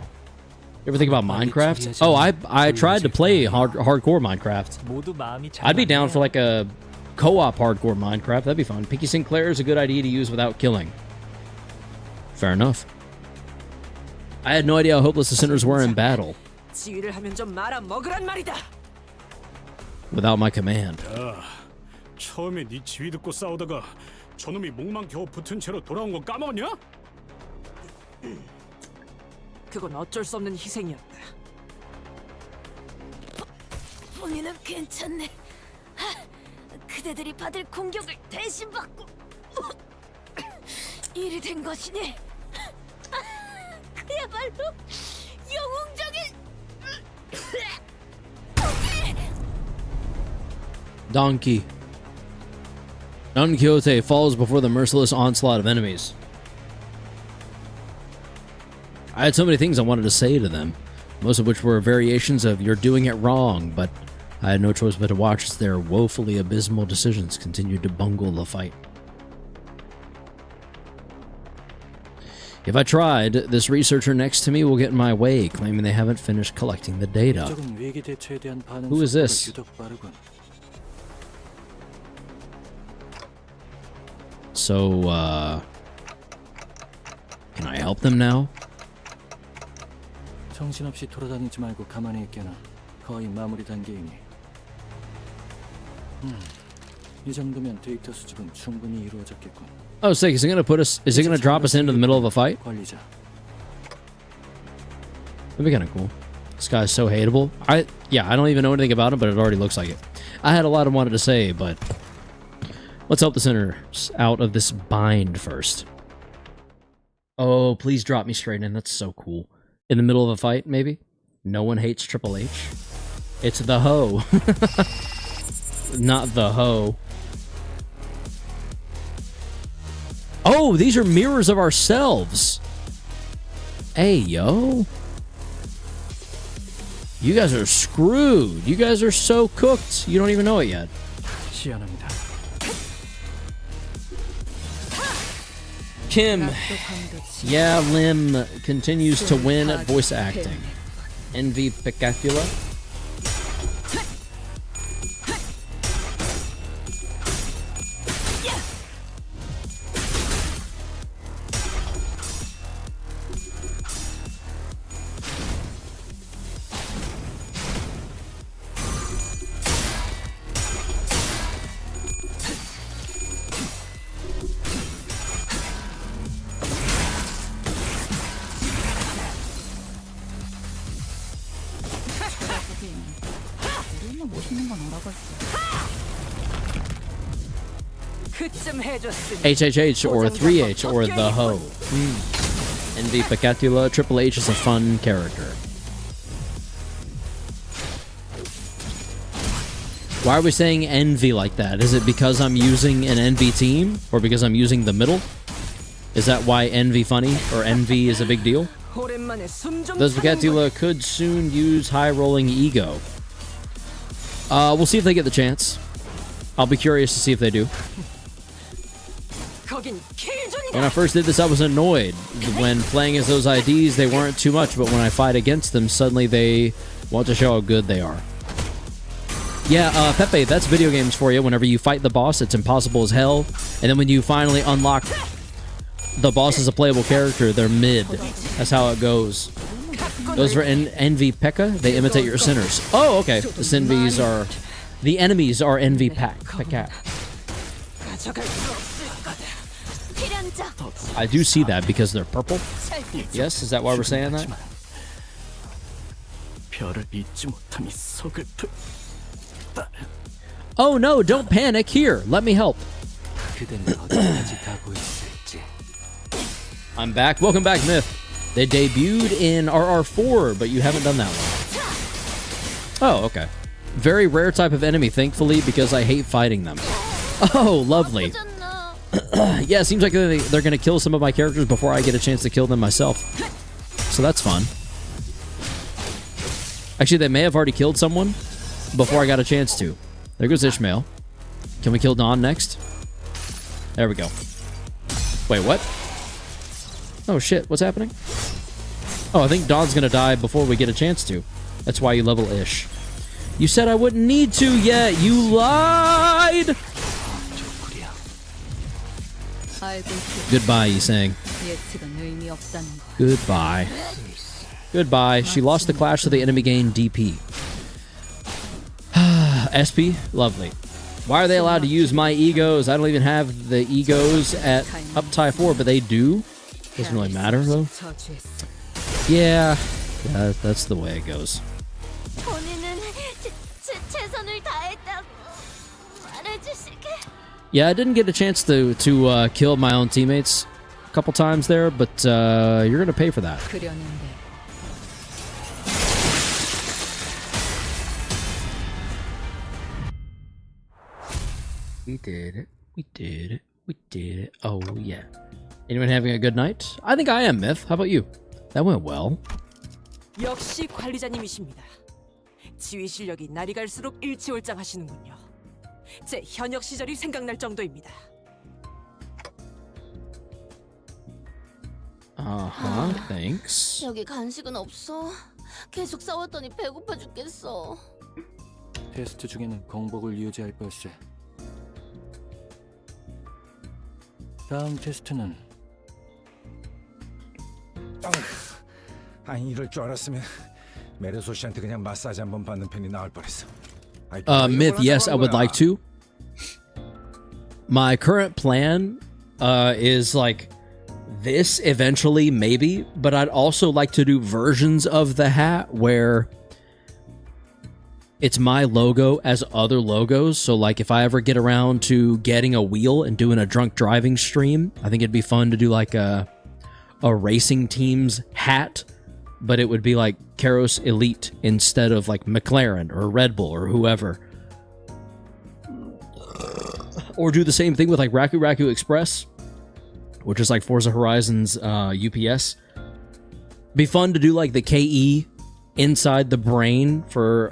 S1: ever think about Minecraft? Oh, I tried to play hardcore Minecraft. I'd be down for like a co-op hardcore Minecraft. That'd be fun. Pinky Sinclair is a good idea to use without killing. Fair enough. I had no idea how hopeless the sinners were in battle. Without my command.
S3: 처음에 네 지휘 듣고 싸우다가 저놈이 목만 겨우 붙은 채로 돌아온 거 까먹었냐?
S8: 그건 어쩔 수 없는 희생이었다.
S7: 본인은 괜찮네. 그대들이 받을 공격을 대신 받고 일이 된 것이니. 그야말로
S1: Donkey. Don Quixote falls before the merciless onslaught of enemies. I had so many things I wanted to say to them, most of which were variations of "you're doing it wrong," but I had no choice but to watch as their woefully abysmal decisions continued to bungle the fight. If I tried, this researcher next to me will get in my way, claiming they haven't finished collecting the data. Who is this? So, can I help them now?
S9: 정신없이 돌아다니지 말고 가만히 있게나. 거의 마무리 단계이니. 이 정도면 데이터 수집은 충분히 이루어졌겠군.
S1: Oh, sick. Is it gonna put us? Is it gonna drop us into the middle of a fight?
S9: 관리자.
S1: That'd be kind of cool. This guy's so hateable. I don't even know anything about him, but it already looks like it. I had a lot I wanted to say, but let's help the sinners out of this bind first. Oh, please drop me straight in. That's so cool. In the middle of a fight, maybe? No one hates Triple H. It's the hoe. Not the hoe. Oh, these are mirrors of ourselves. Hey, yo. You guys are screwed. You guys are so cooked. You don't even know it yet.
S9: 시연합니다.
S1: Kim. Yeah, Lim continues to win at voice acting. Envy Picacula. HHH or 3H or the hoe. Envy Picatula. Triple H is a fun character. Why are we saying envy like that? Is it because I'm using an envy team? Or because I'm using the middle? Is that why envy funny? Or envy is a big deal? Those Picatula could soon use high rolling ego. We'll see if they get the chance. I'll be curious to see if they do. When I first did this, I was annoyed. When playing as those IDs, they weren't too much, but when I fight against them, suddenly they want to show how good they are. Yeah, Pepe, that's video games for you. Whenever you fight the boss, it's impossible as hell. And then when you finally unlock the boss as a playable character, they're mid. That's how it goes. Those for Envy Pekka, they imitate your sinners. Oh, okay. The envies are... The enemies are Envy Pekka. I do see that because they're purple. Yes, is that why we're saying that? Oh no, don't panic. Here, let me help. I'm back. Welcome back, Myth. They debuted in RR4, but you haven't done that one. Oh, okay. Very rare type of enemy, thankfully, because I hate fighting them. Oh, lovely. Yeah, it seems like they're going to kill some of my characters before I get a chance to kill them myself. So that's fun. Actually, they may have already killed someone before I got a chance to. There goes Ishmael. Can we kill Dawn next? There we go. Wait, what? Oh, shit. What's happening? Oh, I think Dawn's going to die before we get a chance to. That's why you level Ish. You said I wouldn't need to yet. You lied! Goodbye, Yisang. Goodbye. Goodbye. She lost the clash, so the enemy gained DP. SP? Lovely. Why are they allowed to use my egos? I don't even have the egos at up tie 4, but they do. Doesn't really matter, though. Yeah, that's the way it goes. Yeah, I didn't get a chance to kill my own teammates a couple times there, but you're gonna pay for that. We did it. We did it. We did it. Oh, yeah. Anyone having a good night? I think I am, Myth. How about you? That went well.
S8: 역시 관리자님이십니다. 지휘 실력이 날이 갈수록 일치월장하시는군요. 제 현역 시절이 생각날 정도입니다.
S1: Thanks.
S7: 여기 간식은 없어. 계속 싸웠더니 배고파 죽겠어.
S9: 테스트 중에는 공복을 유지할 것이. 다음 테스트는
S10: 아니 이럴 줄 알았으면 메르소 씨한테 그냥 마사지 한번 받는 편이 나을 뻔했어.
S1: Myth, yes, I would like to. My current plan is like this eventually, maybe, but I'd also like to do versions of the hat where it's my logo as other logos. So like if I ever get around to getting a wheel and doing a drunk driving stream, I think it'd be fun to do like a racing team's hat, but it would be like Karos Elite instead of like McLaren or Red Bull or whoever. Or do the same thing with like Raku Raku Express, which is like Forza Horizon's UPS. Be fun to do like the KE inside the brain for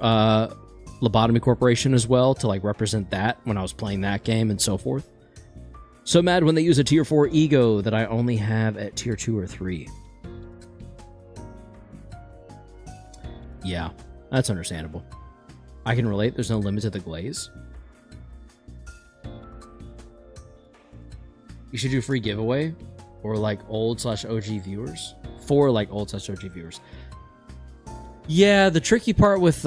S1: Lobotomy Corporation as well, to like represent that when I was playing that game and so forth. So mad when they use a tier 4 ego that I only have at tier 2 or 3. Yeah, that's understandable. I can relate, there's no limit to the glaze. You should do free giveaway or like old/OG viewers for like old/OG viewers. Yeah, the tricky part with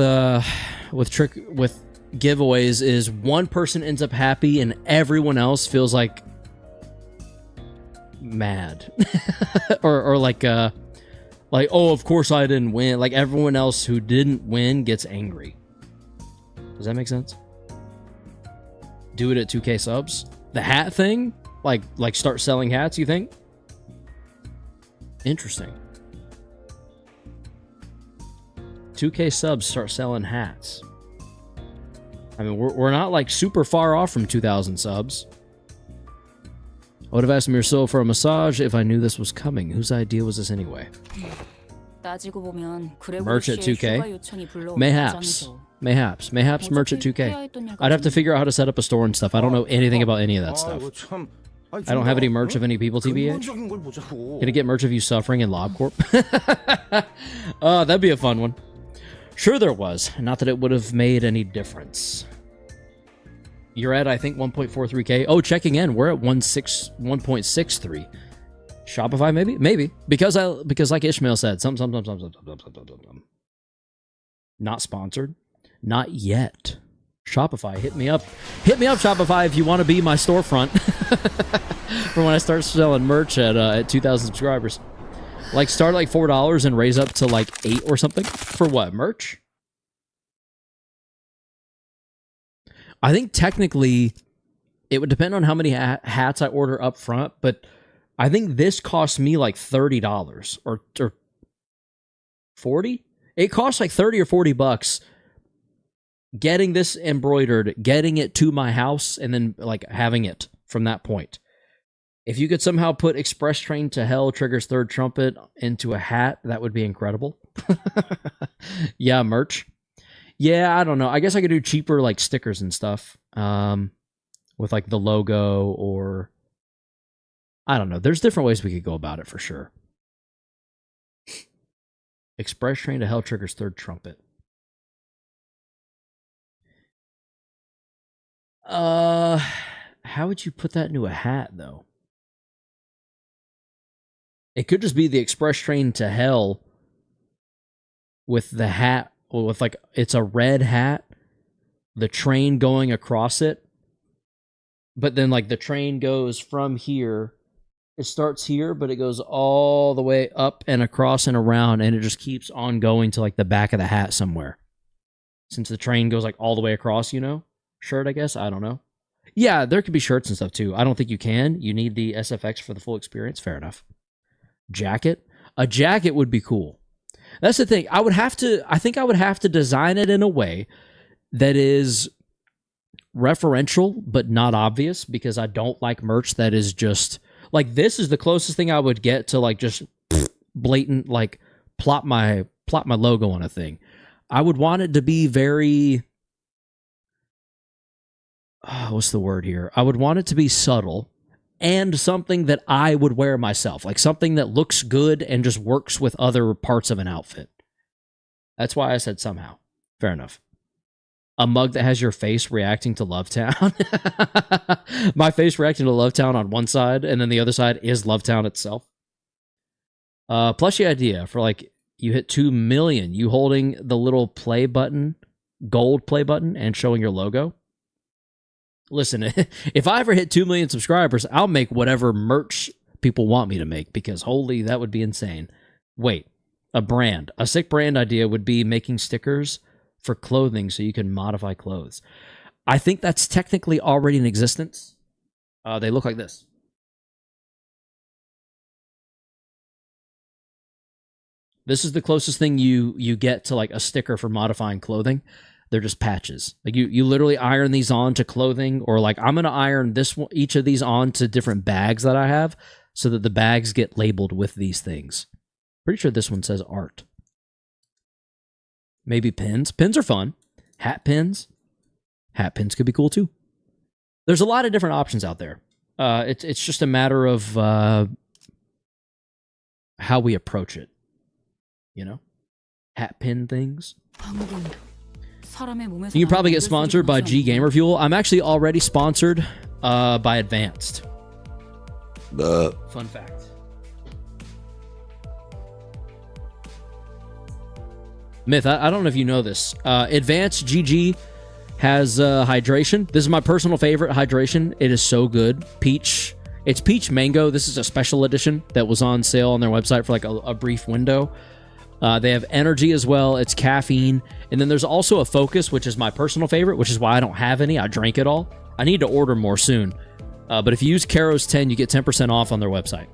S1: giveaways is one person ends up happy and everyone else feels like mad or like oh, of course I didn't win. Like everyone else who didn't win gets angry. Does that make sense? Do it at 2K subs. The hat thing. Like start selling hats, you think? Interesting. 2K subs start selling hats. I mean, we're not like super far off from 2,000 subs. I would have asked Mirso for a massage if I knew this was coming. Whose idea was this anyway? Merch at 2K? Mayhaps merch at 2K. I'd have to figure out how to set up a store and stuff. I don't know anything about any of that stuff. I don't have any merch of any people, TBH. Can I get merch of you suffering in LobCorp? That'd be a fun one. Sure there was. Not that it would have made any difference. You're at, I think, 1.43K. Oh, checking in. We're at 1.63. Shopify, maybe? Maybe. Because like Ishmael said, some. Not sponsored. Not yet. Shopify, hit me up. Hit me up, Shopify, if you want to be my storefront for when I start selling merch at 2,000 subscribers. Like, start at like $4 and raise up to like 8 or something. For what? Merch? I think technically it would depend on how many hats I order up front, but I think this cost me like $30 or 40. It costs like 30 or 40 bucks getting this embroidered, getting it to my house, and then like having it from that point. If you could somehow put Express Train to Hell Trigger's Third Trumpet into a hat, that would be incredible. Yeah, merch. Yeah, I don't know. I guess I could do cheaper like stickers and stuff with like the logo, or I don't know. There's different ways we could go about it for sure. Express Train to Hell Trigger's Third Trumpet. How would you put that into a hat though? It could just be the Express Train to Hell with the hat, with like, it's a red hat, the train going across it, but then like the train goes from here, it starts here, but it goes all the way up and across and around, and it just keeps on going to like the back of the hat somewhere. Since the train goes like all the way across, you know? Shirt, I guess? I don't know. Yeah, there could be shirts and stuff too. I don't think you can. You need the SFX for the full experience. Fair enough. Jacket? A jacket would be cool. That's the thing. I think I would have to design it in a way that is referential but not obvious, because I don't like merch that is just like, this is the closest thing I would get to like just blatant like plop my logo on a thing. I would want it to be very what's the word here? I would want it to be subtle and something that I would wear myself, like something that looks good and just works with other parts of an outfit. That's why I said somehow. Fair enough. A mug that has your face reacting to Lovetown. My face reacting to Lovetown on one side, and then the other side is Lovetown itself. Plushie idea for like, you hit 2 million, you holding the little play button, gold play button, and showing your logo. Listen, if I ever hit 2 million subscribers, I'll make whatever merch people want me to make, because holy, that would be insane. Wait, a sick brand idea would be making stickers for clothing so you can modify clothes. I think that's technically already in existence. They look like this. This is the closest thing you get to like a sticker for modifying clothing. They're just patches. Like you literally iron these on to clothing, or like I'm gonna iron each of these on to different bags that I have, so that the bags get labeled with these things. Pretty sure this one says art. Maybe pins. Pins are fun. Hat pins. Hat pins could be cool too. There's a lot of different options out there. It's just a matter of how we approach it. You know? Hat pin things. You can probably get sponsored by G Gamer Fuel. I'm actually already sponsored by Advanced. Fun fact. Myth, I don't know if you know this. Advanced GG has hydration. This is my personal favorite hydration. It is so good. Peach. It's peach mango. This is a special edition that was on sale on their website for like a brief window. They have energy as well. It's caffeine. And then there's also a focus, which is my personal favorite, which is why I don't have any. I drank it all. I need to order more soon. But if you use Karos10, you get 10% off on their website.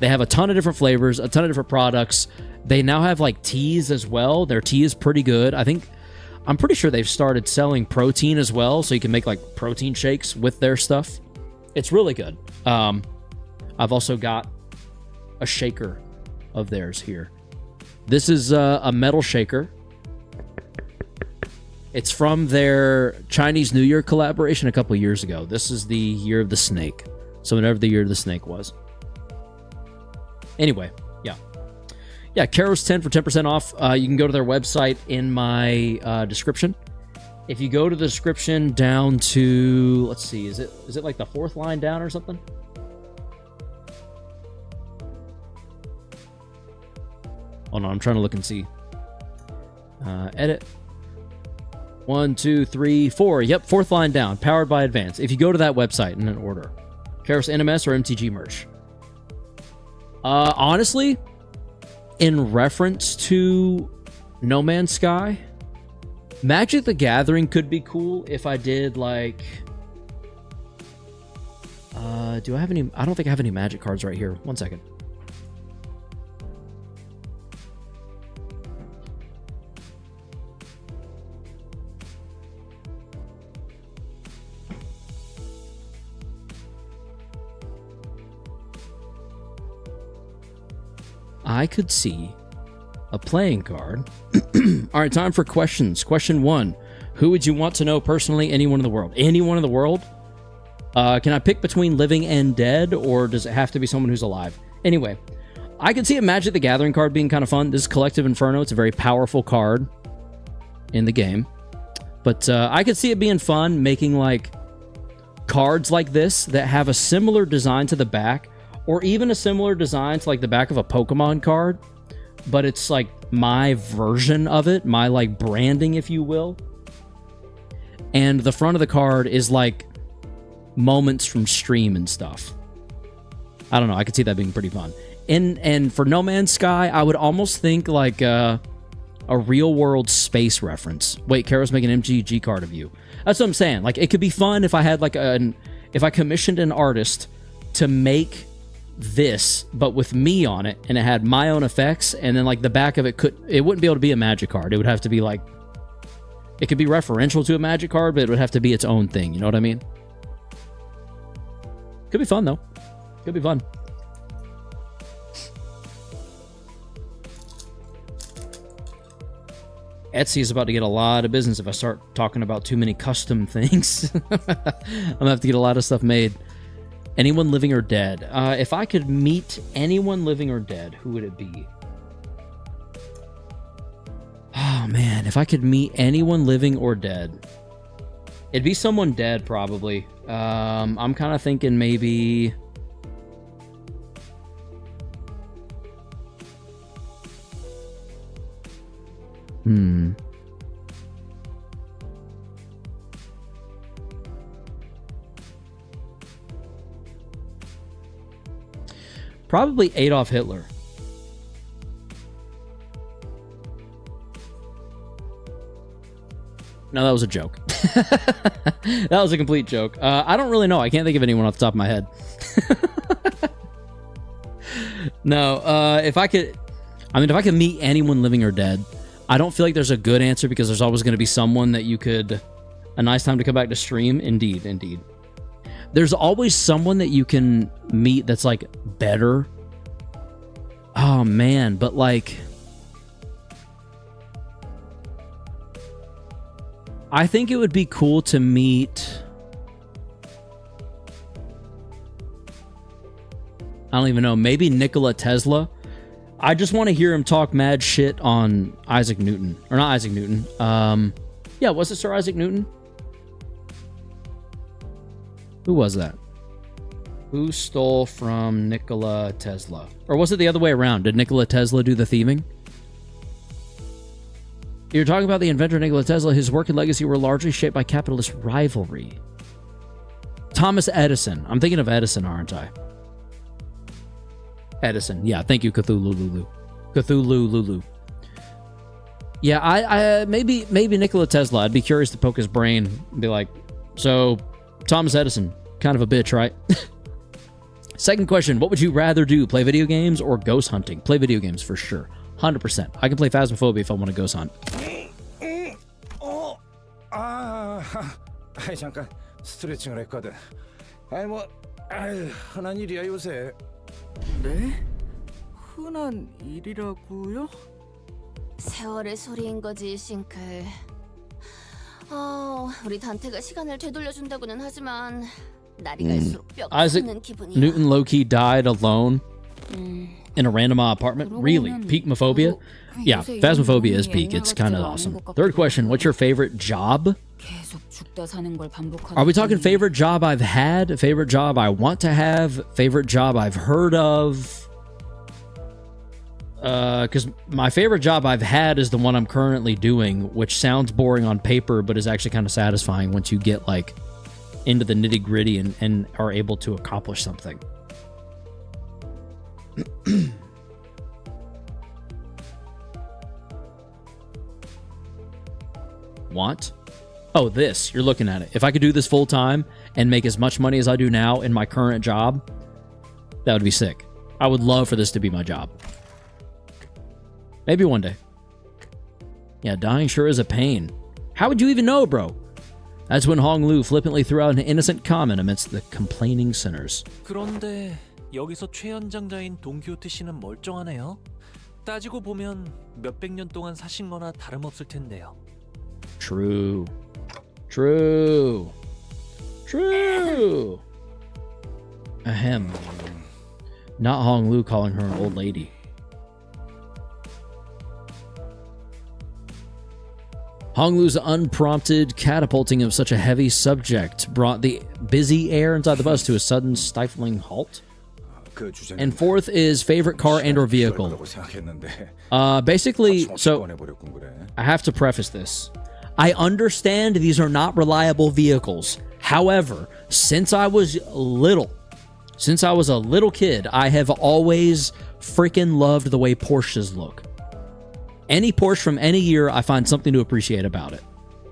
S1: They have a ton of different flavors, a ton of different products. They now have like teas as well. Their tea is pretty good. I'm pretty sure they've started selling protein as well, so you can make like protein shakes with their stuff. It's really good. I've also got a shaker of theirs here. This is a metal shaker. It's from their Chinese New Year collaboration a couple years ago. This is the Year of the Snake. So whenever the Year of the Snake was. Anyway, yeah, Karos10 for 10% off. You can go to their website in my description. If you go to the description down to, let's see, is it like the 4th line down or something? Hold on, I'm trying to look and see. Edit. 1, 2, 3, 4. Yep, 4th line down. Powered by Advance. If you go to that website and then order Karos NMS or MTG merch. Honestly, in reference to No Man's Sky, Magic the Gathering could be cool if I did like... do I have any... I don't think I have any Magic cards right here. One second. I could see a playing card. All right, time for questions. Question 1. Who would you want to know personally? Anyone in the world. Anyone in the world? Can I pick between living and dead, or does it have to be someone who's alive? Anyway, I could see a Magic the Gathering card being kind of fun. This is Collective Inferno. It's a very powerful card in the game. But I could see it being fun, making like cards like this that have a similar design to the back, or even a similar design to like the back of a Pokemon card, but it's like my version of it, my like branding, if you will. And the front of the card is like moments from stream and stuff. I don't know, I could see that being pretty fun. And for No Man's Sky, I would almost think like a real world space reference. Wait, Karos make an MTG card of you. That's what I'm saying. Like, it could be fun if I had like if I commissioned an artist to make this, but with me on it, and it had my own effects, and then like the back of it wouldn't be able to be a Magic card. It would have to be like It could be referential to a Magic card, but it would have to be its own thing. You know what I mean? Could be fun, though. Could be fun. Etsy is about to get a lot of business if I start talking about too many custom things. I'm gonna have to get a lot of stuff made. Anyone living or dead? If I could meet anyone living or dead, who would it be? Oh man, if I could meet anyone living or dead, it'd be someone dead probably. I'm kind of thinking maybe... Probably Adolf Hitler. No, that was a joke. That was a complete joke. I don't really know. I can't think of anyone off the top of my head. No, if I could meet anyone living or dead, I don't feel like there's a good answer because there's always going to be someone that you could... A nice time to come back to stream. Indeed, indeed. There's always someone that you can meet that's, like, better. Oh, man. But, like... I think it would be cool to meet... I don't even know. Maybe Nikola Tesla. I just want to hear him talk mad shit on Isaac Newton. Or not Isaac Newton. Yeah, was it Sir Isaac Newton? Who was that? Who stole from Nikola Tesla? Or was it the other way around? Did Nikola Tesla do the thieving? You're talking about the inventor Nikola Tesla. His work and legacy were largely shaped by capitalist rivalry. Thomas Edison. I'm thinking of Edison, aren't I? Edison. Yeah, thank you, Cthulhu Lulu. Cthulhu Lulu. Yeah, I maybe Nikola Tesla. I'd be curious to poke his brain and be like, so Thomas Edison, kind of a bitch, right? Second question, what would you rather do? Play video games or ghost hunting? Play video games for sure. 100%. I can play Phasmophobia if I want to ghost hunt.
S10: 아이 잠깐 스트레칭을 했거든. 아이 뭐 흔한 일이야 요새.
S11: 네? 흔한 일이라고요?
S7: 세월의 소리인 거지, 싱클. 우리 단테가 시간을 되돌려준다고는 하지만 날이 갈수록 뼈가
S1: Isaac
S7: 솟는 기분이야.
S1: Newton low-key died alone in a random apartment. Really? Peakmophobia? Yeah, Phasmophobia is peak. It's kind of awesome. Third question, what's your favorite job? Are we talking favorite job I've had? Favorite job I want to have? Favorite job I've heard of? Because my favorite job I've had is the one I'm currently doing, which sounds boring on paper, but is actually kind of satisfying once you get, like, into the nitty-gritty and are able to accomplish something. Want? Oh, this. You're looking at it. If I could do this full time and make as much money as I do now in my current job, that would be sick. I would love for this to be my job. Maybe one day. Yeah, dying sure is a pain. How would you even know, bro? That's when Hong Lu flippantly threw out an innocent comment amidst the complaining sinners.
S9: 그런데 여기서 최연장자인 동키호테 씨는 멀쩡하네요. 따지고 보면 몇백 년 동안 사신 거나 다름없을 텐데요.
S1: True. True. True. Ahem. Not Hong Lu calling her an old lady. Hong Lu's unprompted catapulting of such a heavy subject brought the busy air inside the bus to a sudden stifling halt. And fourth is favorite car and or vehicle. Basically, so I have to preface this. I understand these are not reliable vehicles. However, since I was a little kid, I have always freaking loved the way Porsches look. Any Porsche from any year, I find something to appreciate about it.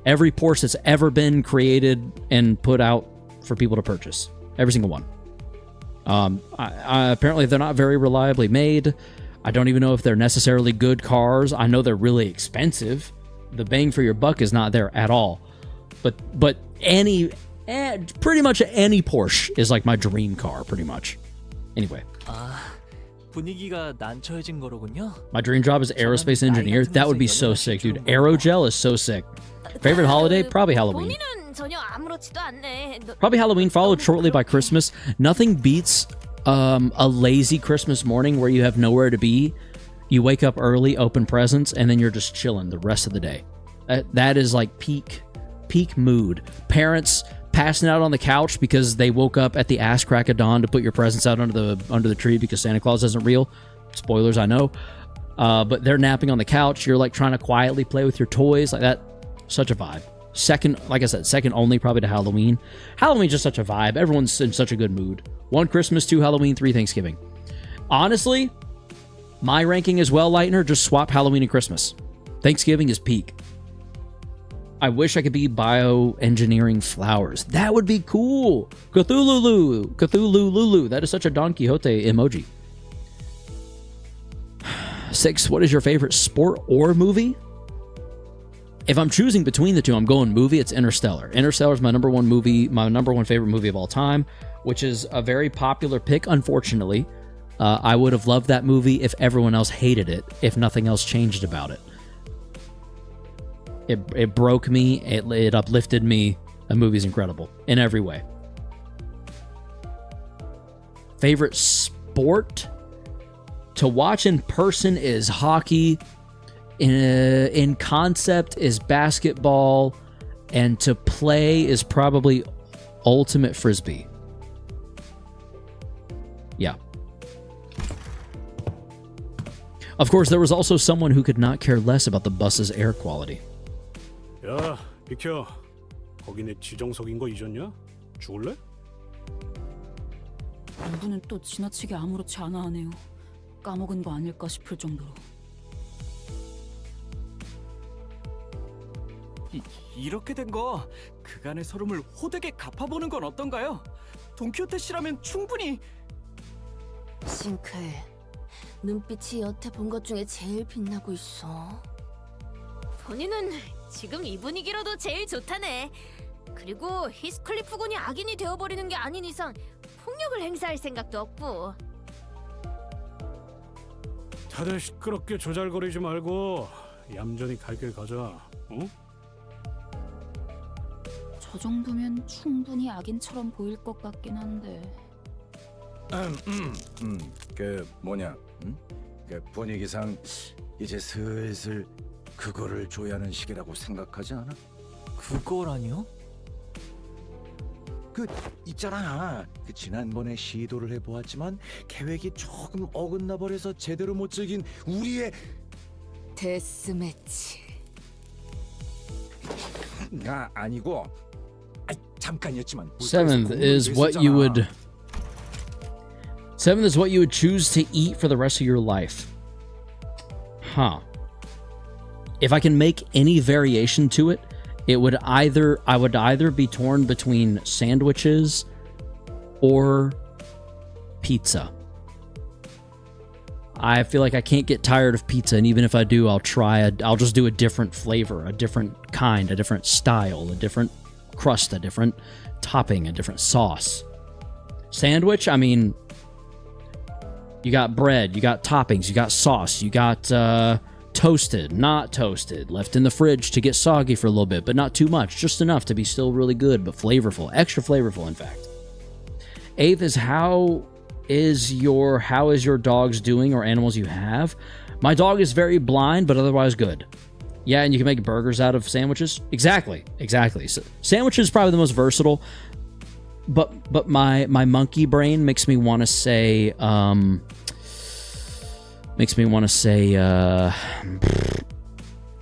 S1: Every Porsche that's ever been created and put out for people to purchase. Every single one. Apparently, they're not very reliably made. I don't even know if they're necessarily good cars. I know they're really expensive, the bang for your buck is not there at all. But pretty much any Porsche is like my dream car, pretty much. Anyway.
S9: 분위기가 난처해진 거로군요.
S1: My dream job is aerospace engineer. That would be so sick, dude. Aerogel is so sick. Favorite holiday? Probably Halloween. Probably Halloween, followed shortly by Christmas. Nothing beats a lazy Christmas morning where you have nowhere to be. You wake up early, open presents, and then you're just chilling the rest of the day. That is like peak mood. Parents passing out on the couch because they woke up at the ass crack of dawn to put your presents out under the tree because Santa Claus isn't real. Spoilers, I know. But they're napping on the couch. You're like trying to quietly play with your toys like that. Such a vibe. Second, like I said, second only probably to Halloween. Halloween's just such a vibe. Everyone's in such a good mood. 1 Christmas, 2 Halloween, 3 Thanksgiving. Honestly, my ranking is well, Lightner. Just swap Halloween and Christmas. Thanksgiving is peak. I wish I could be bioengineering flowers. That would be cool. Cthulhu. That is such a Don Quixote emoji. 6. What is your favorite sport or movie? If I'm choosing between the two, I'm going movie. It's Interstellar. Interstellar is my number one movie, my number one favorite movie of all time, which is a very popular pick, unfortunately. I would have loved that movie if everyone else hated it, if nothing else changed about it. It broke me. It uplifted me. The movie's incredible in every way. Favorite sport to watch in person is hockey. In concept is basketball, and to play is probably ultimate frisbee. Yeah. Of course, there was also someone who could not care less about the bus's air quality.
S3: 야, 비켜. 거기 내 지정석인 거 잊었냐? 죽을래?
S12: 이분은 또 지나치게 아무렇지 않아 하네요. 까먹은 거 아닐까 싶을 정도로.
S11: 이렇게 된 거 그간의 서름을 호되게 갚아보는 건 어떤가요? 돈키호테 씨라면 충분히.
S7: 싱클, 눈빛이 여태 본 것 중에 제일 빛나고 있어. 본인은 지금 이 분위기로도 제일 좋다네. 그리고 히스클리프 군이 악인이 되어버리는 게 아닌 이상 폭력을 행사할 생각도 없고.
S3: 다들 시끄럽게 조잘거리지 말고 얌전히 갈 길 가자. 어?
S12: 저 정도면 충분히 악인처럼 보일 것 같긴 한데.
S10: 그 뭐냐? 그 분위기상 이제 슬슬 그거를 줘야 하는 시기라고 생각하지 않아?
S9: 그거라니요?
S10: 그 있잖아. 그 지난번에 시도를 해보았지만 계획이 조금 어긋나 버려서 제대로 못 즐긴 우리의
S7: 데스매치.
S10: 아니고 잠깐이었지만.
S1: 7th is what you would choose to eat for the rest of your life. Huh. If I can make any variation to it, I would either be torn between sandwiches or pizza. I feel like I can't get tired of pizza, and even if I do, I'll just do a different flavor, a different kind, a different style, a different crust, a different topping, a different sauce. Sandwich, I mean, you got bread, you got toppings, you got sauce, you got toasted, not toasted, left in the fridge to get soggy for a little bit, but not too much, just enough to be still really good, but flavorful, extra flavorful, in fact. 8th is how is your dogs doing, or animals you have? My dog is very blind, but otherwise good. Yeah, and you can make burgers out of sandwiches. Exactly. So, sandwiches is probably the most versatile, but my monkey brain makes me want to say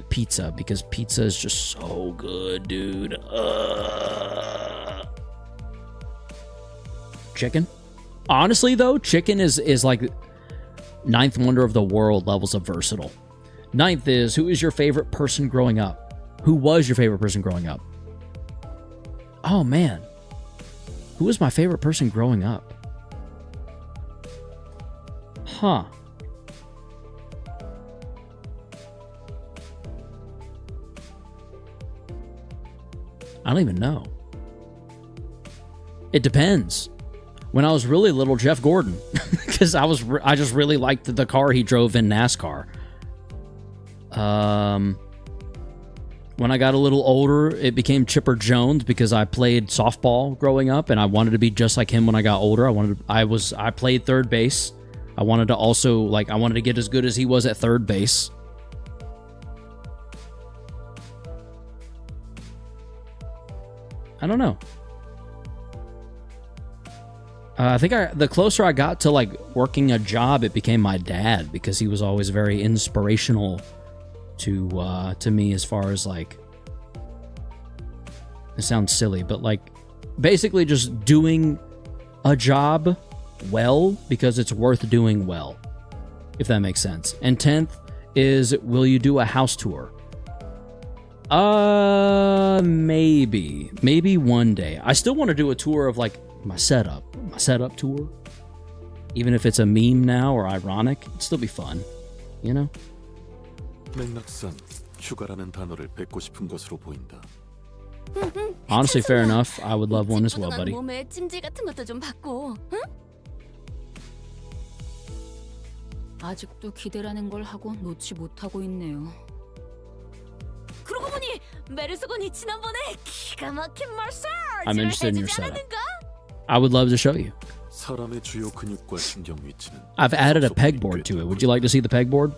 S1: pizza, because pizza is just so good, dude. Chicken? Honestly, though, chicken is like 9th wonder of the world levels of versatile. 9th is, who is your favorite person growing up? Who was your favorite person growing up? Oh, man. Who was my favorite person growing up? Huh. I don't even know. It depends. When I was really little, Jeff Gordon, because I just really liked the car he drove in NASCAR. When I got a little older, it became Chipper Jones because I played softball growing up, and I wanted to be just like him when I got older. I played third base. I wanted to also I wanted to get as good as he was at third base. I don't know. I think the closer I got to working a job, it became my dad, because he was always very inspirational to me as far as it sounds silly, but basically just doing a job well because it's worth doing well, if that makes sense. And 10th is, will you do a house tour? Maybe one day. I still want to do a tour of my setup tour, even if it's a meme now or ironic. It'd still be fun, you know.
S13: 맥락상 휴가라는 단어를 뱉고 싶은 것으로 보인다.
S1: Honestly, fair enough. I would love one as well, buddy.
S7: 몸에 찜질 같은 것도 좀 받고. 응?
S12: 아직도 기대라는 걸 하고 놓지 못하고 있네요.
S7: 그러고 보니 메르소곤이 지난번에 기가 막힌
S1: I'm
S7: 마사지를
S1: interested in your
S7: 해주지
S1: setup.
S7: 않았는가?
S1: I would love to show you.
S13: 사람의 주요 근육과 신경 위치는
S1: I've added a pegboard to it. Would you like to see the pegboard?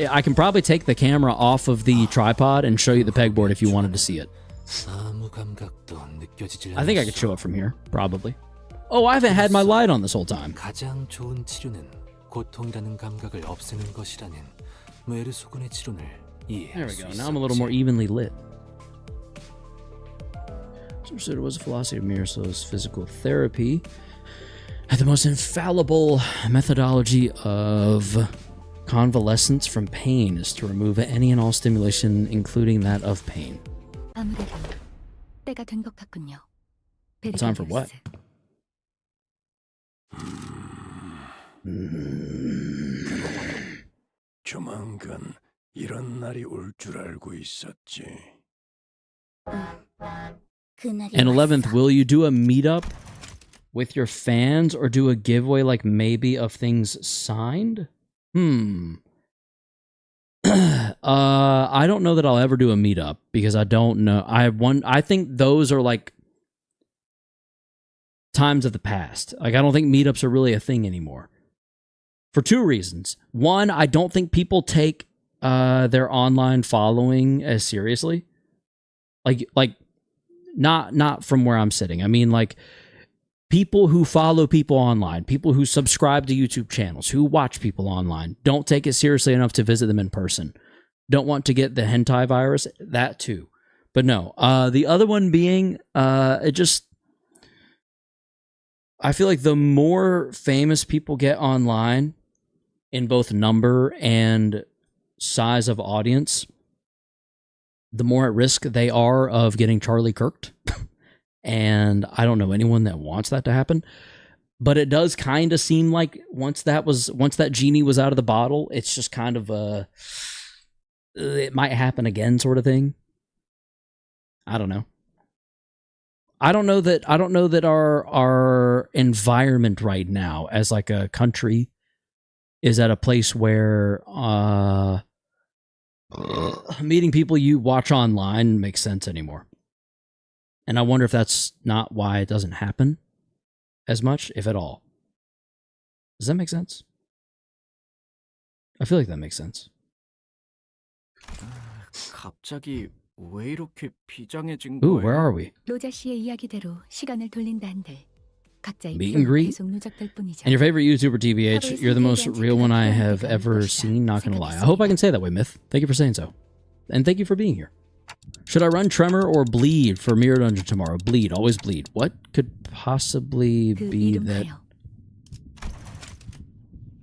S1: I can probably take the camera off of the tripod and show you the pegboard if you wanted to see it. I think I could show it from here, probably. Oh, I haven't had my light on this whole time.
S9: 가장 좋은 치료는 고통이라는 감각을 없애는 것이라는 메르소곤의 치료를
S1: There we go. Now I'm a little more evenly lit. So it was a philosophy of Miros's physical therapy. The most infallible methodology of convalescence from pain is to remove any and all stimulation, including that of pain.
S7: 아무래도 때가 된 것 같군요.
S1: Time for what?
S10: 조만간 이런 날이 올 줄 알고 있었지.
S1: And 11th, will you do a meetup with your fans or do a giveaway maybe of things signed? I don't know that I'll ever do a meetup because I don't know. I think those are times of the past. I don't think meetups are really a thing anymore. For two reasons. One, I don't think people take their online following as seriously. Not from where I'm sitting. I mean, people who follow people online, people who subscribe to YouTube channels, who watch people online, don't take it seriously enough to visit them in person. Don't want to get the hentai virus, that too. But no, the other one being, I feel like the more famous people get online in both number and size of audience, the more at risk they are of getting Charlie Kirked. And I don't know anyone that wants that to happen. But it does kind of seem like once that genie was out of the bottle, it's just kind of it might happen again sort of thing. I don't know. I don't know that our environment right now as a country is at a place where meeting people you watch online makes sense anymore. And I wonder if that's not why it doesn't happen as much, if at all. Does that make sense? I feel like that makes sense.
S11: 갑자기 왜 이렇게 비장해진
S1: Ooh,
S11: 거예요?
S1: where are we?
S7: 로자 씨의 이야기대로 시간을 돌린다 한들 각자의
S1: Meet and
S7: 피로는
S1: greet?
S7: 계속 누적될 뿐이죠.
S1: And your favorite YouTuber, TBH, you're the most real one I have ever seen, not gonna lie. I hope I can say that way, Myth. Thank you for saying so. And thank you for being here. Should I run Tremor or Bleed for Mirror Dungeon tomorrow? Bleed, always Bleed. What could possibly be that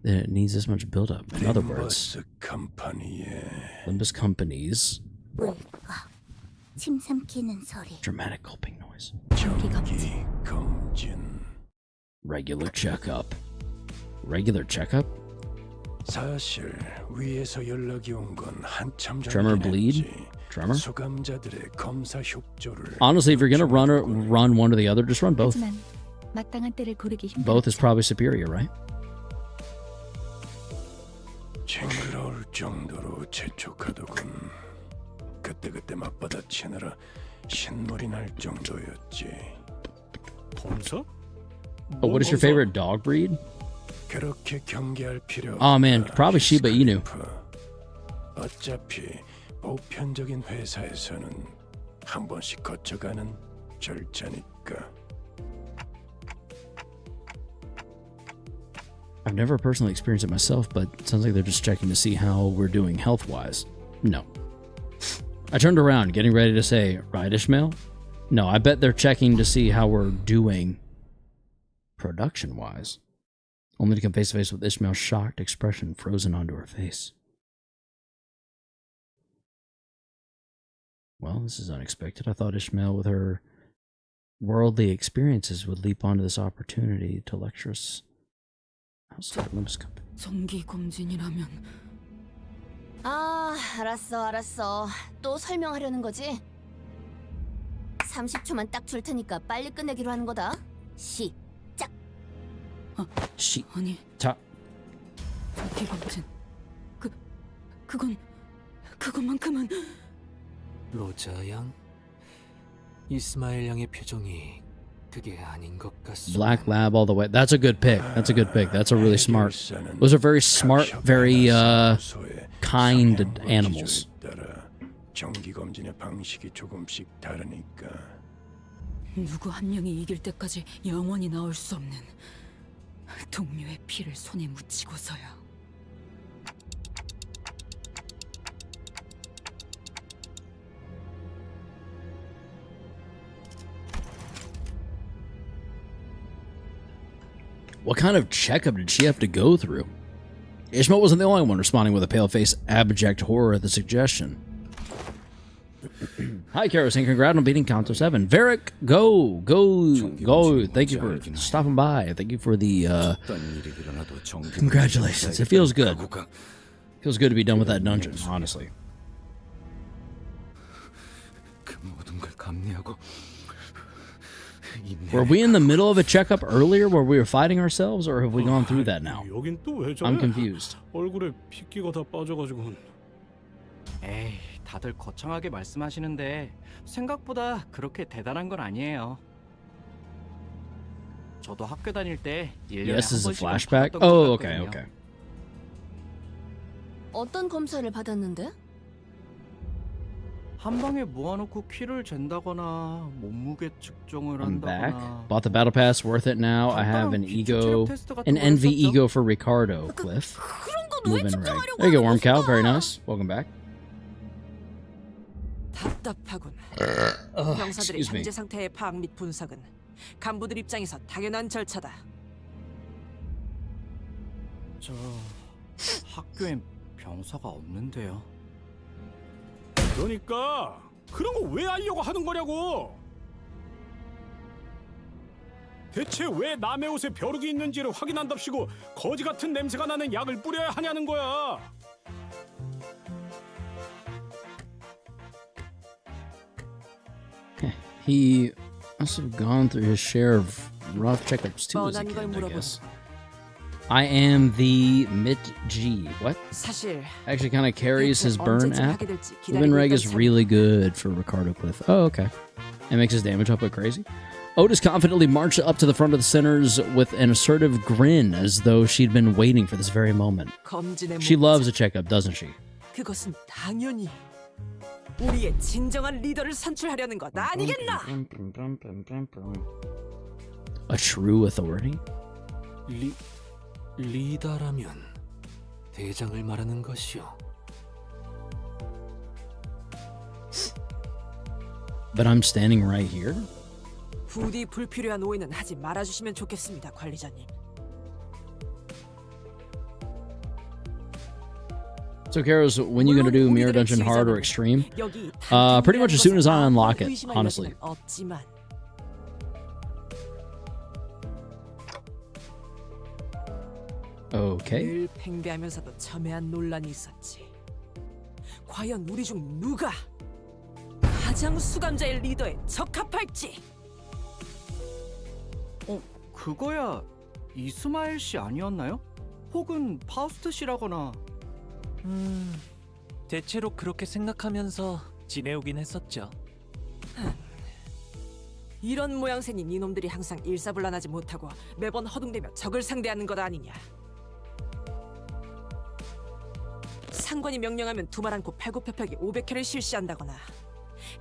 S1: it needs this much build-up? In other words, Limbus Companies.
S7: 침 삼키는 소리.
S1: Dramatic gulping noise.
S10: 정기 검진.
S1: Regular checkup. Regular checkup?
S10: 사실 위에서 연락이 온 건 한참
S1: Tremor
S10: 전이긴
S1: bleed?
S10: 했지.
S1: Tremor.
S10: 수감자들의 검사 협조를
S1: Honestly, if you're gonna run one or the other, just run both.
S6: 하지만 마땅한 때를 고르기 힘들어.
S1: Both is probably superior, right?
S10: 징그러울 정도로 재촉하더군. 그때그때 맞받아치느라 신물이 날 정도였지.
S3: 검사?
S1: But what is your favorite dog breed?
S10: 그렇게 경계할 필요
S1: Oh man,
S10: 없다,
S1: probably Shiba Inu.
S10: 어차피 보편적인 회사에서는 한 번씩 거쳐가는 절차니까.
S1: I've never personally experienced it myself, but it sounds like they're just checking to see how we're doing health-wise. No. I turned around, getting ready to say, right, Ishmael? No, I bet they're checking to see how we're doing production-wise. Only to come face-to-face with Ishmael's shocked expression frozen onto her face. Well, this is unexpected. I thought Ishmael, with her worldly experiences, would leap onto this opportunity to lecture us outside of Limbus company.
S12: 정기 검진이라면
S7: 아, 알았어. 또 설명하려는 거지? 30초만 딱 줄 테니까 빨리 끝내기로 하는 거다. 시작.
S12: 아니,
S1: 자,
S12: 정기 검진. 그것만큼은.
S9: 로자 양, 이스마엘 양의 표정이 그게 아닌 것 같소.
S1: Black Lab all the way. That's a good pick. That's a good pick. That's a really smart. Those are very smart, very kind animals.
S10: 정기 검진의 방식이 조금씩 다르니까.
S12: 누구 한 명이 이길 때까지 영원히 나올 수 없는 동료의 피를 손에 묻히고서야.
S1: What kind of checkup did she have to go through? Ishmael wasn't the only one responding with a pale-faced, abject horror at the suggestion. Hi, Karos, and congrats on beating CANTO 7. Varric, go! Thank you for stopping by. Thank you for the, congratulations. It feels good. Feels good to be done with that dungeon, honestly. Were we in the middle of a checkup earlier where we were fighting ourselves, or have we gone through that now?
S3: 여긴 또 왜 저래?
S1: I'm confused.
S3: 얼굴에 핏기가 다 빠져가지고.
S11: 에이, 다들 거창하게 말씀하시는데 생각보다 그렇게 대단한 건 아니에요. 저도 학교 다닐 때 1년에
S1: Yes, this is
S11: 한
S1: a
S11: 번씩은
S1: flashback?
S11: 받았던 것
S1: Oh, okay,
S11: 같거든요.
S1: okay.
S7: 어떤 검사를 받았는데?
S11: 한 방에 모아놓고 키를 잰다거나 몸무게 측정을
S1: I'm back.
S11: 한다거나.
S1: Bought the battle pass, worth it now. I have an ego, an envy ego for Ricardo, Cliff. Moving right. There you go, Worm Cow. Very nice. Welcome back.
S8: 답답하군. 병사들의
S1: excuse me.
S8: 현재 상태의 파악 및 분석은 간부들 입장에서 당연한 절차다.
S11: 저 학교엔 병사가 없는데요.
S3: 그러니까 그런 거 왜 알려고 하는 거냐고. 대체 왜 남의 옷에 벼룩이 있는지를 확인한답시고 거지 같은 냄새가 나는 약을 뿌려야 하냐는 거야.
S1: He must have gone through his share of rough checkups too as a
S8: 뻔한 걸
S1: kid, I
S8: 물어보는.
S1: guess. I am the Mit G. What?
S8: 사실
S1: Actually kind of carries his burn
S8: 언제쯤
S1: app.
S8: 하게 될지
S1: Living
S8: 기다리고
S1: Reg
S8: 있던
S1: is
S8: 참.
S1: really good for Ricardo Cliff. Oh, okay. It makes his damage up like crazy. Otis confidently marched up to the front of the centers with an assertive grin as though she'd been waiting for this very moment.
S8: 검진의
S1: She
S8: 목적.
S1: loves a checkup, doesn't she?
S8: 그것은 당연히 우리의 진정한 리더를 선출하려는 것 아니겠나?
S1: A true authority?
S9: 리더라면 대장을 말하는 것이오.
S1: But I'm standing right here?
S8: 부디 불필요한 오해는 하지 말아주시면 좋겠습니다, 관리자님.
S1: So, Karos, when you gonna do Mirror Dungeon Hard or Extreme?
S8: 여기
S1: Pretty much as soon as I
S8: 단순히
S1: unlock it,
S8: 의심할
S1: honestly.
S8: 여지는 없지만
S1: Okay.
S8: 늘 팽배하면서도 첨예한 논란이 있었지. 과연 우리 중 누가 가장 수감자의 리더에 적합할지.
S11: 그거야 이스마엘 씨 아니었나요? 혹은 파우스트 씨라거나.
S9: 대체로 그렇게 생각하면서 지내오긴 했었죠.
S8: 이런 모양새니 이놈들이 항상 일사불란하지 못하고 매번 허둥대며 적을 상대하는 것 아니냐. 상관이 명령하면 두말 않고 팔굽혀펴기 500회를 실시한다거나,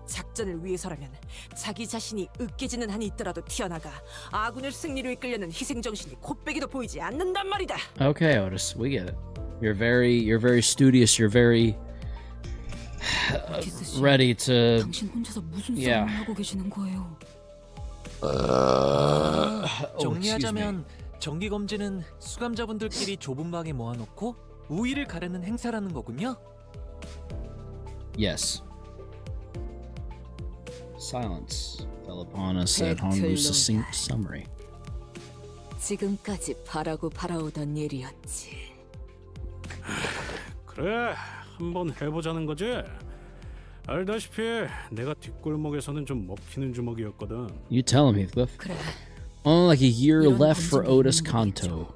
S8: 작전을 위해서라면 자기 자신이 으깨지는 한이 있더라도 튀어나가 아군을 승리로 이끌려는 희생정신이 콧배기도 보이지 않는단 말이다.
S1: Okay, Otis, we get it. You're very studious. You're very ready to.
S12: 당신 혼자서 무슨
S1: Yeah.
S12: 싸움을 하고 계시는 거예요?
S9: 정리하자면 정기 검진은 수감자분들끼리 좁은 방에 모아놓고 우위를 가르는 행사라는 거군요.
S1: Yes. Silence fell upon us at Hongbu's succinct summary.
S7: 지금까지 바라고 바라오던 일이었지.
S3: 그래, 한번 해보자는 거지. 알다시피 내가 뒷골목에서는 좀 먹히는 주먹이었거든.
S1: You tell him, Heathcliff.
S12: 그래.
S1: Only like a year left for Otis Canto.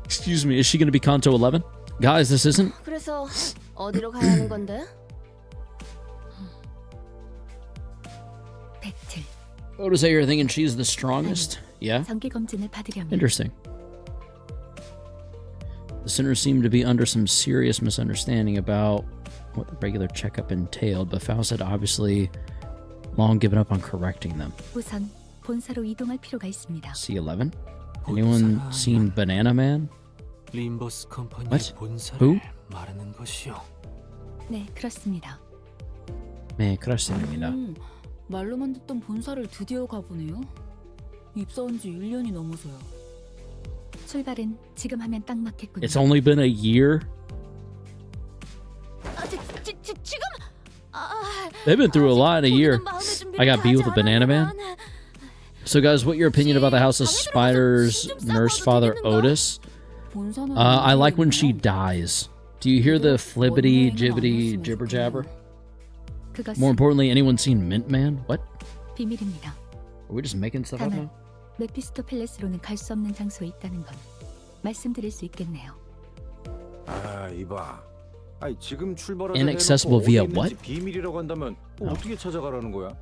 S1: Excuse me, is she going to be Canto 11? Guys, this isn't.
S7: 그래서 어디로 가야 하는 건데?
S12: 배틀.
S1: Otis out here thinking she's the strongest? Yeah?
S12: 정기 검진을 받으려면
S1: Interesting. The sinners seem to be under some serious misunderstanding about what the regular checkup entailed, but Faust had obviously long given up on correcting them.
S12: 우선 본사로 이동할 필요가 있습니다.
S1: C11? Anyone seen Banana Man?
S9: 림버스 컴퍼니의
S1: What?
S9: 본사를
S1: Who?
S9: 말하는 것이요.
S12: 네, 그렇습니다.
S1: 네, 그렇습니다.
S12: 말로만 듣던 본사를 드디어 가보네요. 입사한 지 1년이 넘어서요. 출발은 지금 하면 딱 맞겠군요.
S1: It's only been a year?
S7: 지금
S1: They've been through a lot in a year. I got beat with a Banana Man. So guys, what your opinion about the House of Spiders nurse father Otis? I like when she dies. Do you hear the flibbity, jibbity, jibber jabber? More importantly, anyone seen Mint Man? What?
S12: 비밀입니다.
S1: Are we just making stuff up now?
S12: 메피스토 팰레스로는 갈 수 없는 장소에 있다는 건 말씀드릴 수 있겠네요.
S10: 아, 이봐. 아니, 지금 출발하자
S1: Inaccessible via what?
S10: 비밀이라고 한다면 어떻게 찾아가라는 거야?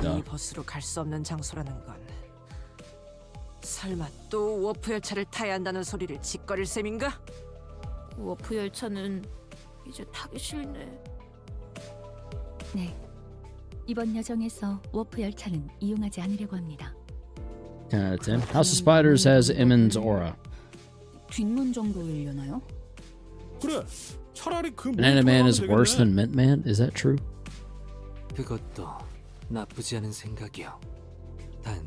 S8: 이 버스로 갈 수 없는 장소라는 건 설마 또 워프 열차를 타야 한다는 소리를 짓거릴 셈인가?
S7: 워프 열차는 이제 타기 싫네.
S12: 네, 이번 여정에서 워프 열차는 이용하지 않으려고 합니다.
S1: 10 out of 10. House of Spiders has Emin's aura.
S12: 뒷문 정도이려나요?
S3: 그래, 차라리 그
S1: Banana Man is worse than Mint Man? Is that true?
S9: 그것도 나쁘지 않은 생각이요. 단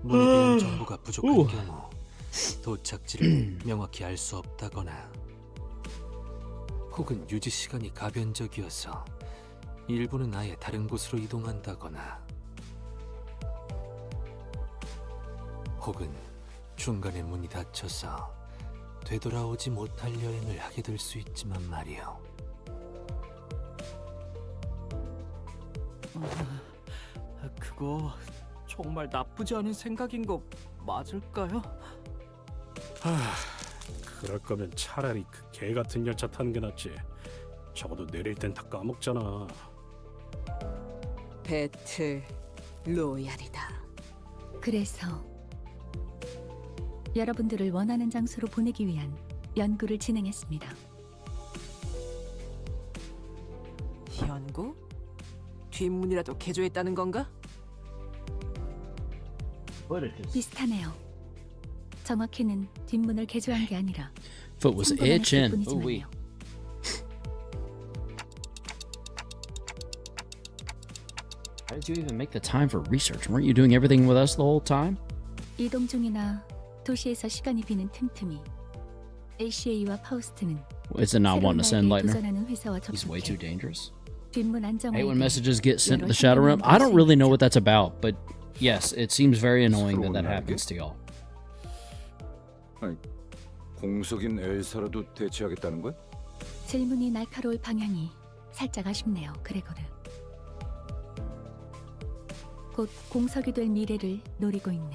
S9: 문에 대한 정보가 부족한 경우 도착지를 명확히 알 수 없다거나 혹은 유지 시간이 가변적이어서 일부는 아예 다른 곳으로 이동한다거나 혹은 중간에 문이 닫혀서 되돌아오지 못할 여행을 하게 될 수 있지만 말이요.
S11: 그거 정말 나쁘지 않은 생각인 거 맞을까요?
S3: 그럴 거면 차라리 그 개 같은 열차 타는 게 낫지. 적어도 내릴 땐 다 까먹잖아.
S8: 배틀 로얄이다.
S12: 그래서 여러분들을 원하는 장소로 보내기 위한 연구를 진행했습니다.
S8: 연구? 뒷문이라도 개조했다는 건가?
S12: 비슷하네요. 정확히는 뒷문을 개조한 게 아니라
S1: Foot was itching. Ooh wee. How did you even make the time for research? Weren't you doing everything with us the whole time?
S12: 이동 중이나 도시에서 시간이 비는 틈틈이 ACA와 파우스트는
S1: Is it not wanting to send Lightner?
S12: 도전하는 회사와
S1: He's way too
S12: 접촉해
S1: dangerous.
S12: 뒷문
S1: I
S12: 안정화에
S1: hate when
S12: 대해
S1: messages get sent to the Shadow Realm. I don't really know what that's about, but yes, it seems very annoying that that happens to y'all.
S10: 아니, 공석인 엘사라도 대체하겠다는 거야?
S12: 질문이 날카로울 방향이 살짝 아쉽네요, 그레고르. 곧 공석이 될 미래를 노리고 있는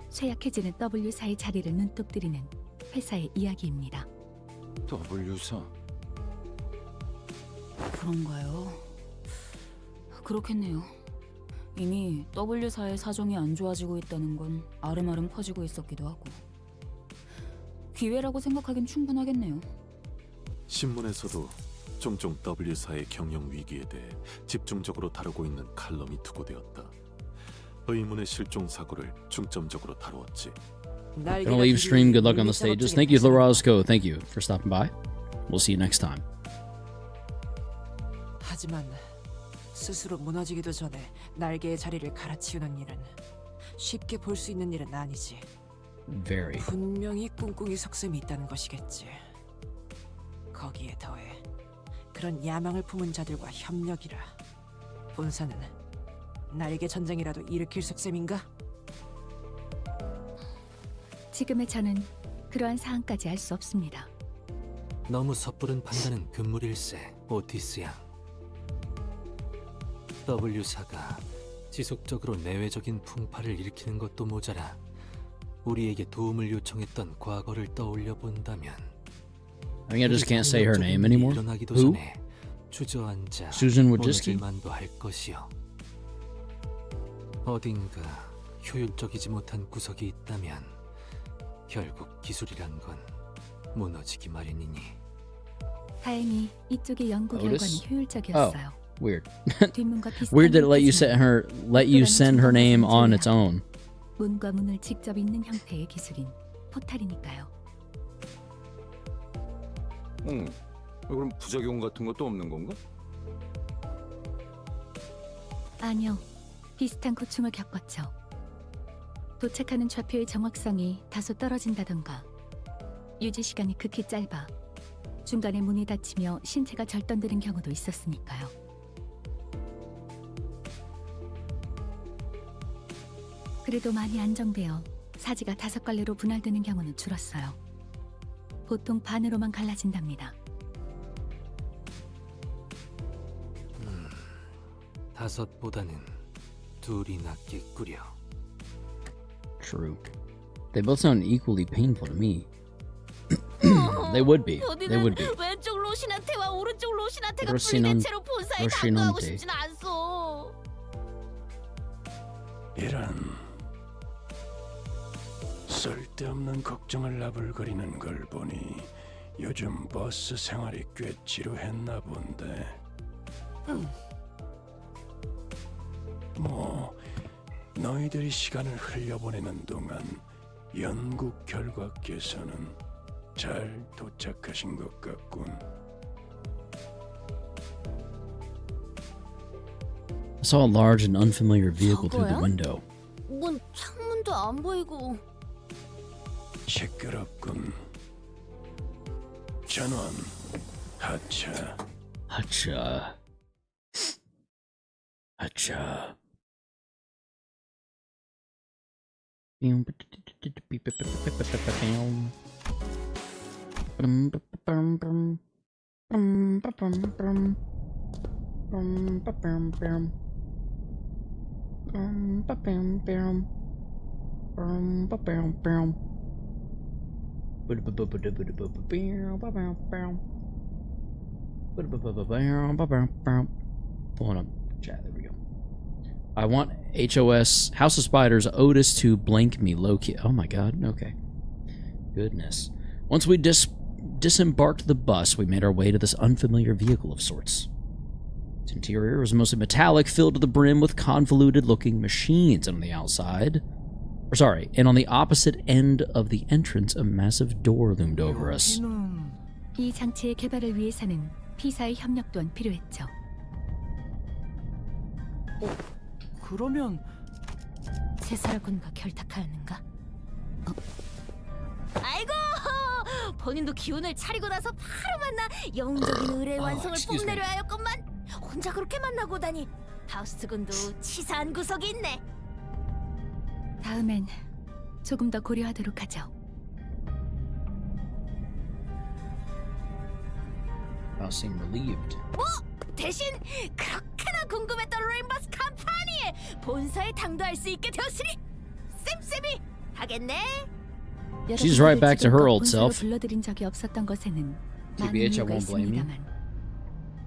S12: 쇠약해지는 W사의 자리를 눈독 들이는 회사의 이야기입니다.
S10: W사?
S12: 그런가요? 그렇겠네요. 이미 W사의 사정이 안 좋아지고 있다는 건 아름아름 퍼지고 있었기도 하고 기회라고 생각하긴 충분하겠네요.
S13: 신문에서도 종종 W사의 경영 위기에 대해 집중적으로 다루고 있는 칼럼이 투고되었다. 의문의 실종 사고를 중점적으로 다루었지.
S1: Gonna leave stream. Good luck on the stages. Thank you, Larosco. Thank you for stopping by. We'll see you next time.
S8: 하지만 스스로 무너지기도 전에 날개의 자리를 갈아치우는 일은 쉽게 볼 수 있는 일은 아니지.
S1: Very.
S8: 분명히 꿍꿍이 속셈이 있다는 것이겠지. 거기에 더해 그런 야망을 품은 자들과 협력이라. 본사는 날개 전쟁이라도 일으킬 속셈인가?
S12: 지금의 저는 그러한 사항까지 알 수 없습니다.
S9: 너무 섣부른 판단은 금물일세, 오티스야. W사가 지속적으로 내외적인 풍파를 일으키는 것도 모자라 우리에게 도움을 요청했던 과거를 떠올려 본다면
S1: I think I just can't say her name anymore.
S9: 일어나기도
S1: Who?
S9: 전에 주저앉아
S1: Susan Wojcicki?
S9: 무너질만도 할 것이요. 어딘가 효율적이지 못한 구석이 있다면 결국 기술이란 건 무너지기 마련이니.
S12: 다행히 이쪽의 연구 결과는
S1: Otis?
S12: 효율적이었어요.
S1: Weird.
S12: 뒷문과 비슷한
S1: Weird that it let you
S12: 형태지만
S1: let you send her name on its own.
S12: 문과 문을 직접 잇는 형태의 기술인 포탈이니까요.
S10: 그럼 부작용 같은 것도 없는 건가?
S12: 아니요. 비슷한 고충을 겪었죠. 도착하는 좌표의 정확성이 다소 떨어진다던가 유지 시간이 극히 짧아 중간에 문이 닫히며 신체가 절단되는 경우도 있었으니까요. 그래도 많이 안정되어 사지가 5갈래로 분할되는 경우는 줄었어요. 보통 반으로만 갈라진답니다.
S9: 5보다는 2이 낫겠구려.
S1: True. They both sound equally painful to me. They would be. They would be.
S7: 왼쪽 로신한테와 오른쪽 로신한테가
S1: 로신한-
S7: 분리된 채로 본사에 당도하고
S1: 로신한테.
S7: 싶진 않소.
S2: 이런 쓸데없는 걱정을 나불거리는 걸 보니 요즘 버스 생활이 꽤 지루했나 본데. 뭐 너희들이 시간을 흘려보내는 동안 연구 결과께서는 잘 도착하신 것 같군.
S1: I saw a large and unfamiliar vehicle through the
S7: 저거야?
S1: window.
S7: 문 창문도 안 보이고.
S2: 시끄럽군. 전원 하차.
S1: Hacha. Hacha. Pulling up chat, there we go. I want HOS House of Spiders Otis to blank me low key. Oh my god, okay. Goodness. Once we disembarked the bus, we made our way to this unfamiliar vehicle of sorts. Its interior was mostly metallic, filled to the brim with convoluted looking machines, and on the outside, and on the opposite end of the entrance, a massive door loomed over us.
S12: 이 장치의 개발을 위해서는 P사의 협력 또한 필요했죠.
S11: 그러면
S7: 세사라군과 결탁하였는가? 아이고! 본인도 기운을 차리고 나서 바로 만나 영웅적인 의뢰의 완성을 뽐내려 하였건만 혼자 그렇게 만나고 다니 파우스트군도 치사한 구석이 있네.
S12: 다음엔 조금 더 고려하도록 하죠.
S1: I'll seem relieved.
S7: 뭐? 대신 그렇게나 궁금했던 림버스 컴퍼니에 본사에 당도할 수 있게 되었으니 쌤쌤이 하겠네.
S1: She's right back to her old self.
S12: 불러들인 적이 없었던 것에는 많은
S1: TBH, I
S12: 이유가
S1: won't blame you.
S12: 있습니다만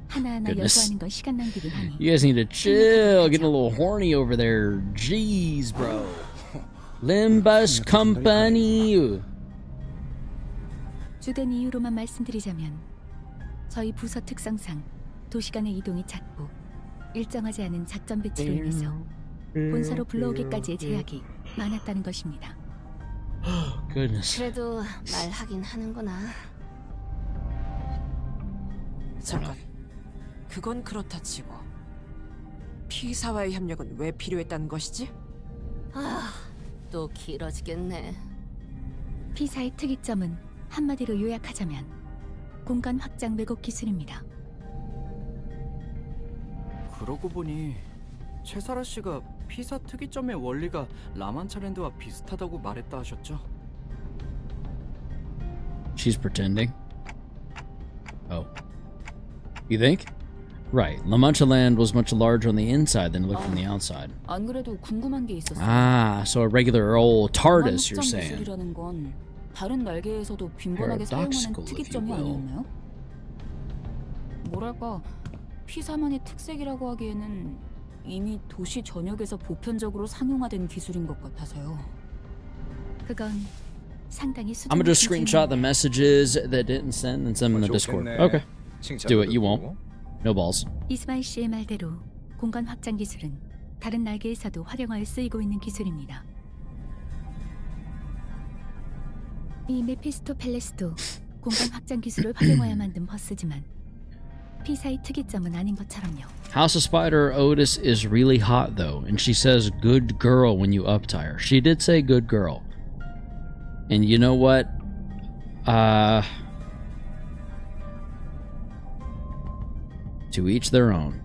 S12: 하나하나
S1: Goodness.
S12: 열거하는 건 시간 낭비긴 하니
S1: You guys need to chill. Getting a little horny over there. Jeez, bro. Limbus Company.
S12: 주된 이유로만 말씀드리자면 저희 부서 특성상 도시 간의 이동이 잦고 일정하지 않은 작전 배치로 인해서 본사로 불러오기까지의 제약이 많았다는 것입니다.
S1: Goodness.
S7: 그래도 말하긴 하는구나.
S8: 잠깐. 그건 그렇다 치고 P사와의 협력은 왜 필요했다는 것이지?
S7: 아, 또 길어지겠네.
S12: P사의 특이점은 한마디로 요약하자면 공간 확장 왜곡 기술입니다.
S11: 그러고 보니 최사라 씨가 피사 특이점의 원리가 라만차랜드와 비슷하다고 말했다 하셨죠?
S1: She's pretending. Oh. You think? Right. La Mancha Land was much larger on the inside than it looked from the outside.
S12: 안 그래도 궁금한 게 있었어요.
S1: Ah, so a regular old TARDIS, you're
S12: 공간 확장
S1: saying.
S12: 기술이라는 건 다른 날개에서도 빈번하게 사용하는
S1: Paradoxical, if
S12: 특이점이
S1: you will.
S12: 아니었나요? 뭐랄까 P사만의 특색이라고 하기에는 이미 도시 전역에서 보편적으로 상용화된 기술인 것 같아서요. 그건 상당히
S1: I'm gonna just screenshot the messages that didn't send and send them in the Discord. Okay. Do it. You won't. No balls.
S12: 이스마일 씨의 말대로 공간 확장 기술은 다른 날개에서도 활용하여 쓰이고 있는 기술입니다. 이 메피스토 팰레스도 공간 확장 기술을 활용하여 만든 버스지만 P사의 특이점은 아닌 것처럼요.
S1: House of Spider Otis is really hot though, and she says good girl when you uptie her. She did say good girl. And you know what? To each their own.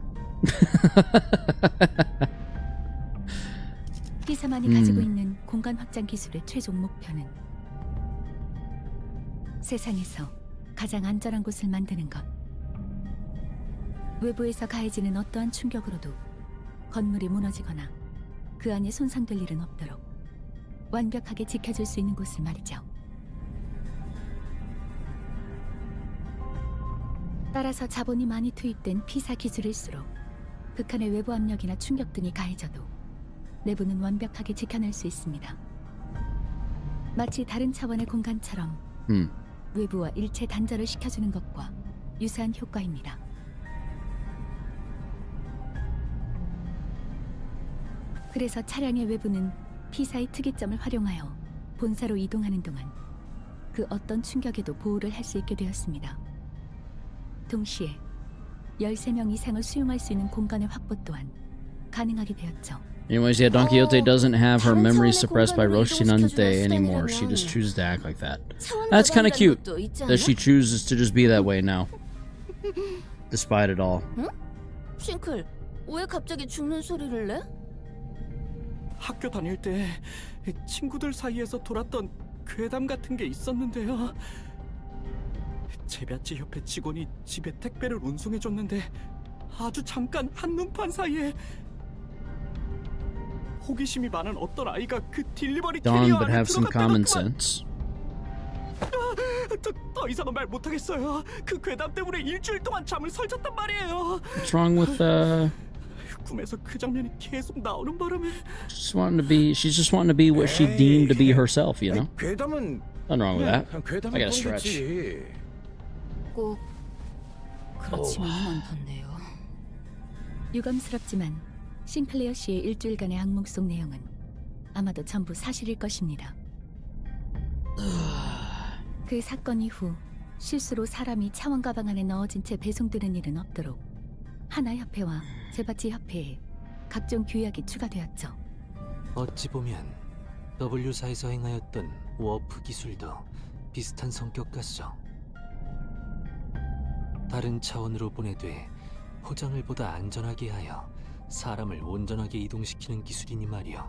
S12: P사만이 가지고 있는 공간 확장 기술의 최종 목표는 세상에서 가장 안전한 곳을 만드는 것. 외부에서 가해지는 어떠한 충격으로도 건물이 무너지거나 그 안에 손상될 일은 없도록 완벽하게 지켜줄 수 있는 곳을 말이죠. 따라서 자본이 많이 투입된 P사 기술일수록 극한의 외부 압력이나 충격 등이 가해져도 내부는 완벽하게 지켜낼 수 있습니다. 마치 다른 차원의 공간처럼 외부와 일체 단절을 시켜주는 것과 유사한 효과입니다. 그래서 차량의 외부는 P사의 특이점을 활용하여 본사로 이동하는 동안 그 어떤 충격에도 보호를 할 수 있게 되었습니다. 동시에 13명 이상을 수용할 수 있는 공간의 확보 또한 가능하게 되었죠.
S1: Anyways, yeah, Don Quixote doesn't have her memory suppressed by Roshinante anymore. She just chooses to act like that. That's kind of cute that she chooses to just be that way now. Despite it all.
S7: 응? 싱클, 왜 갑자기 죽는 소리를 내?
S11: 학교 다닐 때 친구들 사이에서 돌았던 괴담 같은 게 있었는데요. 재배치 협회 직원이 집에 택배를 운송해줬는데 아주 잠깐 한눈판 사이에 호기심이 많은 어떤 아이가 그 딜리버리
S1: Don,
S11: 캐리어
S1: but
S11: 안에
S1: have some common
S11: 들어갔다더구만.
S1: sense.
S11: 더 이상은 말 못하겠어요. 그 괴담 때문에 일주일 동안 잠을 설쳤단 말이에요.
S1: What's wrong with
S11: 꿈에서 그 장면이 계속 나오는 바람에
S1: she's just wanting to be what she deemed to be herself, you know?
S10: 괴담은
S1: Nothing wrong with that.
S10: 괴담은
S1: I gotta stretch.
S10: 뻥이지.
S12: 꼭 그렇지만은 않던데요. 유감스럽지만 싱클레어 씨의 일주일간의 악몽 속 내용은 아마도 전부 사실일 것입니다. 그 사건 이후 실수로 사람이 차원 가방 안에 넣어진 채 배송되는 일은 없도록 하나협회와 재바치협회에 각종 규약이 추가되었죠.
S9: 어찌 보면 W사에서 행하였던 워프 기술도 비슷한 성격 같소. 다른 차원으로 보내되 포장을 보다 안전하게 하여 사람을 온전하게 이동시키는 기술이니 말이오.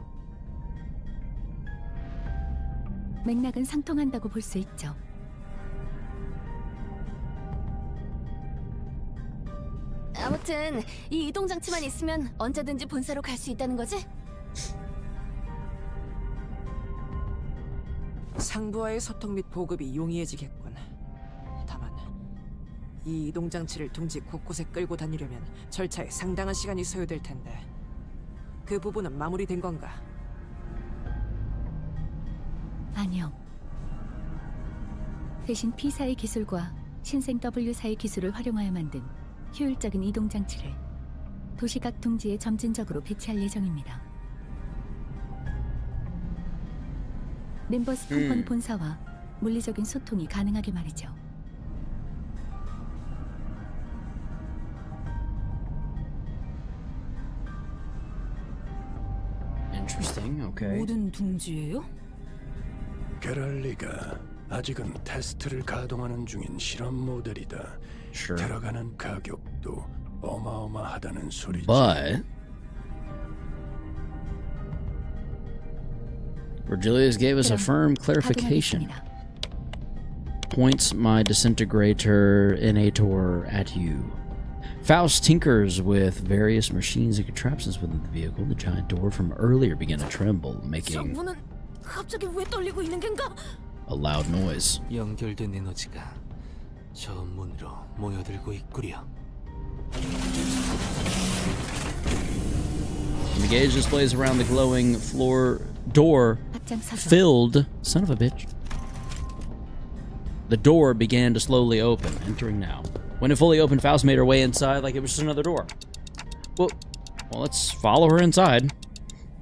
S12: 맥락은 상통한다고 볼 수 있죠.
S7: 아무튼 이 이동 장치만 있으면 언제든지 본사로 갈 수 있다는 거지?
S8: 상부와의 소통 및 보급이 용이해지겠군. 다만 이 이동 장치를 둥지 곳곳에 끌고 다니려면 절차에 상당한 시간이 소요될 텐데 그 부분은 마무리된 건가?
S12: 아니요. 대신 P사의 기술과 신생 W사의 기술을 활용하여 만든 효율적인 이동 장치를 도시각 둥지에 점진적으로 배치할 예정입니다. 림버스 컴퍼니 본사와 물리적인 소통이 가능하게 말이죠.
S1: Interesting. Okay.
S7: 모든 둥지예요?
S2: 그럴 리가. 아직은 테스트를 가동하는 중인 실험 모델이다.
S1: Sure.
S2: 들어가는 가격도 어마어마하다는 소리지.
S1: But Virgilius gave us a firm clarification. Points my disintegrator innator at you. Faust tinkers with various machines and contraptions within the vehicle. The giant door from earlier began to tremble, making
S7: 문은 갑자기 왜 떨리고 있는 건가?
S1: a loud noise.
S9: 연결된 에너지가 저 문으로 모여들고 있구려.
S1: The gauge displays around the glowing floor door filled. Son of a bitch. The door began to slowly open, entering now. When it fully opened, Faust made her way inside like it was just another door. Well, let's follow her inside,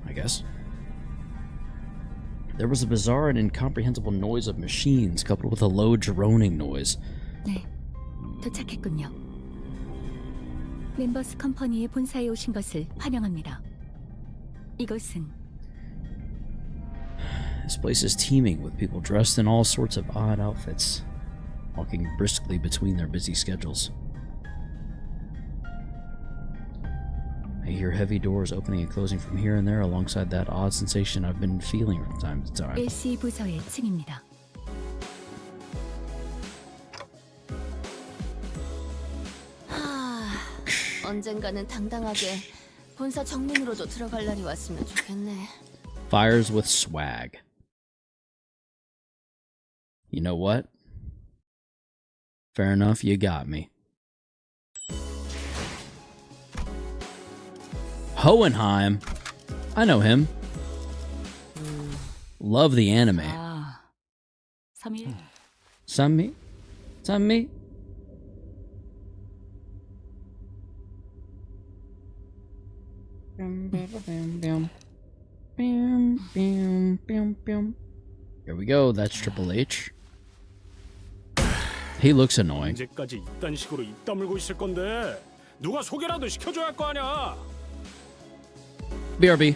S1: I guess. There was a bizarre and incomprehensible noise of machines coupled with a low droning noise.
S12: 네, 도착했군요. 림버스 컴퍼니의 본사에 오신 것을 환영합니다. 이곳은
S1: This place is teeming with people dressed in all sorts of odd outfits, walking briskly between their busy schedules. I hear heavy doors opening and closing from here and there alongside that odd sensation I've been feeling from time to time.
S12: LC 부서의 층입니다.
S7: 언젠가는 당당하게 본사 정문으로도 들어갈 날이 왔으면 좋겠네.
S1: Fires with swag. You know what? Fair enough, you got me. Hohenheim. I know him. Love the anime.
S12: 아, 3일.
S1: Sammi? Sammi? Here we go. That's Triple H. He looks annoying.
S3: 언제까지 이딴 식으로 입 다물고 있을 건데 누가 소개라도 시켜줘야 할 거 아니야.
S1: BRB.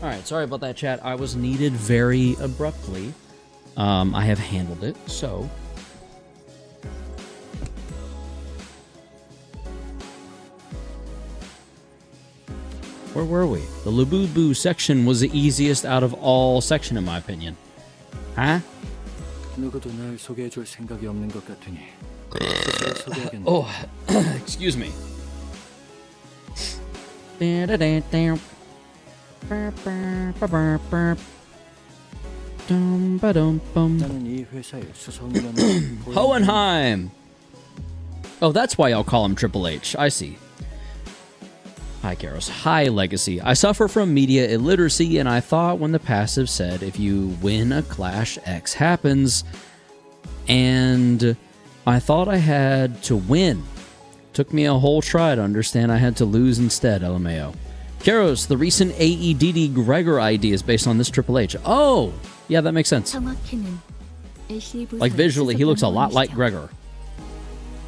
S1: All right, sorry about that, chat. I was needed very abruptly. I have handled it, so. Where were we? The Labubu section was the easiest out of all section, in my opinion. Huh?
S11: 누구도 날 소개해줄 생각이 없는 것 같으니 스스로 소개하겠네.
S1: Oh, excuse me.
S11: 나는 이 회사의 수석이라는
S1: Hohenheim! Oh, that's why y'all call him Triple H. I see. Hi, Karos. Hi, Legacy. I suffer from media illiteracy, and I thought when the passive said if you win a clash, X happens, and I thought I had to win. Took me a whole try to understand I had to lose instead, LMAO. Karos, the recent AEDD Gregor ID is based on this Triple H. Oh! Yeah, that makes sense. Like, visually, he looks a lot like Gregor.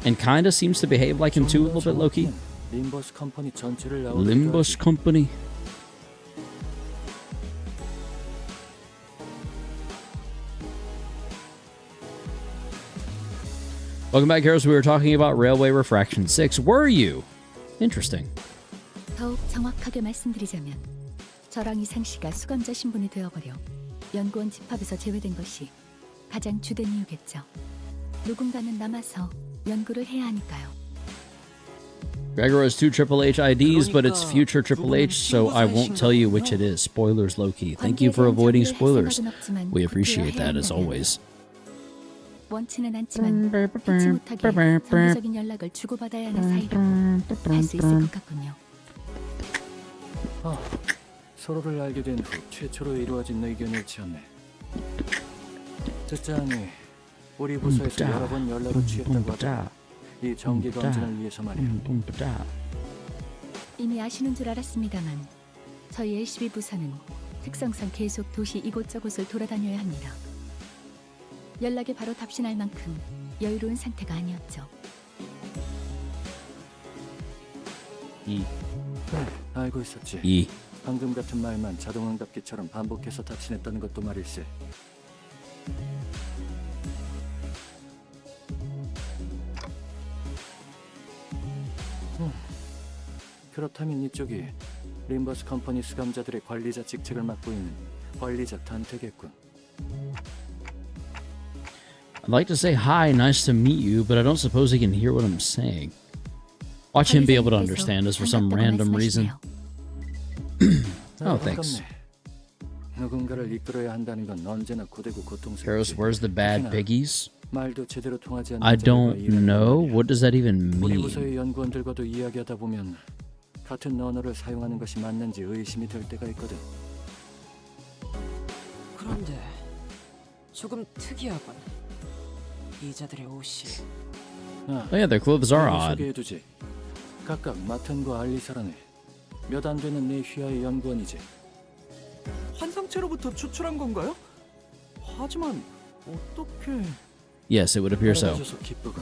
S1: And kinda seems to behave like him too, a little bit low-key.
S11: 림버스 컴퍼니 전체를
S1: Limbus Company. Welcome back, heroes. We were talking about Railway Refraction 6. Were you? Interesting.
S12: 더욱 정확하게 말씀드리자면 저랑 이상 씨가 수감자 신분이 되어버려 연구원 집합에서 제외된 것이 가장 주된 이유겠죠. 누군가는 남아서 연구를 해야 하니까요.
S1: Gregor has 2 Triple H IDs, but it's future Triple H, so I won't tell you which it is. Spoilers low-key. Thank you for avoiding spoilers. We appreciate that, as always.
S12: 원치는 않지만 피치 못하게 정기적인 연락을 주고받아야 하는 사이라고 할 수 있을 것 같군요.
S11: 서로를 알게 된 후 최초로 이루어진 의견 일치였네. 듣자하니 우리 부서에서 여러 번 연락을 취했다고 하다. 이 정기 검진을 위해서 말이야.
S12: 이미 아시는 줄 알았습니다만 저희 LCB 부서는 특성상 계속 도시 이곳저곳을 돌아다녀야 합니다. 연락에 바로 답신할 만큼 여유로운 상태가 아니었죠.
S11: 네, 알고 있었지. 방금 같은 말만 자동응답기처럼 반복해서 답신했다는 것도 말일세. 그렇다면 이쪽이 림버스 컴퍼니 수감자들의 관리자 직책을 맡고 있는 관리자 단태겠군.
S1: I'd like to say hi, nice to meet you, but I don't suppose he can hear what I'm saying. Watch him be able to understand us for some random reason. Oh, thanks.
S11: 누군가를 이끌어야 한다는 건 언제나 고되고 고통스럽지.
S1: Karos, where's the bad piggies?
S11: 말도 제대로 통하지 않는
S1: I don't know. What does that even
S11: 우리
S1: mean?
S11: 부서의 연구원들과도 이야기하다 보면 같은 언어를 사용하는 것이 맞는지 의심이 될 때가 있거든.
S8: 그런데 조금 특이하군. 이자들의 옷이.
S1: Oh yeah, their clothes are odd.
S11: 소개해두지. 각각 마튼과 알리사라네. 몇 안 되는 내 휘하의 연구원이지.
S14: 환상체로부터 추출한 건가요? 하지만 어떻게?
S1: Yes, it would appear so.
S11: 알아줘서 기쁘군.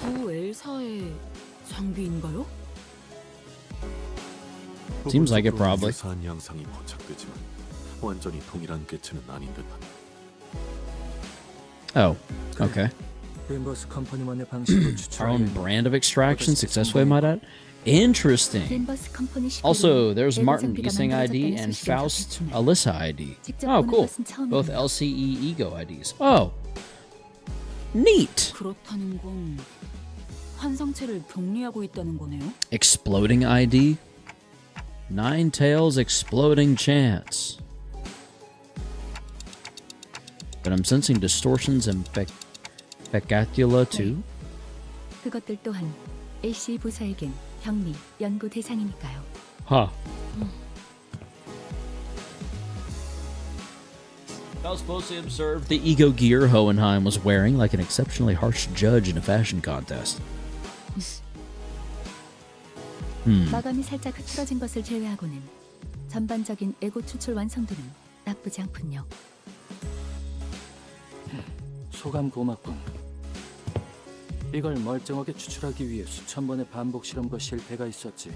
S7: 두 엘사의 장비인가요?
S1: Seems like it probably.
S13: 유사한 양상이 포착되지만 완전히 동일한 궤체는 아닌 듯한.
S1: Oh, okay.
S11: 림버스 컴퍼니만의 방식으로
S1: Our own
S11: 추출하는
S1: brand of extraction, successfully, might add. Interesting. Also, there's Martin Giesing ID and Faust Alyssa ID. Oh, cool. Both LCE Ego IDs. Oh, neat.
S7: 그렇다는 건 환상체를 격리하고 있다는 거네요.
S1: Exploding ID. Nine Tails Exploding Chance. But I'm sensing distortions and Peccatula too.
S12: 그것들 또한 LC 부서에겐 격리, 연구 대상이니까요.
S1: Huh. Faust closely observed the ego gear Hohenheim was wearing like an exceptionally harsh judge in a fashion contest.
S12: 마감이 살짝 흐트러진 것을 제외하고는 전반적인 에고 추출 완성도는 나쁘지 않군요.
S11: 소감 고맙군. 이걸 멀쩡하게 추출하기 위해 수천 번의 반복 실험과 실패가 있었지.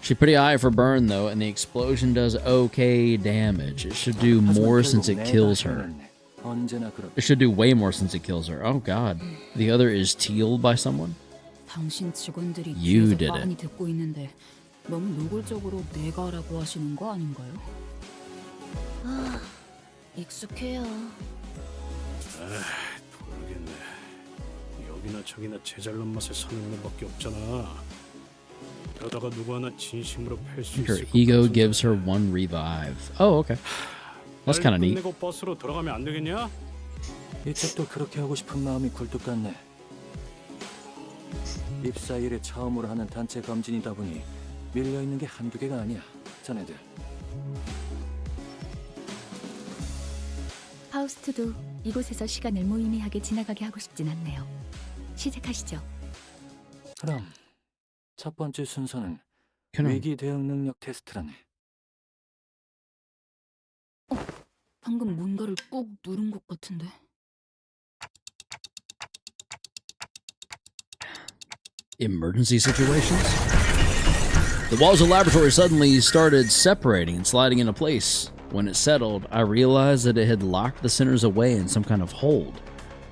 S1: She's pretty high for burn though, and the explosion does okay damage. It should do more since it kills her. It should do way more since it kills her. Oh god. The other is tealed by someone?
S12: 당신 직원들이
S1: You
S12: 뒤에서
S1: did
S12: 많이
S1: it.
S12: 듣고 있는데 너무 노골적으로 내가라고 하시는 거 아닌가요?
S7: 아, 익숙해요.
S3: 모르겠네. 여기나 저기나 제잘난 맛에 사는 놈밖에 없잖아. 이러다가 누구 하나 진심으로 팰 수
S1: Her
S3: 있을 것
S1: ego
S3: 같은데.
S1: gives her one revive. Oh, okay. That's kind of neat.
S3: 끝내고 버스로 돌아가면 안 되겠냐?
S9: 이쪽도 그렇게 하고 싶은 마음이 굴뚝 같네. 입사 일에 처음으로 하는 단체 검진이다 보니 밀려 있는 게 한두 개가 아니야. 자네들.
S12: 파우스트도 이곳에서 시간을 무의미하게 지나가게 하고 싶진 않네요. 시작하시죠.
S9: 그럼 첫 번째 순서는
S1: 그럼.
S9: 위기 대응 능력 테스트라네.
S12: 방금 뭔가를 꾹 누른 것 같은데.
S1: Emergency situations? The walls of the laboratory suddenly started separating and sliding into place. When it settled, I realized that it had locked the sinners away in some kind of hold,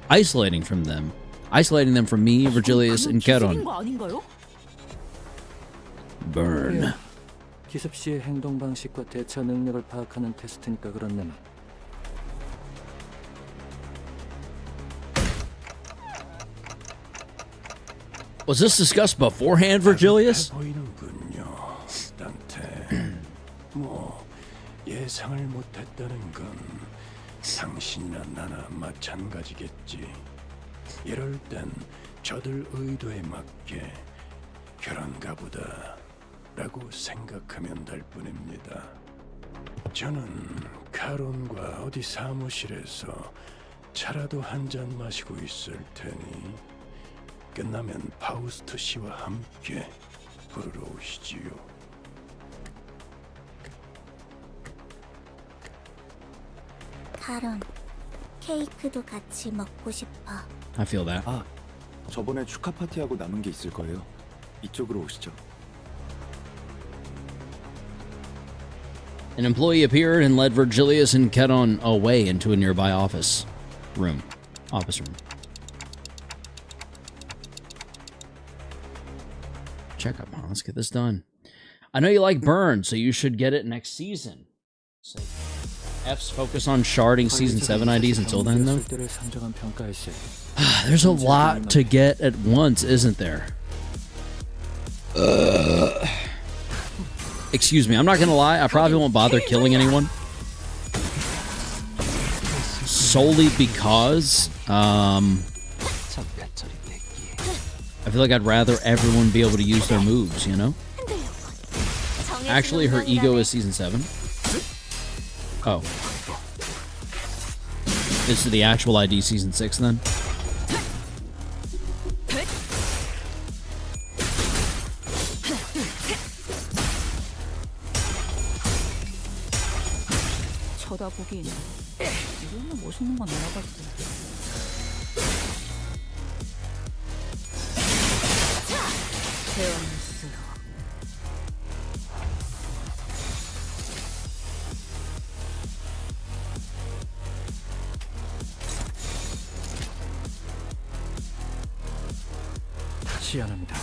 S1: isolating them from me, Virgilius, and Charon.
S8: 거 아닌가요?
S1: Burn.
S9: 기습 시의 행동 방식과 대처 능력을 파악하는 테스트니까 그렇네만.
S1: Was this discussed beforehand, Virgilius?
S2: 보이는군요, 단테. 뭐 예상을 못했다는 건 당신이나 나나 마찬가지겠지. 이럴 땐 저들 의도에 맞게 그런가 보다라고 생각하면 될 뿐입니다. 저는 카론과 어디 사무실에서 차라도 한 잔 마시고 있을 테니 끝나면 파우스트 씨와 함께 부르러 오시지요.
S15: 카론, 케이크도 같이 먹고 싶어.
S1: I feel that.
S16: 아, 저번에 축하 파티하고 남은 게 있을 거예요. 이쪽으로 오시죠.
S1: An employee appeared and led Virgilius and Charon away into a nearby office room. Checkup, huh? Let's get this done. I know you like Burn, so you should get it next season. So F's focus on sharding season 7 IDs until then, though. There's a lot to get at once, isn't there? Excuse me, I'm not gonna lie, I probably won't bother killing anyone. Solely because, I feel like I'd rather everyone be able to use their moves, you know? Actually, her ego is season 7. Oh. This is the actual ID season 6 then?
S12: 쳐다보기엔 이런 멋있는 건 알아봤어.
S11: 시안합니다.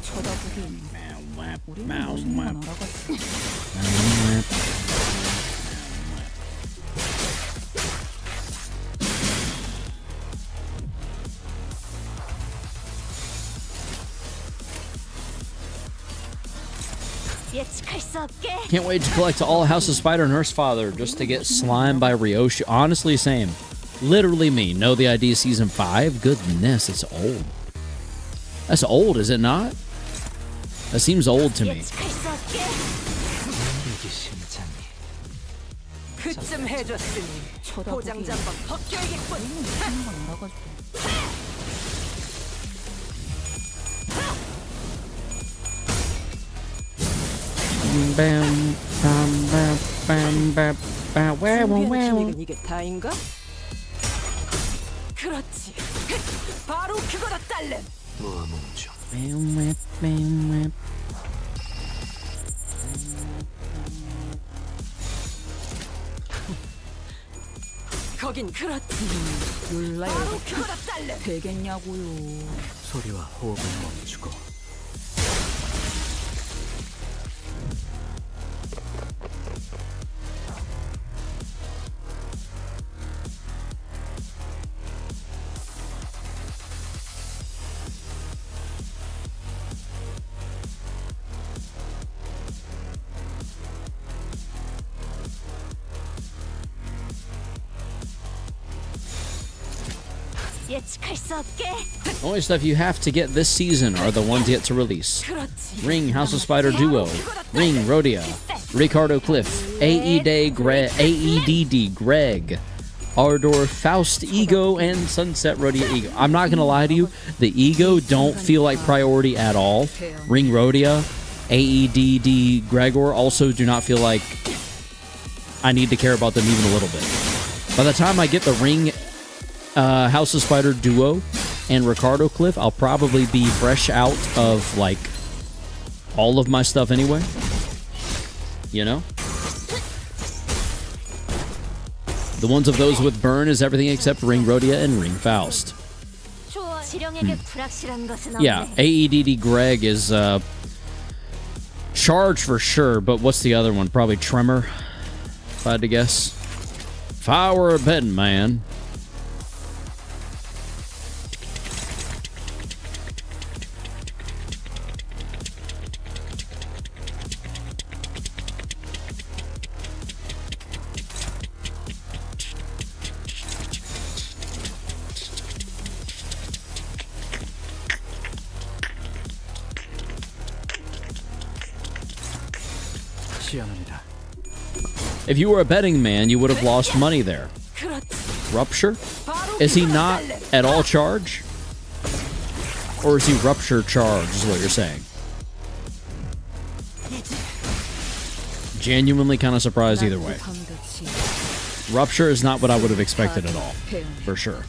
S12: 쳐다보기엔 우리는 멋있는 건 알아봤어.
S7: 예측할 수 없게.
S1: Can't wait to collect all House of Spider and Nurse Father just to get slimed by Ryoshi. Honestly, same. Literally me. Know the ID season 5? Goodness, it's old. That's old, is it not? That seems old to me.
S8: 그쯤 해줬으니 포장지 한번 벗겨야겠군. 준비한 기믹은 이게 다인가? 그렇지. 바로 그거다 딸래. 거긴 그렇지.
S11: 율라에
S8: 바로 그거다 딸래.
S11: 되겠냐고요. 소리와 호흡을 멈추고.
S7: 예측할 수 없게.
S1: The only stuff you have to get this season are the ones yet to release. Ring House of Spider Duo, Ring Rhodia, Ricardo Cliff, AEDD Greg, Ardor Faust Ego, and Sunset Rhodia Ego. I'm not gonna lie to you, the Ego don't feel like priority at all. Ring Rhodia, AEDD Gregor also do not feel like I need to care about them even a little bit. By the time I get the Ring House of Spider Duo and Ricardo Cliff, I'll probably be fresh out of like all of my stuff anyway. You know? The ones of those with burn is everything except Ring Rhodia and Ring Faust. Yeah, AEDD Greg is charge for sure, but what's the other one? Probably Tremor, if I had to guess. If I were a betting man. If you were a betting man, you would have lost money there. Rupture? Is he not at all charge? Or is he rupture charge, is what you're saying? Genuinely kind of surprised either way. Rupture is not what I would have expected at all. For sure.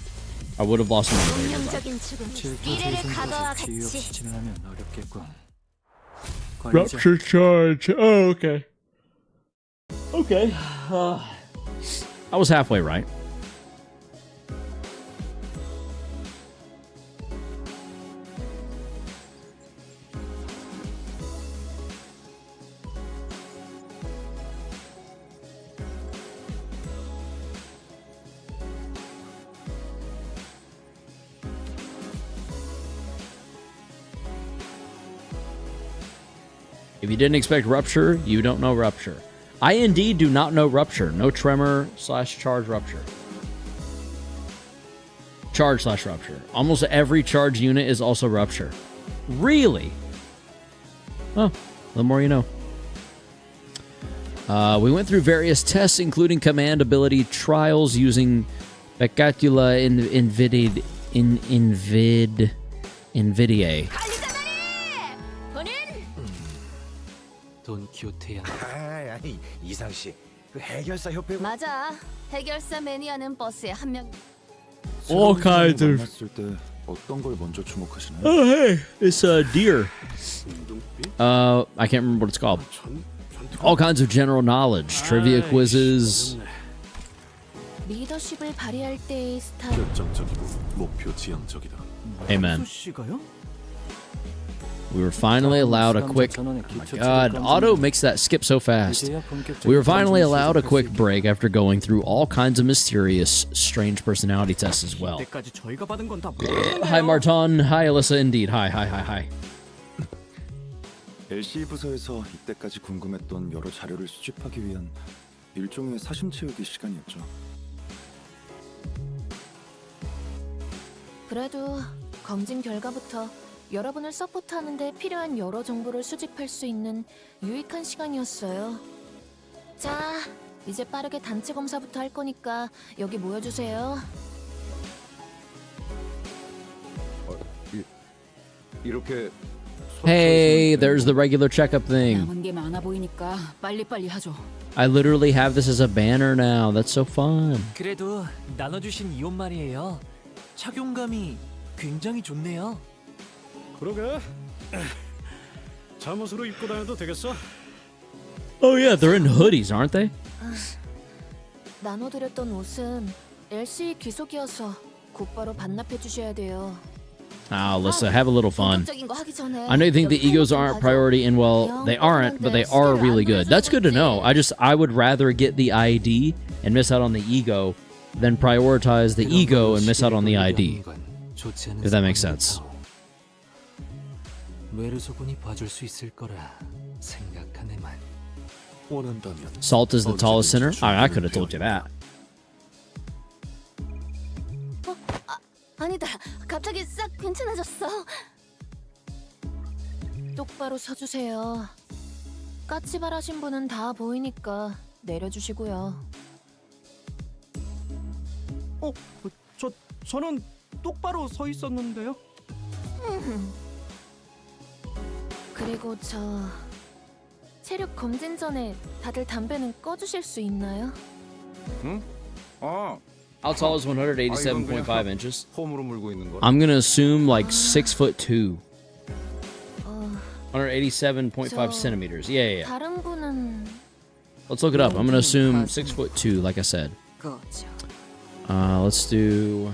S1: I would have lost money there. Rupture charge. Oh, okay. Okay. I was halfway right. If you didn't expect Rupture, you don't know Rupture. I indeed do not know Rupture. No Tremor/Charge Rupture. Charge/Rupture. Almost every charge unit is also Rupture. Really? Oh, the more you know. We went through various tests, including command ability trials using Becatula NVIDIA.
S10: 아니 이상 씨, 그 해결사 협회
S7: 맞아. 해결사 매니아는 버스에 한 명.
S1: All kinds of.
S16: 만났을 때 어떤 걸 먼저 주목하시나요?
S1: Oh hey, it's a deer. I can't remember what it's called. All kinds of general knowledge, trivia quizzes.
S7: 리더십을 발휘할 때의 스타일.
S13: 결정적이고 목표 지향적이다.
S1: Amen. We were finally allowed a quick... Oh my god, Auto makes that skip so fast. We were finally allowed a quick break after going through all kinds of mysterious, strange personality tests as well. Hi Martin, hi Alyssa, indeed. Hi.
S16: LC 부서에서 이때까지 궁금했던 여러 자료를 수집하기 위한 일종의 사심 채우기 시간이었죠.
S7: 그래도 검진 결과부터 여러분을 서포트하는 데 필요한 여러 정보를 수집할 수 있는 유익한 시간이었어요. 자, 이제 빠르게 단체 검사부터 할 거니까 여기 모여주세요.
S10: 이렇게
S1: Hey, there's the regular checkup thing.
S11: 남은 게 많아 보이니까 빨리빨리 하죠.
S1: I literally have this as a banner now. That's so fun.
S9: 그래도 나눠주신 이온 말이에요. 착용감이 굉장히 좋네요.
S3: 그러게. 잠옷으로 입고 다녀도 되겠어?
S1: Oh yeah, they're in hoodies, aren't they?
S7: 나눠드렸던 옷은 LC 귀속이어서 곧바로 반납해 주셔야 돼요.
S1: Let's have a little fun.
S7: 본격적인 거 하기 전에
S1: I know you think the egos aren't priority, and well, they aren't, but they are really good. That's good to know. I would rather get the ID and miss out on the ego than prioritize the ego and miss out on the ID. If that makes sense.
S9: 외르소군이 봐줄 수 있을 거라 생각하네만.
S13: 원한다면
S1: Salt is the tallest sinner? I could have told you that.
S7: 아니다. 갑자기 싹 괜찮아졌어. 똑바로 서주세요. 까치발하신 분은 다 보이니까 내려주시고요.
S11: 저는 똑바로 서 있었는데요.
S7: 그리고 체력 검진 전에 다들 담배는 꺼주실 수 있나요?
S10: 응?
S1: How tall is 187.5 inches?
S10: 폼으로 물고 있는 거.
S1: I'm gonna assume like 6'2". 187.5 centimeters. Yeah.
S7: 다른 분은
S1: Let's look it up. I'm gonna assume 6'2", like I said. Let's do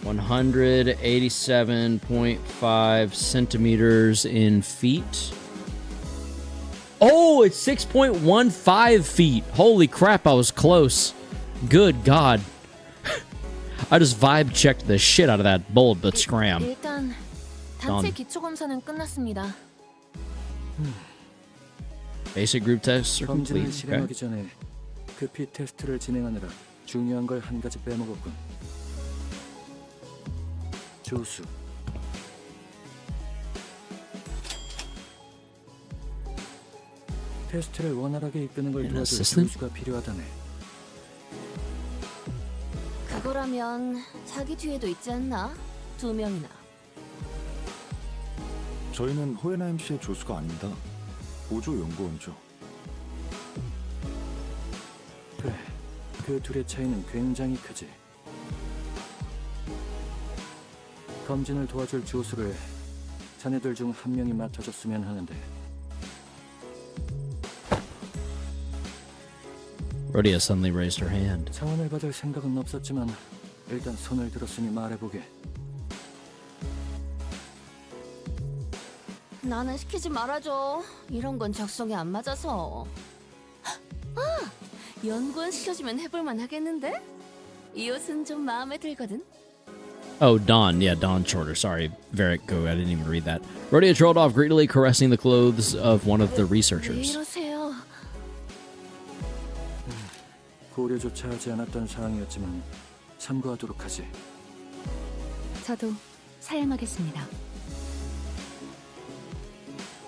S1: 187.5 centimeters in feet. Oh, it's 6.15 feet. Holy crap, I was close. Good God. I just vibe checked the shit out of that bold but scram.
S7: 일단 단체 기초 검사는 끝났습니다.
S1: Basic group tests are
S11: 검진을
S1: complete.
S11: 실행하기
S1: Okay.
S11: 전에 그 피 테스트를 진행하느라 중요한 걸 한 가지 빼먹었군. 조수. 테스트를 원활하게 이끄는 걸 도와줄
S1: assistant?
S11: 조수가 필요하다네.
S7: 그거라면 자기 뒤에도 있지 않나? 2명이나.
S16: 저희는 호에나임 씨의 조수가 아닙니다. 보조 연구원이죠.
S11: 그래, 그 둘의 차이는 굉장히 크지. 검진을 도와줄 조수를 자네들 중 한 명이 맡아줬으면 하는데.
S1: Rhodia suddenly raised her hand.
S11: 자원을 받을 생각은 없었지만 일단 손을 들었으니 말해보게.
S7: 나는 시키지 말아줘. 이런 건 적성에 안 맞아서. 연구원 시켜주면 해볼만 하겠는데? 이 옷은 좀 마음에 들거든.
S1: Oh, Dawn. Yeah, Dawn Shorter. Sorry, Varric, go. I didn't even read that. Rhodia trailed off, greedily caressing the clothes of one of the
S7: 왜
S1: researchers.
S7: 이러세요?
S11: 고려조차 하지 않았던 사항이었지만 참고하도록 하지.
S12: 저도 사양하겠습니다.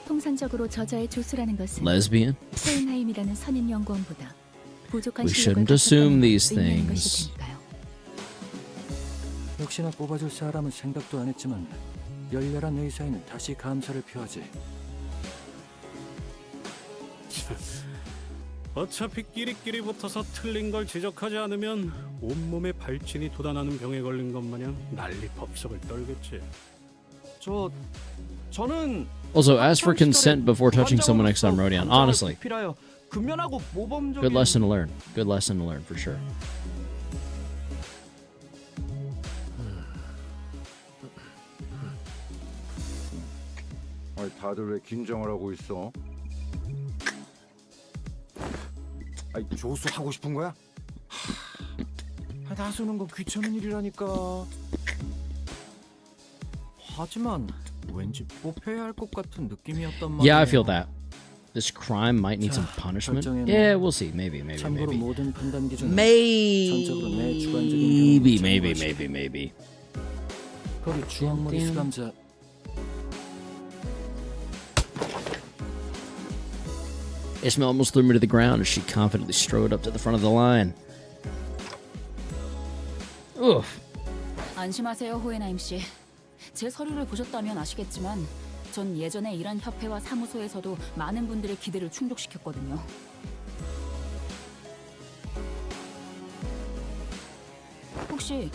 S12: 통상적으로 저자의 조수라는 것은
S1: Lesbian?
S12: 호엔하임이라는 선임 연구원보다 부족한
S1: We
S12: 실력을
S1: shouldn't assume
S12: 갖췄다는
S1: these
S12: 걸 의미하는
S1: things.
S12: 것일 테니까요.
S11: 역시나 뽑아줄 사람은 생각도 안 했지만 열렬한 의사에는 다시 감사를 표하지.
S3: 어차피 끼리끼리 붙어서 틀린 걸 지적하지 않으면 온몸에 발진이 돋아나는 병에 걸린 것 마냥 난리 법석을 떨겠지.
S11: 저는
S1: Also, ask for consent before touching someone next time, Rodion. Honestly.
S11: 필하여 근면하고 모범적인
S1: Good lesson to learn. Good lesson to learn, for sure.
S10: 다들 왜 긴장을 하고 있어? 조수 하고 싶은 거야? 나서는 건 귀찮은 일이라니까.
S11: 하지만 왠지 뽑혀야 할 것 같은 느낌이었단 말이야.
S1: Yeah, I feel that. This crime might need some punishment. Yeah, we'll see. Maybe.
S11: 참고로 모든 판단 기준은 전적으로 내
S1: Maybe.
S11: 주관적인
S1: Maybe.
S11: 거기 주황머리 수감자.
S1: Ishmael almost threw me to the ground as she confidently strode up to the front of the line. Oof.
S17: 안심하세요, 호에나임 씨. 제 서류를 보셨다면 아시겠지만 전 예전에 일한 협회와 사무소에서도 많은 분들의 기대를 충족시켰거든요. 혹시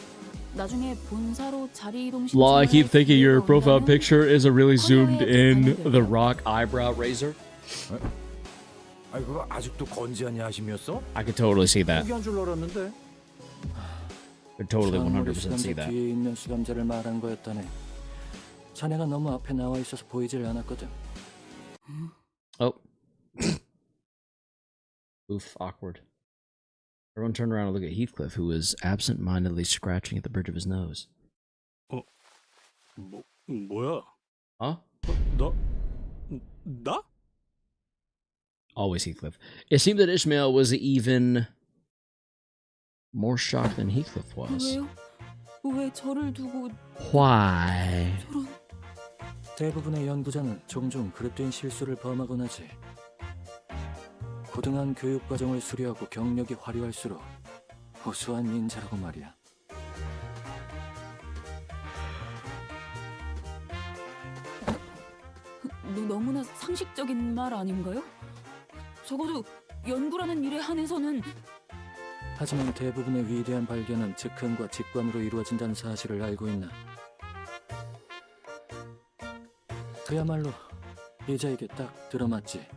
S17: 나중에 본사로 자리 이동
S1: Law, I keep thinking your profile
S17: 온다면
S1: picture is a really zoomed in
S17: 커리어에
S1: The Rock eyebrow razor.
S10: 아니 그거 아직도 건재한 야심이었어?
S1: I could totally see that.
S10: 포기한 줄 알았는데.
S1: Could totally
S11: 사물의
S1: 100% see
S11: 수감자
S1: that.
S11: 뒤에 있는 수감자를 말한 거였다네. 자네가 너무 앞에 나와 있어서 보이질 않았거든.
S1: Oh. Oof, awkward. Everyone turned around and looked at Heathcliff, who was absent-mindedly scratching at the bridge of his nose.
S3: 뭐야?
S1: Huh?
S3: 나?
S1: Always Heathcliff. It seemed that Ishmael was even more shocked than Heathcliff was.
S17: 왜요? 왜 저를 두고
S1: Why?
S17: 저런
S11: 대부분의 연구자는 종종 그릇된 실수를 범하곤 하지. 고등한 교육 과정을 수료하고 경력이 화려할수록 우수한 인재라고 말이야.
S17: 너무나 상식적인 말 아닌가요? 적어도 연구라는 일에 한해서는
S11: 하지만 대부분의 위대한 발견은 즉흥과 직관으로 이루어진다는 사실을 알고 있나? 그야말로 여자에게 딱 들어맞지.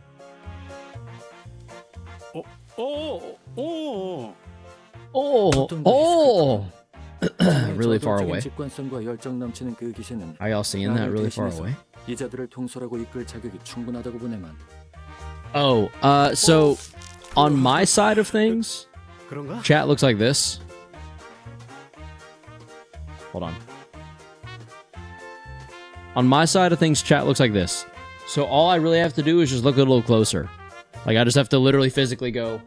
S1: Really far away.
S11: 직관성과 열정 넘치는 그 기세는
S1: Are y'all seeing that really far away?
S11: 이자들을 통솔하고 이끌 자격이 충분하다고 보네만.
S1: Oh, so on my side of things,
S3: 그런가?
S1: chat looks like this. Hold on. On my side of things, chat looks like this. So all I really have to do is just look a little closer. Like I just have to literally physically go,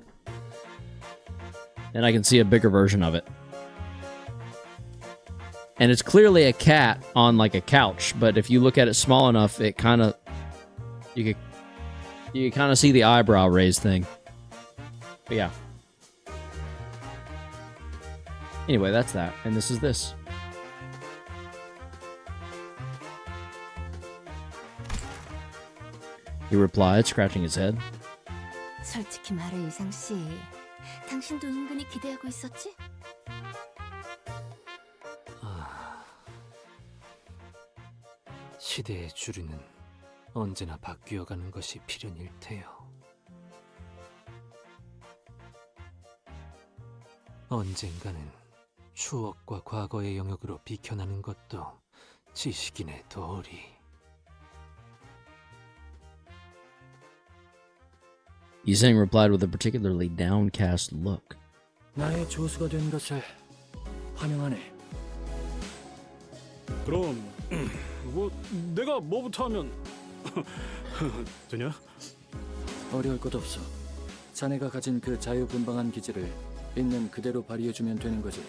S1: and I can see a bigger version of it. And it's clearly a cat on like a couch, but if you look at it small enough, it kind of you can kind of see the eyebrow raised thing. But yeah. Anyway, that's that, and this is this. He replied, scratching his head.
S7: 솔직히 말해 이상 씨, 당신도 은근히 기대하고 있었지?
S9: 시대의 주류는 언제나 바뀌어가는 것이 필연일 테요. 언젠가는 추억과 과거의 영역으로 비켜나는 것도 지식인의 도리.
S1: Yiseng replied with a particularly downcast look.
S11: 나의 조수가 된 것을 환영하네.
S3: 그럼 뭐 내가 뭐부터 하면 되냐?
S11: 어려울 것 없어. 자네가 가진 그 자유분방한 기질을 있는 그대로 발휘해주면 되는 거지.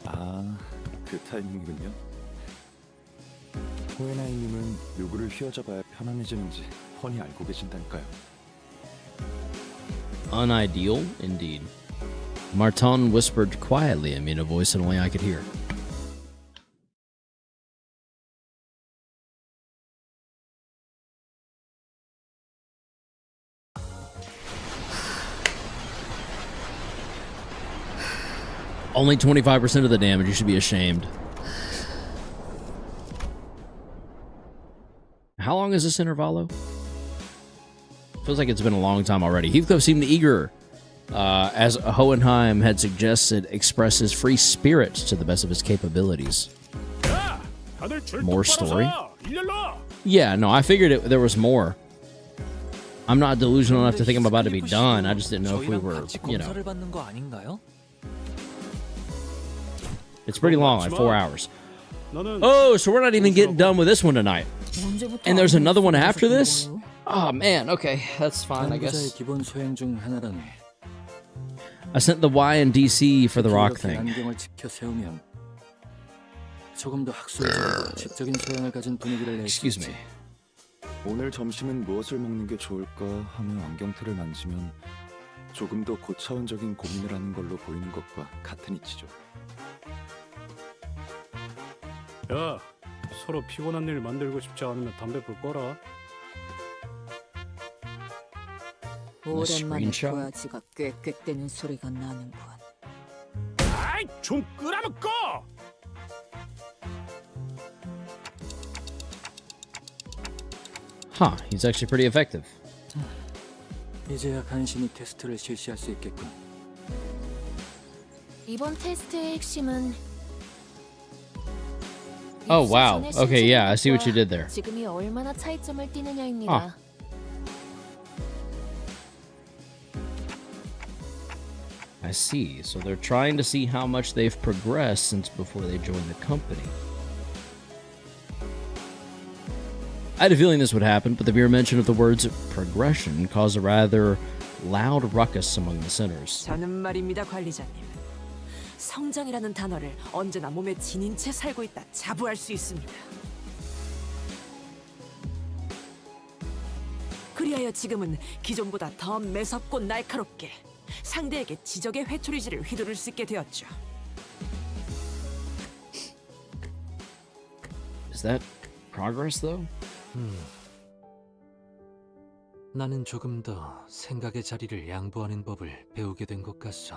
S16: 아, 그 타이밍이군요. 호에나이님은 누구를 휘어잡아야 편안해지는지 훤히 알고 계신다니까요.
S1: Unideal, indeed. Martin whispered quietly in a voice that only I could hear. Only 25% of the damage, you should be ashamed. How long is this intervalo? Feels like it's been a long time already. Heathcliff seemed eager, as Hohenheim had suggested, express his free spirit to the best of his capabilities. More story? Yeah, no, I figured there was more. I'm not delusional enough to think I'm about to be done. I just didn't know if we were, you know. It's pretty long, like 4 hours. Oh, so we're not even getting done with this one tonight. And there's another one after this? Oh man, okay, that's fine, I guess.
S11: 기본 소양 중 하나라네.
S1: I sent the Y and DC for the rock thing.
S11: 안경을 지켜 세우면 조금 더 학술적이고 지적인 소양을 가진 분위기를 낼 수
S1: Excuse
S11: 있지.
S1: me.
S16: 오늘 점심은 무엇을 먹는 게 좋을까 하며 안경테를 만지면 조금 더 고차원적인 고민을 하는 걸로 보이는 것과 같은 이치죠.
S3: 야, 서로 피곤한 일 만들고 싶지 않으면 담배 불 꺼라.
S6: 오랜만에 도화지가 꽥꽥대는 소리가 나는군.
S3: 아이, 좀 끄라면 꺼!
S1: Huh, he's actually pretty effective.
S18: 이제야 간신히 테스트를 실시할 수 있겠군.
S7: 이번 테스트의 핵심은
S1: Oh wow. Okay, yeah, I see what you did there.
S7: 지금이 얼마나 차이점을 띠느냐입니다.
S1: I see. So they're trying to see how much they've progressed since before they joined the company. I had a feeling this would happen, but the mere mention of the words progression caused a rather loud ruckus among the sinners.
S8: 저는 말입니다, 관리자님. 성장이라는 단어를 언제나 몸에 지닌 채 살고 있다 자부할 수 있습니다. 그리하여 지금은 기존보다 더 매섭고 날카롭게 상대에게 지적의 회초리질을 휘두를 수 있게 되었죠.
S1: Is that progress, though?
S9: 나는 조금 더 생각의 자리를 양보하는 법을 배우게 된 것 같소.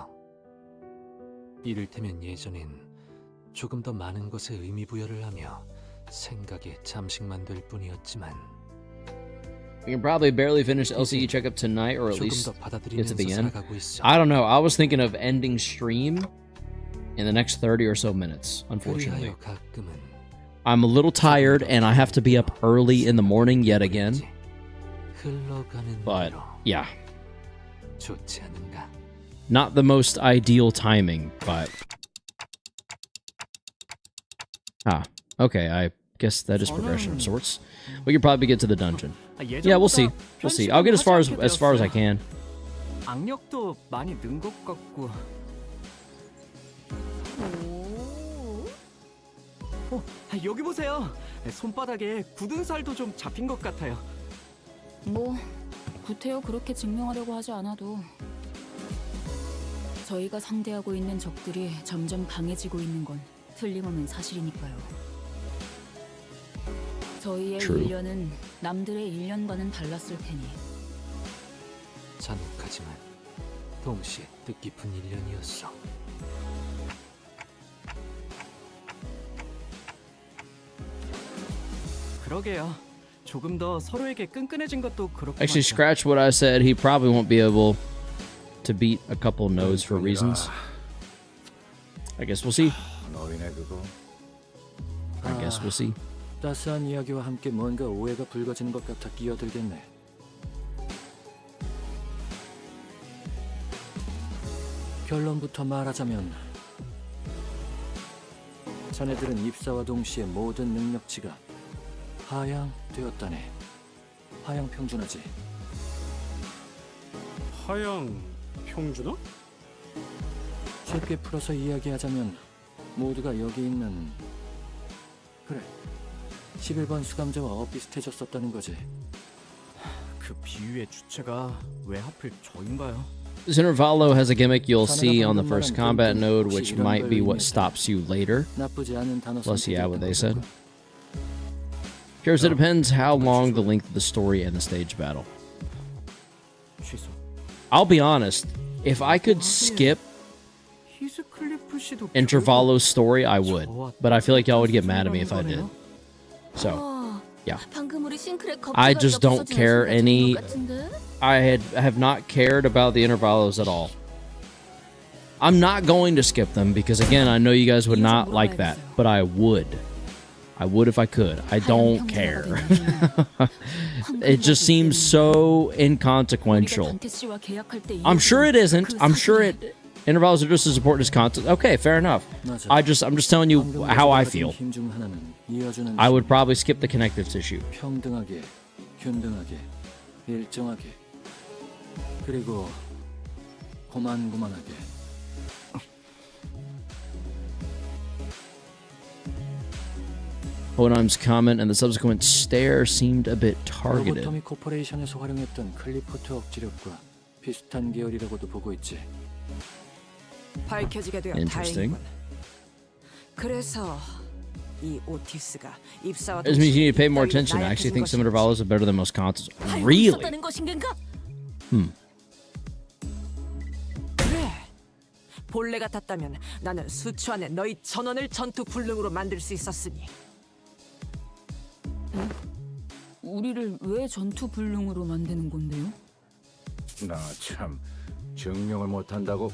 S9: 이를테면 예전엔 조금 더 많은 것에 의미 부여를 하며 생각에 잠식만 될 뿐이었지만
S1: We can probably barely finish LCE checkup tonight, or at least get to the end. I don't know. I was thinking of ending stream in the next 30 or so minutes, unfortunately. I'm a little tired, and I have to be up early in the morning yet again. But, yeah. Not the most ideal timing, but... okay, I guess that is progression of sorts. We could probably get to the dungeon. Yeah, we'll see. We'll see. I'll get as far as I can.
S11: 악력도 많이 는 것 같고. 여기 보세요. 손바닥에 굳은 살도 좀 잡힌 것 같아요.
S17: 뭐 구태여 그렇게 증명하려고 하지 않아도 저희가 상대하고 있는 적들이 점점 강해지고 있는 건 틀림없는 사실이니까요. 저희의
S1: True.
S17: 1년은 남들의 1년과는 달랐을 테니.
S9: 잔혹하지만 동시에 뜻깊은 1년이었어.
S11: 그러게요. 조금 더 서로에게 끈끈해진 것도 그렇고.
S1: Actually, scratch what I said. He probably won't be able to beat a couple nodes for reasons. I guess we'll see. I guess we'll see.
S18: 따스한 이야기와 함께 뭔가 오해가 불거지는 것 같아 끼어들겠네. 결론부터 말하자면 자네들은 입사와 동시에 모든 능력치가 하향되었다네. 하향 평준화지.
S3: 하향 평준화?
S18: 쉽게 풀어서 이야기하자면 모두가 여기 있는 그래 11번 수감자와 엇비슷해졌었다는 거지.
S11: 그 비유의 주체가 왜 하필 저인가요?
S1: This Intervalo has a gimmick you'll see on the first combat node, which might be what stops you later. Plus, yeah, what they said. Here's it depends how long the length of the story and the stage battle. I'll be honest, if I could skip Intervalo's story, I would. But I feel like y'all would get mad at me if I did. So, yeah. I just don't care any... I have not cared about the Intervalos at all. I'm not going to skip them because, again, I know you guys would not like that. But I would. I would if I could. I don't care. It just seems so inconsequential. I'm sure it isn't. I'm sure it... Intervalos are just as important as CANTO. Okay, fair enough. I'm just telling you how I feel. I would probably skip the connective tissue.
S18: 평등하게, 균등하게, 일정하게, 그리고 고만고만하게.
S1: Honam's comment and the subsequent stare seemed a bit targeted.
S18: 로보토미 코퍼레이션에서 활용했던 클리포트 억지력과 비슷한 계열이라고도 보고 있지.
S8: 밝혀지게 되어
S1: Interesting.
S8: 다행이군. 그래서 이 오티스가 입사와
S1: This means you need to pay more attention. I actually think some Intervalos are better than most CANTOs. Really?
S8: 그래. 본래 같았다면 나는 수초 안에 너희 전원을 전투 불능으로 만들 수 있었으니.
S17: 우리를 왜 전투 불능으로 만드는 건데요?
S10: 나 참 증명을 못한다고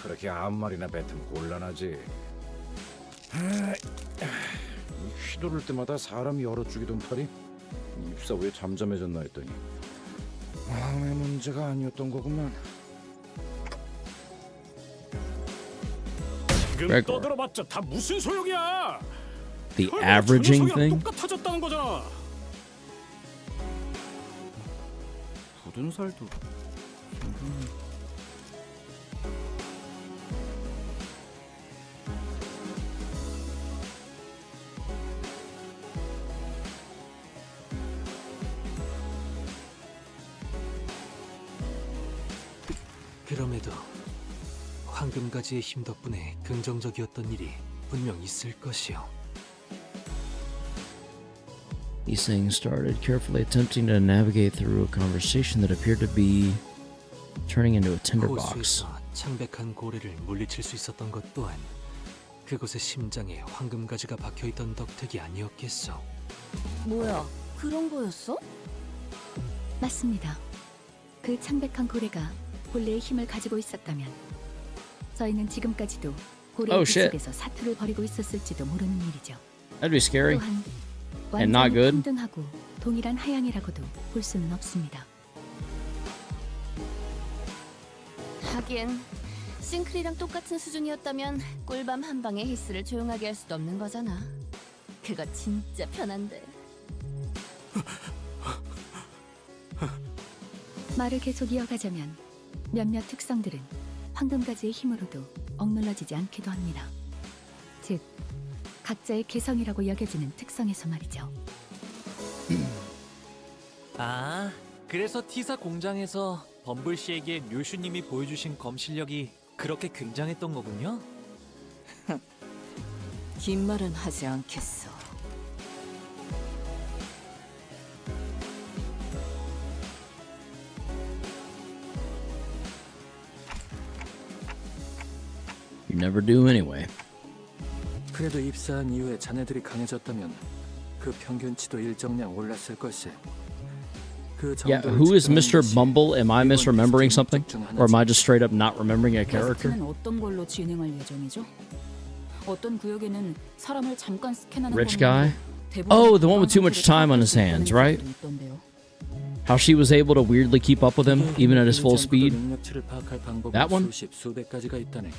S10: 그렇게 아무 말이나 뱉으면 곤란하지. 휘두를 때마다 사람이 얼어 죽이던 탈이 입사 왜 잠잠해졌나 했더니 마음의 문제가 아니었던 거구만.
S3: 지금 떠들어봤자 다 무슨 소용이야?
S1: The averaging
S3: 전혀
S1: thing?
S3: 똑같아졌다는 거잖아.
S11: 굳은 살도
S9: 그럼에도 황금가지의 힘 덕분에 긍정적이었던 일이 분명 있을 것이요.
S1: These things started carefully attempting to navigate through a conversation that appeared to be turning into a tinderbox.
S9: 호수에서 창백한 고래를 물리칠 수 있었던 것 또한 그곳의 심장에 황금가지가 박혀있던 덕택이 아니었겠소.
S7: 뭐야, 그런 거였어?
S12: 맞습니다. 그 창백한 고래가 본래의 힘을 가지고 있었다면 저희는 지금까지도 고래의
S1: Oh, shit.
S12: 속에서 사투를 벌이고 있었을지도 모르는 일이죠.
S1: That'd be scary.
S12: 또한
S1: And not
S12: 완전히
S1: good.
S12: 평등하고 동일한 하향이라고도 볼 수는 없습니다.
S7: 하긴 싱클이랑 똑같은 수준이었다면 꿀밤 한 방에 히스를 조용하게 할 수도 없는 거잖아. 그거 진짜 편한데.
S12: 말을 계속 이어가자면 몇몇 특성들은 황금가지의 힘으로도 억눌러지지 않기도 합니다. 즉, 각자의 개성이라고 여겨지는 특성에서 말이죠.
S9: 아, 그래서 T사 공장에서 범블씨에게 묘슈님이 보여주신 검 실력이 그렇게 굉장했던 거군요?
S8: 긴 말은 하지 않겠어.
S1: You never do anyway.
S18: 그래도 입사한 이후에 자네들이 강해졌다면 그 평균치도 일정량 올랐을 것이. 그
S1: Yeah,
S18: 정도를
S1: who is
S18: 측정하는
S1: Mr.
S18: 것이
S1: Bumble? Am I
S18: 이번
S1: misremembering
S18: 테스트
S1: something?
S18: 목적 중
S1: Or am I
S18: 하나지.
S1: just straight up not remembering a character?
S17: 테스트는 어떤 걸로 진행할 예정이죠? 어떤 구역에는 사람을 잠깐 스캔하는
S1: Rich
S17: 방법으로
S1: guy?
S17: 대부분
S1: Oh, the one with too
S17: 건강
S1: much
S17: 상태를
S1: time on
S17: 파악할
S1: his
S17: 수 있다는
S1: hands, right?
S17: 기술도 있던데요.
S1: How she was able to weirdly keep up with him, even at his full
S18: 않고도
S1: speed?
S18: 능력치를 파악할 방법은
S1: That one?
S18: 수십 수백 가지가 있다네.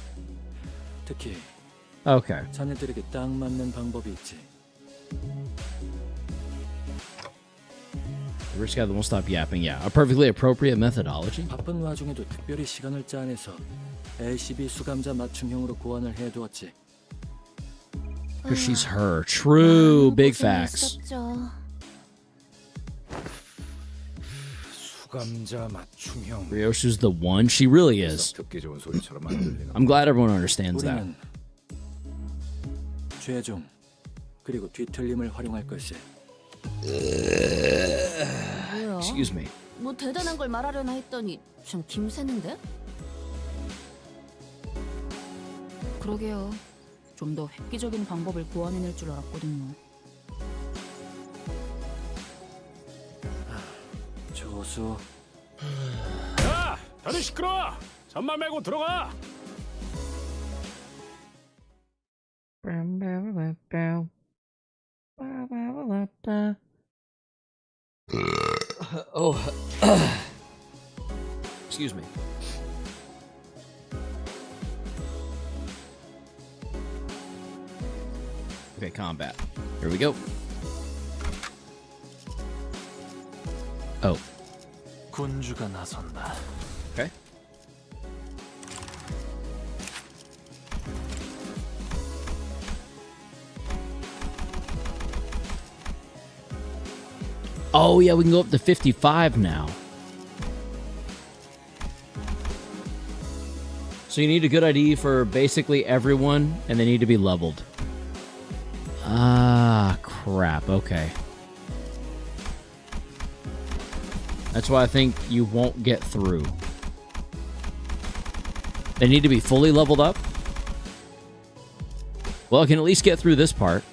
S18: 특히
S1: Okay.
S18: 자네들에게 딱 맞는 방법이 있지.
S1: The rich guy that won't stop yapping. Yeah, a perfectly appropriate methodology.
S18: 바쁜 와중에도 특별히 시간을 짜내서 LCB 수감자 맞춤형으로 고안을 해두었지.
S1: Because she's her. True. Big facts.
S10: 수감자 맞춤형.
S1: Ryoshu's the one. She really is.
S10: 듣기 좋은 소리처럼 안 들리는.
S1: I'm glad everyone understands that.
S18: 우리는 최종 그리고 뒤틀림을 활용할 것이.
S7: 뭐야?
S1: Excuse me.
S7: 뭐 대단한 걸 말하려나 했더니 좀 김새는데?
S17: 그러게요. 좀 더 획기적인 방법을 고안해낼 줄 알았거든요.
S18: 조수.
S3: 야, 다들 시끄러. 잠만 말고 들어가.
S1: Oh. Excuse me. Okay, combat. Here we go. Oh.
S9: 군주가 나선다.
S1: Okay. Oh, yeah, we can go up to 55 now. So you need a good ID for basically everyone, and they need to be leveled. Ah, crap. Okay. That's why I think you won't get through. They need to be fully leveled up. Well, I can at least get through this part.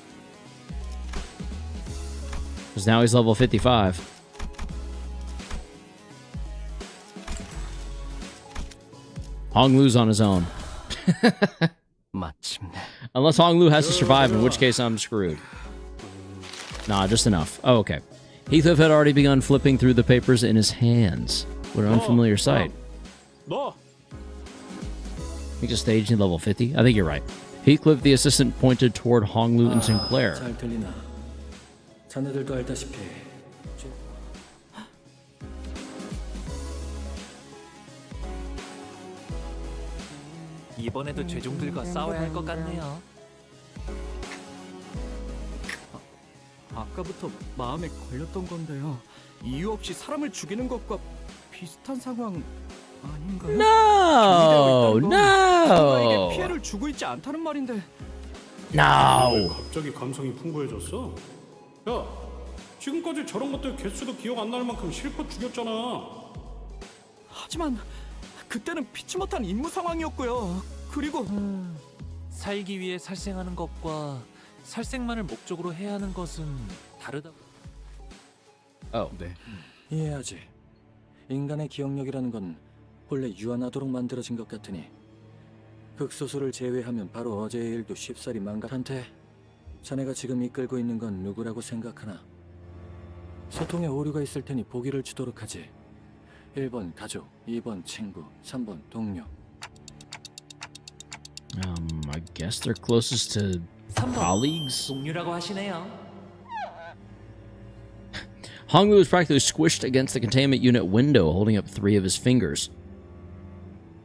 S1: Because now he's level 55. Hong Lu's on his own. Unless Hong Lu has to survive, in which case I'm screwed. Nah, just enough. Oh, okay. Heathcliff had already begun flipping through the papers in his hands. What an unfamiliar sight. He just staged in level 50? I think you're right. Heathcliff, the assistant, pointed toward Hong Lu and Sinclair.
S18: 잘 들리나? 자네들도 알다시피
S9: 이번에도 죄종들과 싸워야 할 것 같네요.
S11: 아까부터 마음에 걸렸던 건데요. 이유 없이 사람을 죽이는 것과 비슷한 상황 아닌가요?
S1: No,
S11: 누군가에게
S1: no.
S11: 피해를 주고 있지 않다는 말인데.
S3: 왜 갑자기 감성이 풍부해졌어? 야, 지금까지 저런 것들 개수도 기억 안 날 만큼 실컷 죽였잖아.
S11: 하지만 그때는 피치 못한 임무 상황이었고요. 그리고
S9: 살기 위해 살생하는 것과 살생만을 목적으로 해야 하는 것은 다르다고.
S18: 네. 이해하지. 인간의 기억력이라는 건 본래 유한하도록 만들어진 것 같으니 극소수를 제외하면 바로 어제의 일도 쉽사리 한테 자네가 지금 이끌고 있는 건 누구라고 생각하나? 소통에 오류가 있을 테니 보기를 주도록 하지. 1번 가족, 2번 친구, 3번 동료.
S1: I guess they're closest to colleagues.
S9: 동료라고 하시네요.
S1: Hong Lu was practically squished against the containment unit window, holding up 3 of his fingers.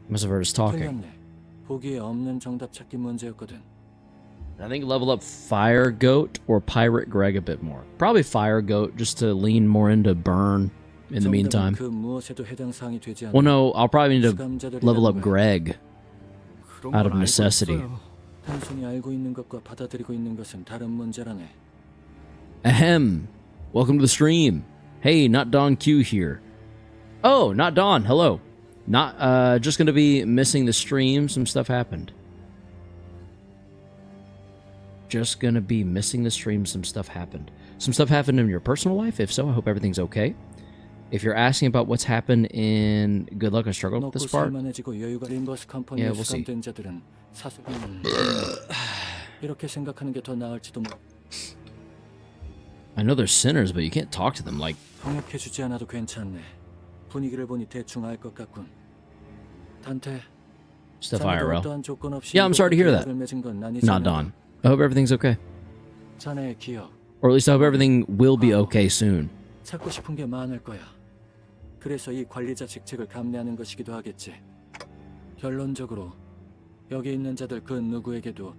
S1: Must have heard us talking.
S18: 틀렸네. 보기에 없는 정답 찾기 문제였거든.
S1: I think level up Fire Goat or Pirate Greg a bit more. Probably Fire Goat, just to lean more into Burn in the meantime.
S18: 그 무엇에도 해당 사항이 되지 않는
S1: Well, no, I'll probably need to level up Greg out of necessity.
S18: 단순히 알고 있는 것과 받아들이고 있는 것은 다른 문제라네.
S1: Ahem. Welcome to the stream. Hey, not Don Q here. Oh, not Don. Hello. Not, just gonna be missing the stream. Some stuff happened. Just gonna be missing the stream. Some stuff happened. Some stuff happened in your personal life? If so, I hope everything's okay. If you're asking about what's happened in Good Luck and Struggle with this part, yeah, we'll see.
S18: 이렇게 생각하는 게 더 나을지도 모르.
S1: I know they're sinners, but you can't talk to them like.
S18: 통역해주지 않아도 괜찮네. 분위기를 보니 대충 알 것 같군. 단테.
S1: Stuff IRL. Yeah, I'm sorry to hear that. Not Don. I hope everything's okay.
S18: 자네의 기억.
S1: Or at least I hope everything will be okay soon.
S18: 찾고 싶은 게 많을 거야. 그래서 이 관리자 직책을 감내하는 것이기도 하겠지. 결론적으로 여기 있는 자들 그 누구에게도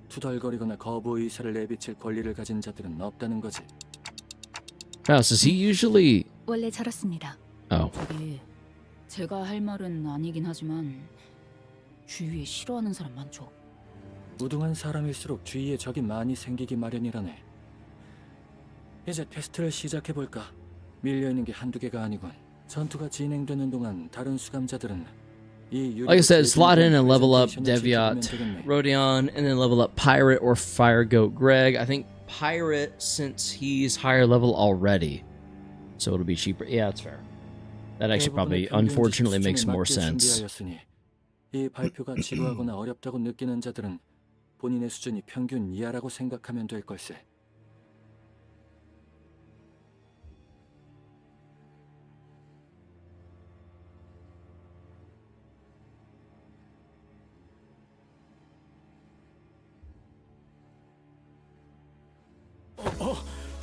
S18: 투덜거리거나 거부 의사를 내비칠 권리를 가진 자들은 없다는 거지.
S1: Mouse, is he usually?
S12: 원래 저렇습니다.
S1: Oh.
S17: 저기 제가 할 말은 아니긴 하지만 주위에 싫어하는 사람 많죠.
S18: 무능한 사람일수록 주위에 적이 많이 생기기 마련이라네. 이제 테스트를 시작해볼까? 밀려있는 게 한두 개가 아니군. 전투가 진행되는 동안 다른 수감자들은
S1: Like I said, slot in and level up Deviat, Rodion, and then level up Pirate or Fire Goat Greg. I think Pirate, since he's higher level already, so it'll be cheaper. Yeah, that's fair. That actually probably, unfortunately, makes more sense.
S18: 이 발표가 지루하거나 어렵다고 느끼는 자들은 본인의 수준이 평균 이하라고 생각하면 될 걸세.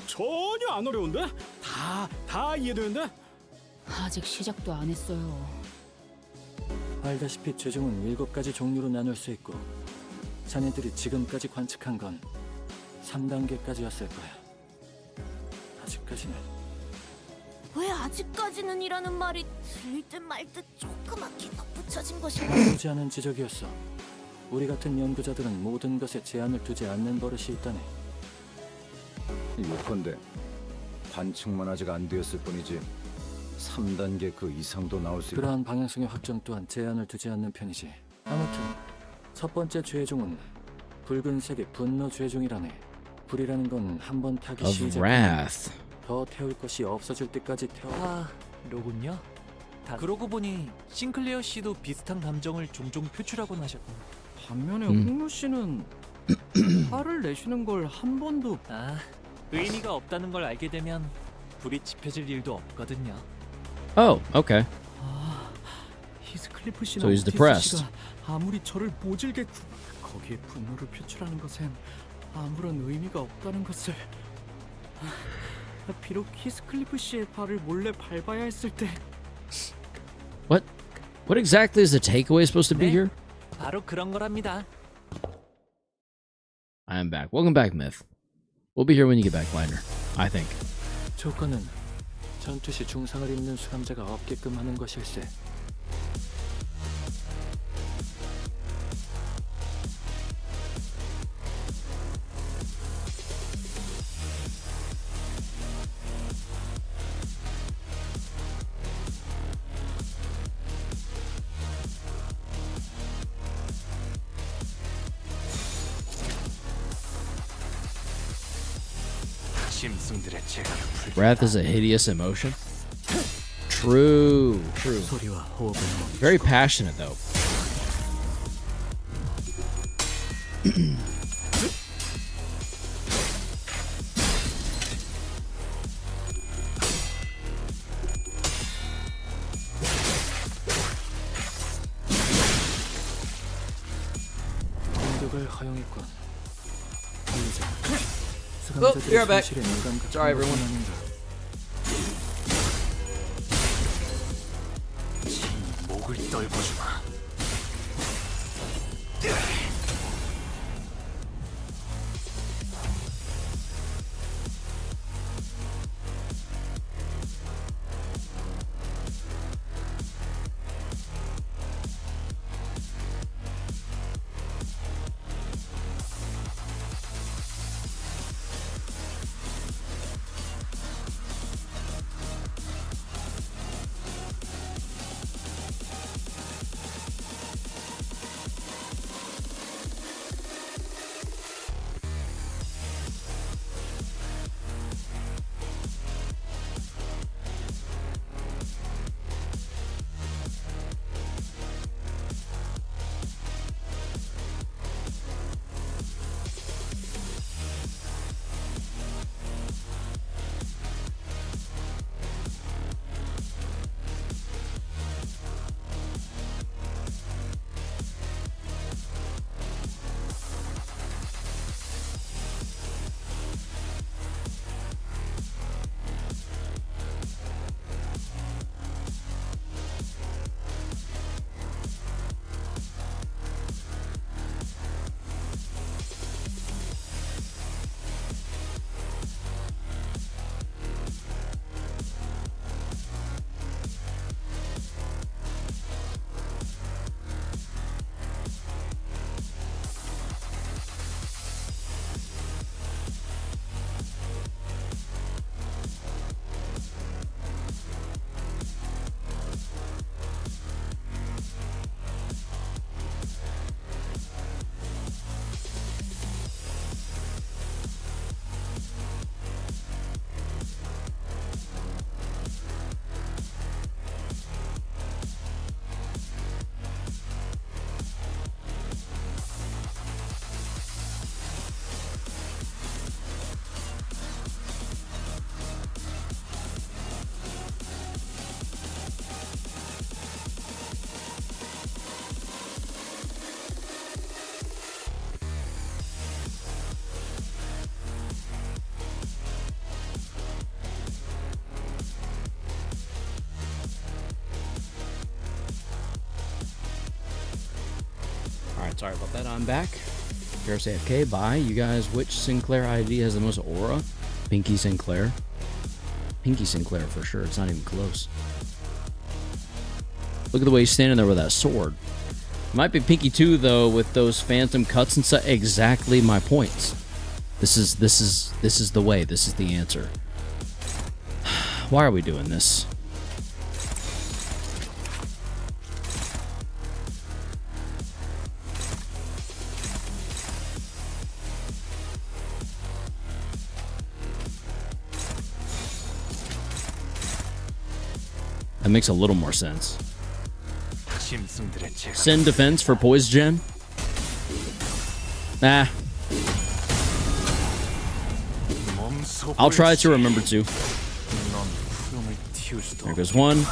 S3: 전혀 안 어려운데? 다 이해되는데?
S17: 아직 시작도 안 했어요.
S18: 알다시피 최종은 7가지 종류로 나눌 수 있고 자네들이 지금까지 관측한 건 3단계까지였을 거야. 아직까지는.
S7: 왜 아직까지는 이라는 말이 들릴 듯 말 듯 조그맣게 덧붙여진 것인가?
S18: 보지 않은 지적이었어. 우리 같은 연구자들은 모든 것에 제한을 두지 않는 버릇이 있다네.
S10: 예컨대 관측만 아직 안 되었을 뿐이지 3단계 그 이상도 나올 수 있고
S18: 그러한 방향성의 확정 또한 제한을 두지 않는 편이지. 아무튼 첫 번째 죄종은 붉은색의 분노 죄종이라네. 불이라는 건 한 번 타기
S1: Of
S18: 시작하면
S1: wrath.
S18: 더 태울 것이 없어질 때까지 태워.
S9: 아, 로군요. 그러고 보니 싱클레어 씨도 비슷한 감정을 종종 표출하곤 하셨군.
S11: 반면에 홍루 씨는 화를 내시는 걸 한 번도
S9: 의미가 없다는 걸 알게 되면 불이 지펴질 일도 없거든요.
S1: Oh, okay.
S11: 히스클리프 씨나
S1: So he's
S11: 오티스
S1: depressed.
S11: 씨가 아무리 저를 모질게 거기에 분노를 표출하는 것엔 아무런 의미가 없다는 것을 비록 히스클리프 씨의 발을 몰래 밟아야 했을 때
S1: What exactly is the takeaway supposed to be here?
S9: 바로 그런 거랍니다.
S1: I am back. Welcome back, Myth. We'll be here when you get back, Liner. I think.
S18: 조건은 전투 시 중상을 입는 수감자가 없게끔 하는 것일세.
S2: 짐승들의 재간을 풀기.
S1: Wrath is a hideous emotion. True. Very passionate, though.
S18: 공격을 허용했군.
S1: Oh, be right back. Sorry, everyone.
S2: 목을 떨궈주마.
S1: Alright, sorry about that. I'm back. Here's AFK. Bye. You guys, which Sinclair ID has the most aura? Pinky Sinclair. Pinky Sinclair for sure. It's not even close. Look at the way he's standing there with that sword. Might be Pinky too, though, with those phantom cuts and stuff. Exactly my points. This is the way. This is the answer. Why are we doing this? That makes a little more sense.
S2: 짐승들의 재간을
S1: Send defense for poise gen? Nah. I'll try to remember to.
S2: 넌 푸름을 틔울 수도
S1: There goes one.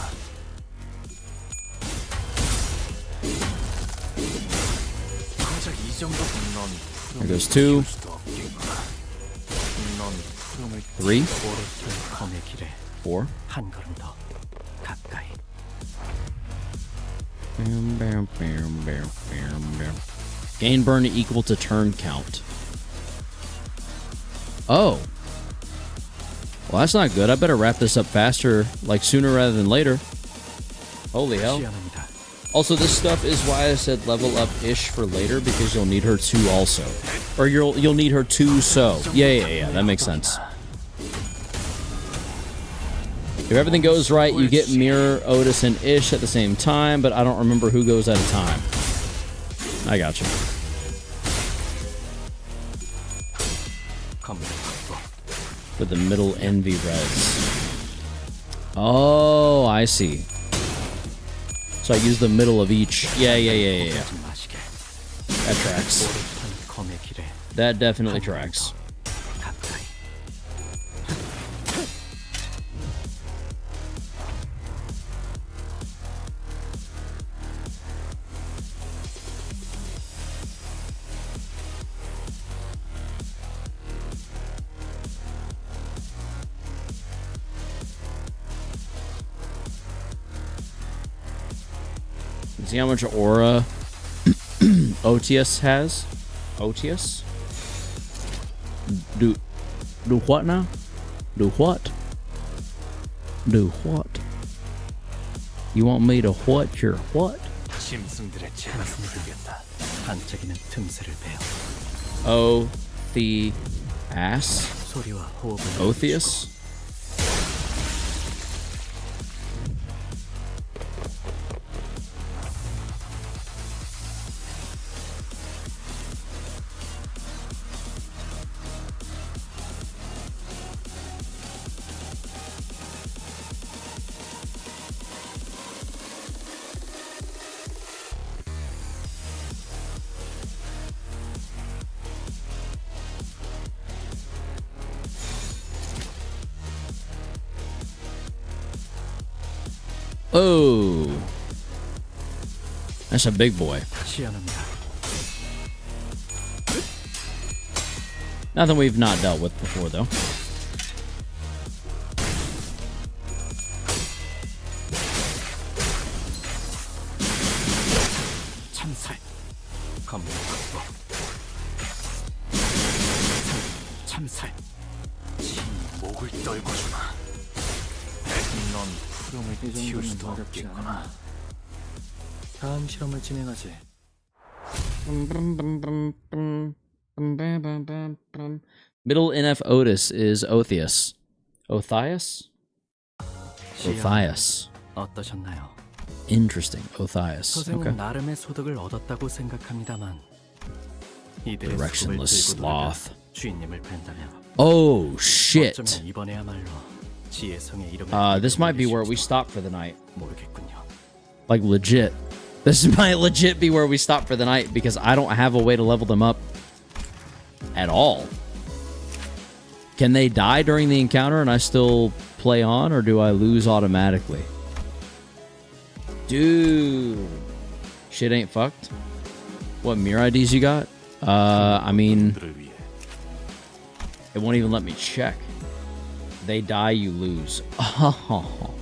S2: 고작 이 정도 넌
S1: There
S2: 푸름을
S1: goes two.
S2: 틔울 수도 없겠구나. 넌 푸름을
S1: Three.
S11: 오르틀 검의 길에
S1: Four.
S11: 한 걸음 더 가까이.
S1: Gain burn equal to turn count. Oh. Well, that's not good. I better wrap this up faster, like sooner rather than later. Holy hell. Also, this stuff is why I said level up ish for later, because you'll need her too also. Or you'll need her too so. Yeah, that makes sense. If everything goes right, you get Mirror, Otis, and Ish at the same time, but I don't remember who goes at a time. I gotcha. For the middle envy reds. Oh, I see. So I use the middle of each. Yeah. That tracks. That definitely tracks. See how much aura Otius has? Otius? Do what now? Do what? Do what? You want me to what your what?
S2: 짐승들의 재간을 풀겠다.
S11: 반짝이는 틈새를 베어.
S1: O the ass?
S11: 소리와 호흡을
S1: Otheus? Oh, that's a big boy. Nothing we've not dealt with before, though.
S11: 참살. 검. 참살.
S2: 목을 떨궈주마. 넌 푸름을 틔울 수도 없겠구나.
S18: 다음 실험을 진행하지.
S1: Middle NF Otis is Otheus. Othias? Othias.
S11: 어떠셨나요?
S1: Interesting. Othias.
S11: 선생은
S1: Okay.
S11: 나름의 소득을 얻었다고 생각합니다만 이들의
S1: Directionless sloth.
S11: 주인님을 뵌다면
S1: Oh shit.
S11: 어쩌면 이번에야말로 지혜성의 이름을
S1: This might be where we stop for the night.
S11: 모르겠군요.
S1: Like legit. This might legit be where we stop for the night because I don't have a way to level them up at all. Can they die during the encounter and I still play on, or do I lose automatically? Dude. Shit ain't fucked. What mirror IDs you got? I mean, it won't even let me check. They die, you lose. Oh.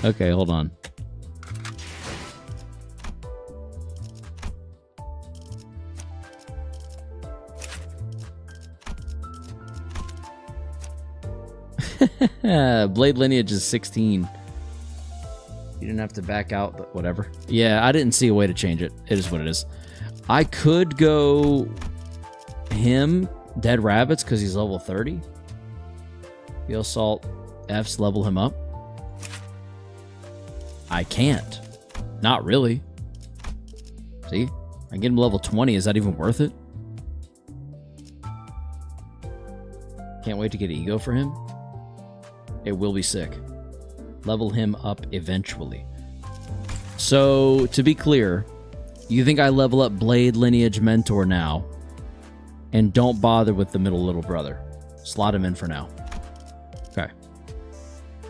S1: Okay, hold on. Blade lineage is 16. You didn't have to back out, but whatever. Yeah, I didn't see a way to change it. It is what it is. I could go him, Dead Rabbits, because he's level 30. The Assault F's level him up. I can't. Not really. See? I get him level 20. Is that even worth it? Can't wait to get ego for him. It will be sick. Level him up eventually. So, to be clear, you think I level up Blade Lineage Mentor now and don't bother with the middle little brother? Slot him in for now. Okay.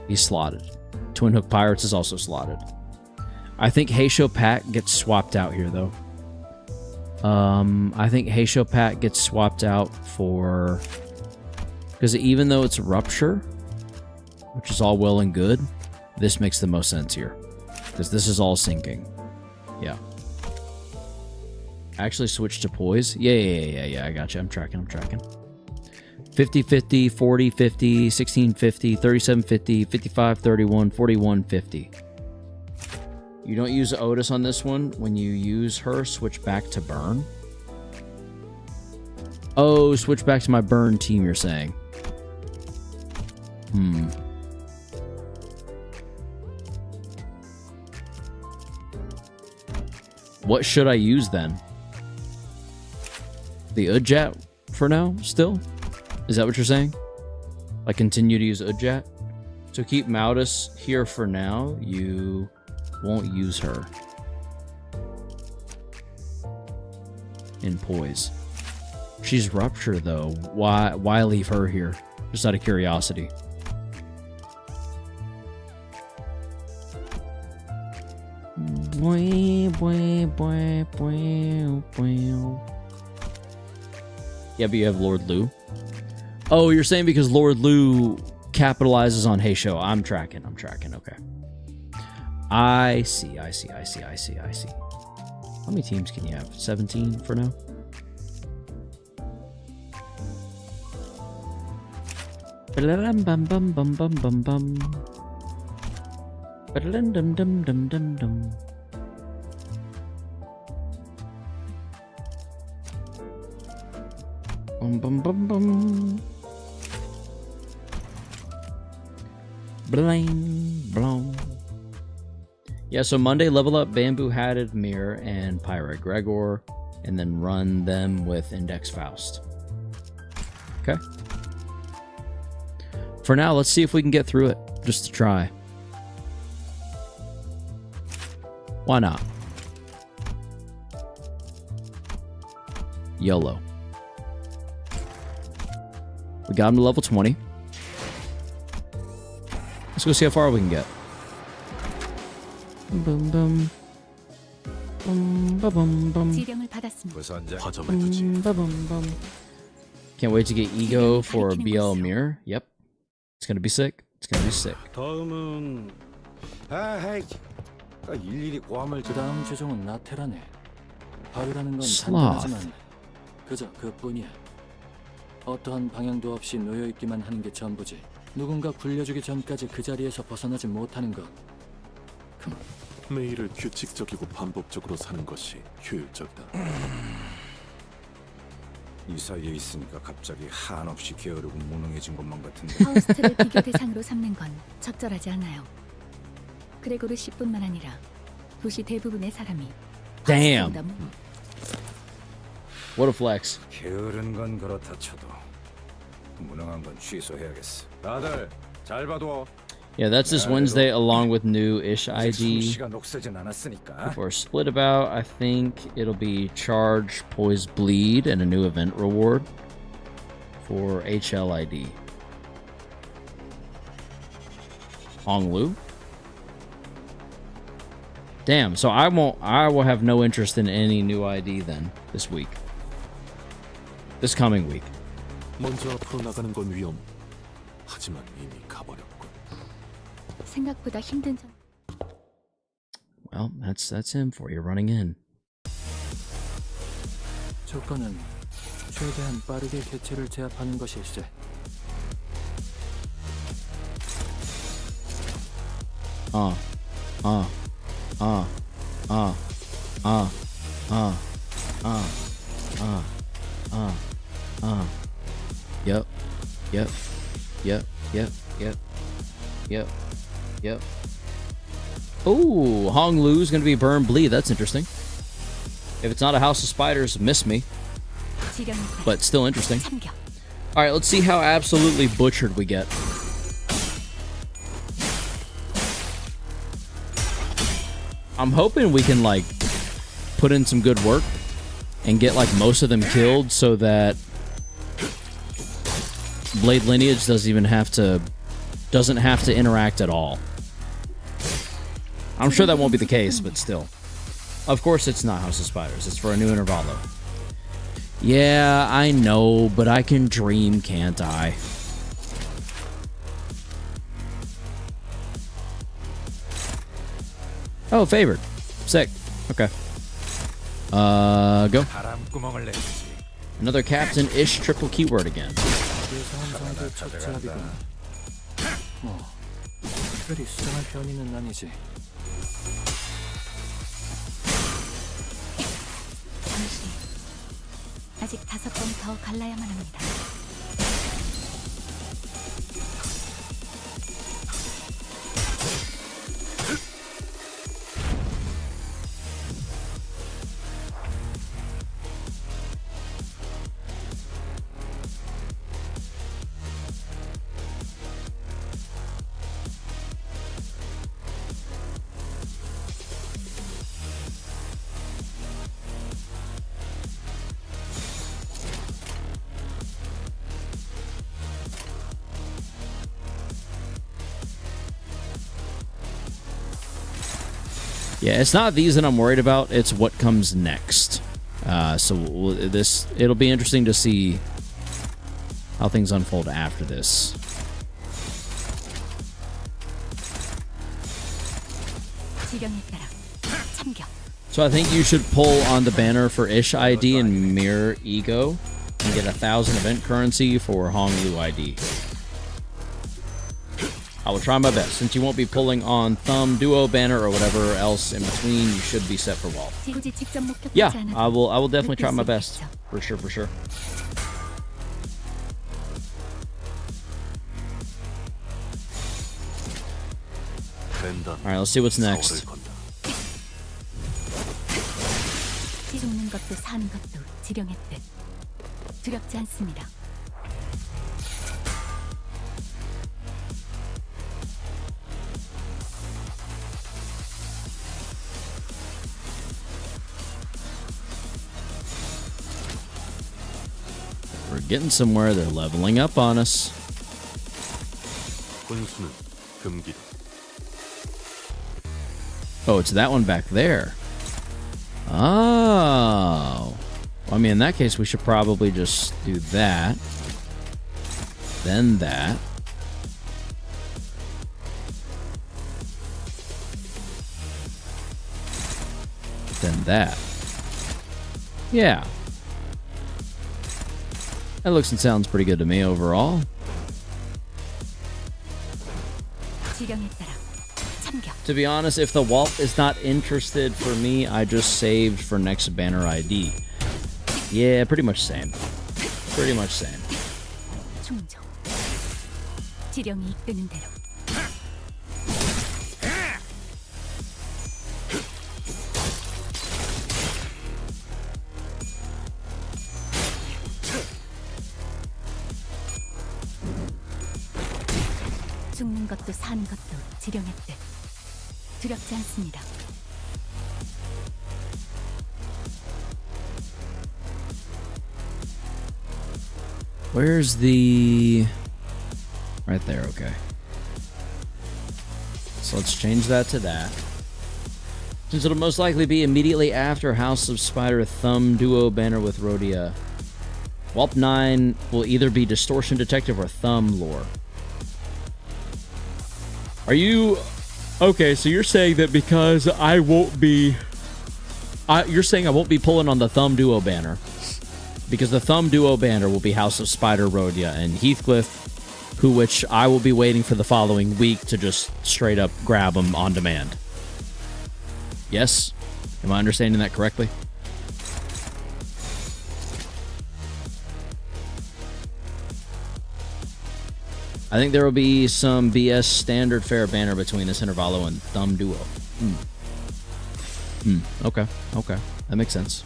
S1: He's slotted. Twin Hook Pirates is also slotted. I think Heisho Pat gets swapped out here, though. I think Heisho Pat gets swapped out for... Because even though it's Rupture, which is all well and good, this makes the most sense here. Because this is all sinking. Yeah. Actually switch to Poise. Yeah, I got you. I'm tracking. 50-50, 40-50, 16-50, 37-50, 55-31, 41-50. You don't use Otis on this one. When you use her, switch back to Burn. Oh, switch back to my Burn team, you're saying. What should I use then? The Udjat for now, still? Is that what you're saying? I continue to use Udjat? So keep Maudis here for now. You won't use her. In Poise. She's Rupture though. Why leave her here? Just out of curiosity. Yeah, but you have Lord Lu. Oh, you're saying because Lord Lu capitalizes on Heisho. I'm tracking. Okay. I see. How many teams can you have? 17 for now? Bling, blong. Yeah, so Monday, level up Bamboo Hatted Mirror and Pirate Gregor, and then run them with Index Faust. Okay. For now, let's see if we can get through it, just to try. Why not? YOLO. We got him to level 20. Let's go see how far we can get. Boom, boom. Boom, boom, boom. Can't wait to get ego for BL Mirror. Yep. It's gonna be sick.
S10: 다음은 일일이 고함을
S18: 그다음 주종은 나테라네. 바위라는 건
S1: Sloth.
S18: 단단하지만 그저 그뿐이야. 어떠한 방향도 없이 놓여 있기만 하는 게 전부지. 누군가 굴려주기 전까지 그 자리에서 벗어나지 못하는 것.
S13: 매일을 규칙적이고 반복적으로 사는 것이 효율적이다.
S10: 이 사이에 있으니까 갑자기 한없이 게으르고 무능해진 것만 같은데.
S12: 파우스트를 비교 대상으로 삼는 건 적절하지 않아요. 그레고르 씨뿐만 아니라 도시 대부분의 사람이
S1: Damn. What a flex.
S10: 게으른 건 그렇다 쳐도 무능한 건 취소해야겠어. 다들 잘 봐둬.
S1: Yeah, that's this Wednesday along with new ish ID.
S10: 시간 녹슬진 않았으니까.
S1: For a split about, I think it'll be Charge, Poise, Bleed, and a new event reward for HL ID. Honglu? Damn, so I will have no interest in any new ID then this week. This coming week.
S13: 먼저 앞으로 나가는 건 위험. 하지만 이미 가버렸군.
S12: 생각보다 힘든 점.
S1: Well, that's him for you running in.
S18: 조건은 최대한 빠르게 개체를 제압하는 것일세.
S1: Yep. Oh, Hong Lu's gonna be Burn Bleed. That's interesting. If it's not a House of Spiders, miss me. But still interesting. Alright, let's see how absolutely butchered we get. I'm hoping we can, like, put in some good work and get, like, most of them killed so that Blade Lineage doesn't have to interact at all. I'm sure that won't be the case, but still. Of course it's not House of Spiders. It's for a new Intervallo. Yeah, I know, but I can dream, can't I? Oh, favored. Sick. Okay. Go. Another Captain-ish triple keyword again.
S18: 특별히 수상한 편의는 아니지.
S12: 잠시. 아직 5번 더 갈라야만 합니다.
S1: Yeah, it's not these that I'm worried about, it's what comes next. It'll be interesting to see how things unfold after this. So I think you should pull on the banner for Ish ID and Mirror Ego and get 1,000 event currency for Honglu ID. I will try my best. Since you won't be pulling on Thumb, Duo, Banner, or whatever else in between, you should be set for Wall. Yeah, I will definitely try my best. For sure, for sure. Alright, let's see what's next.
S12: 죽는 것도 사는 것도 지령했듯 두렵지 않습니다.
S1: We're getting somewhere. They're leveling up on us. Oh, it's that one back there. Oh. Well, I mean, in that case, we should probably just do that. Then that. Then that. Yeah. That looks and sounds pretty good to me overall. To be honest, if the Walt is not interested for me, I just saved for next banner ID. Yeah, pretty much same. Pretty much same.
S12: 충정. 지령이 이끄는 대로. 죽는 것도 사는 것도 지령했듯 두렵지 않습니다.
S1: Where's the... Right there, okay. So let's change that to that. Since it'll most likely be immediately after House of Spider Thumb Duo banner with Rhodia. Walp 9 will either be Distortion Detective or Thumb Lore. Are you... Okay, so you're saying that because I won't be... you're saying I won't be pulling on the Thumb Duo banner. Because the Thumb Duo banner will be House of Spider, Rhodia, and Heathcliff, which I will be waiting for the following week to just straight up grab them on demand. Yes? Am I understanding that correctly? I think there will be some BS standard fare banner between this Intervallo and Thumb Duo. Okay, okay. That makes sense.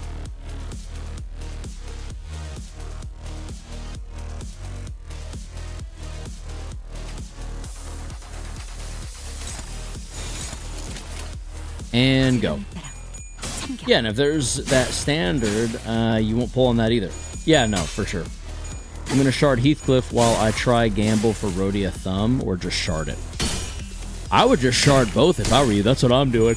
S1: And go. Yeah, and if there's that standard, you won't pull on that either. Yeah, no, for sure. I'm going to shard Heathcliff while I try gamble for Rhodia Thumb, or just shard it. I would just shard both if I were you. That's what I'm doing.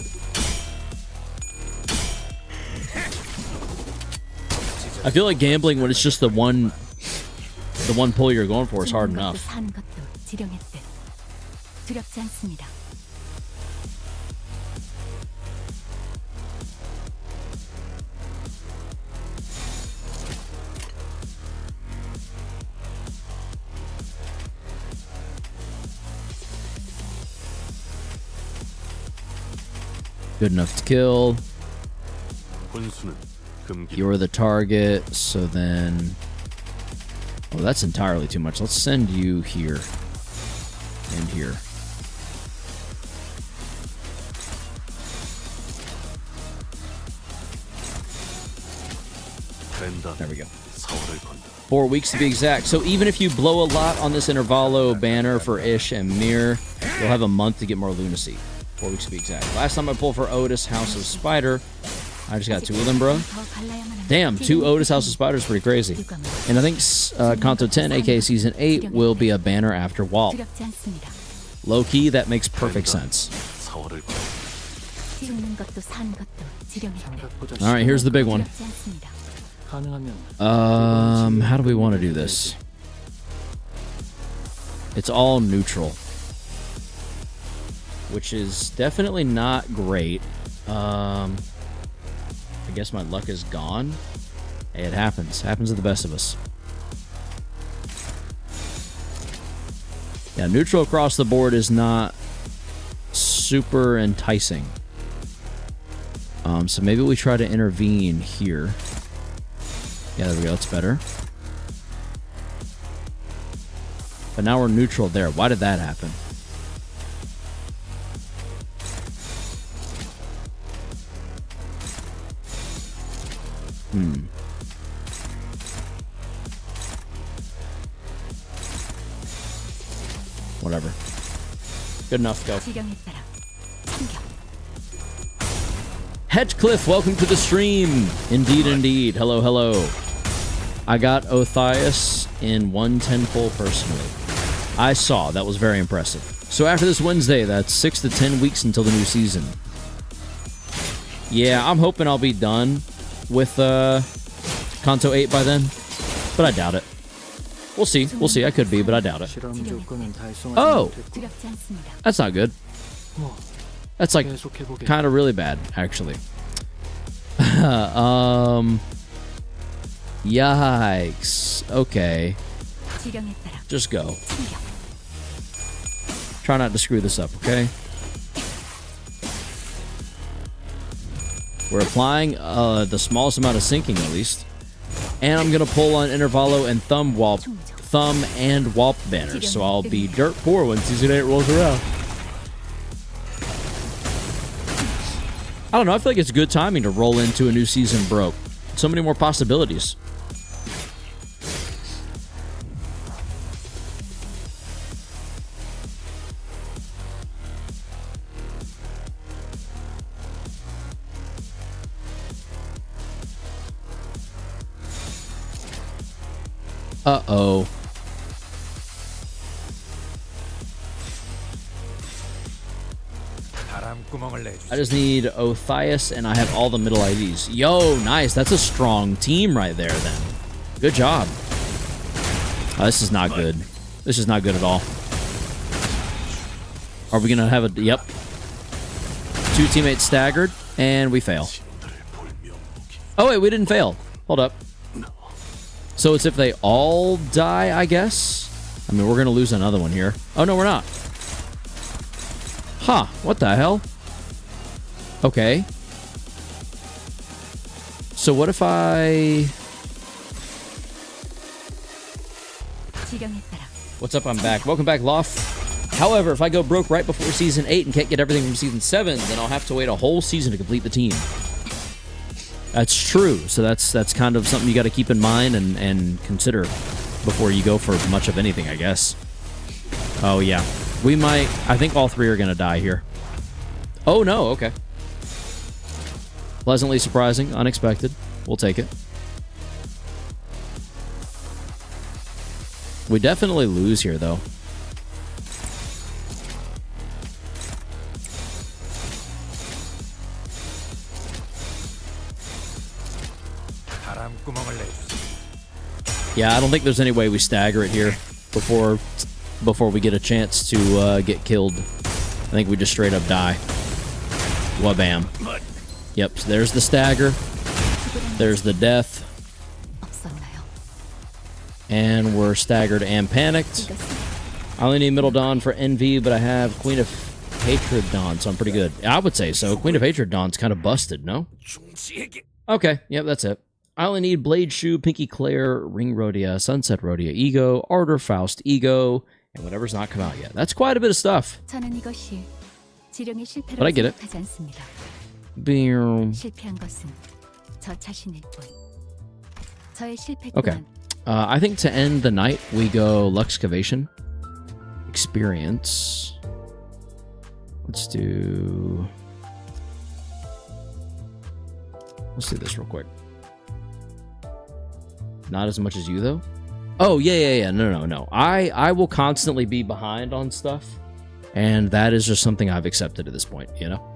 S1: I feel like gambling when it's just the one pull you're going for is hard enough. Good enough to kill. You're the target, so then... Oh, that's entirely too much. Let's send you here. And here. There we go. 4 weeks to be exact. So even if you blow a lot on this Intervallo banner for Ish and Mir, you'll have a month to get more lunacy. 4 weeks to be exact. Last time I pulled for Otis House of Spider, I just got 2 of them, bro. Damn, 2 Otis House of Spider is pretty crazy. And I think Kanto 10, aka Season 8, will be a banner after Walt. Low-key, that makes perfect sense. Alright, here's the big one. How do we want to do this? It's all neutral, which is definitely not great. I guess my luck is gone. Hey, it happens. Happens to the best of us. Yeah, neutral across the board is not super enticing. So maybe we try to intervene here. Yeah, there we go. That's better. But now we're neutral there. Why did that happen? Whatever. Good enough, go. Hedgecliff, welcome to the stream. Indeed, indeed. Hello, hello. I got Othias in 110 pull personally. I saw. That was very impressive. So after this Wednesday, that's 6 to 10 weeks until the new season. Yeah, I'm hoping I'll be done with Kanto 8 by then, but I doubt it. We'll see. We'll see. I could be, but I doubt it. Oh! That's not good. That's like kind of really bad, actually. Yikes. Okay. Just go. Try not to screw this up, okay? We're applying the smallest amount of sinking, at least. And I'm going to pull on Intervallo and Thumb and Walt banners, so I'll be dirt poor when Season 8 rolls around. I don't know, I feel like it's good timing to roll into a new season broke. So many more possibilities. Uh-oh. I just need Othias, and I have all the middle IDs. Yo, nice. That's a strong team right there, then. Good job. This is not good. This is not good at all. Are we going to have a... Yep. 2 teammates staggered, and we fail. Oh, wait, we didn't fail. Hold up. So it's if they all die, I guess? I mean, we're going to lose another one here. Oh, no, we're not. Huh. What the hell? Okay. So what if I... What's up? I'm back. Welcome back, Loft. However, if I go broke right before Season 8 and can't get everything from Season 7, then I'll have to wait a whole season to complete the team. That's true. So that's kind of something you got to keep in mind and consider before you go for much of anything, I guess. Oh, yeah. We might... I think all 3 are going to die here. Oh, no. Okay. Pleasantly surprising, unexpected. We'll take it. We definitely lose here, though. Yeah, I don't think there's any way we stagger it here before we get a chance to get killed. I think we just straight up die. Wabam. Yep, so there's the stagger. There's the death. And we're staggered and panicked. I only need Middle Dawn for NV, but I have Queen of Hatred Dawn, so I'm pretty good. I would say so. Queen of Hatred Dawn's kind of busted, no? Okay, yep, that's it. I only need Blade Choo, Pinky Claire, Ring Rhodia, Sunset Rhodia, Ego, Ardor Faust, Ego, and whatever's not come out yet. That's quite a bit of stuff. But I get it. Okay. I think to end the night, we go Luxcavation. Experience. Let's do this real quick. Not as much as you, though. Oh, yeah. No. I will constantly be behind on stuff. And that is just something I've accepted at this point, you know?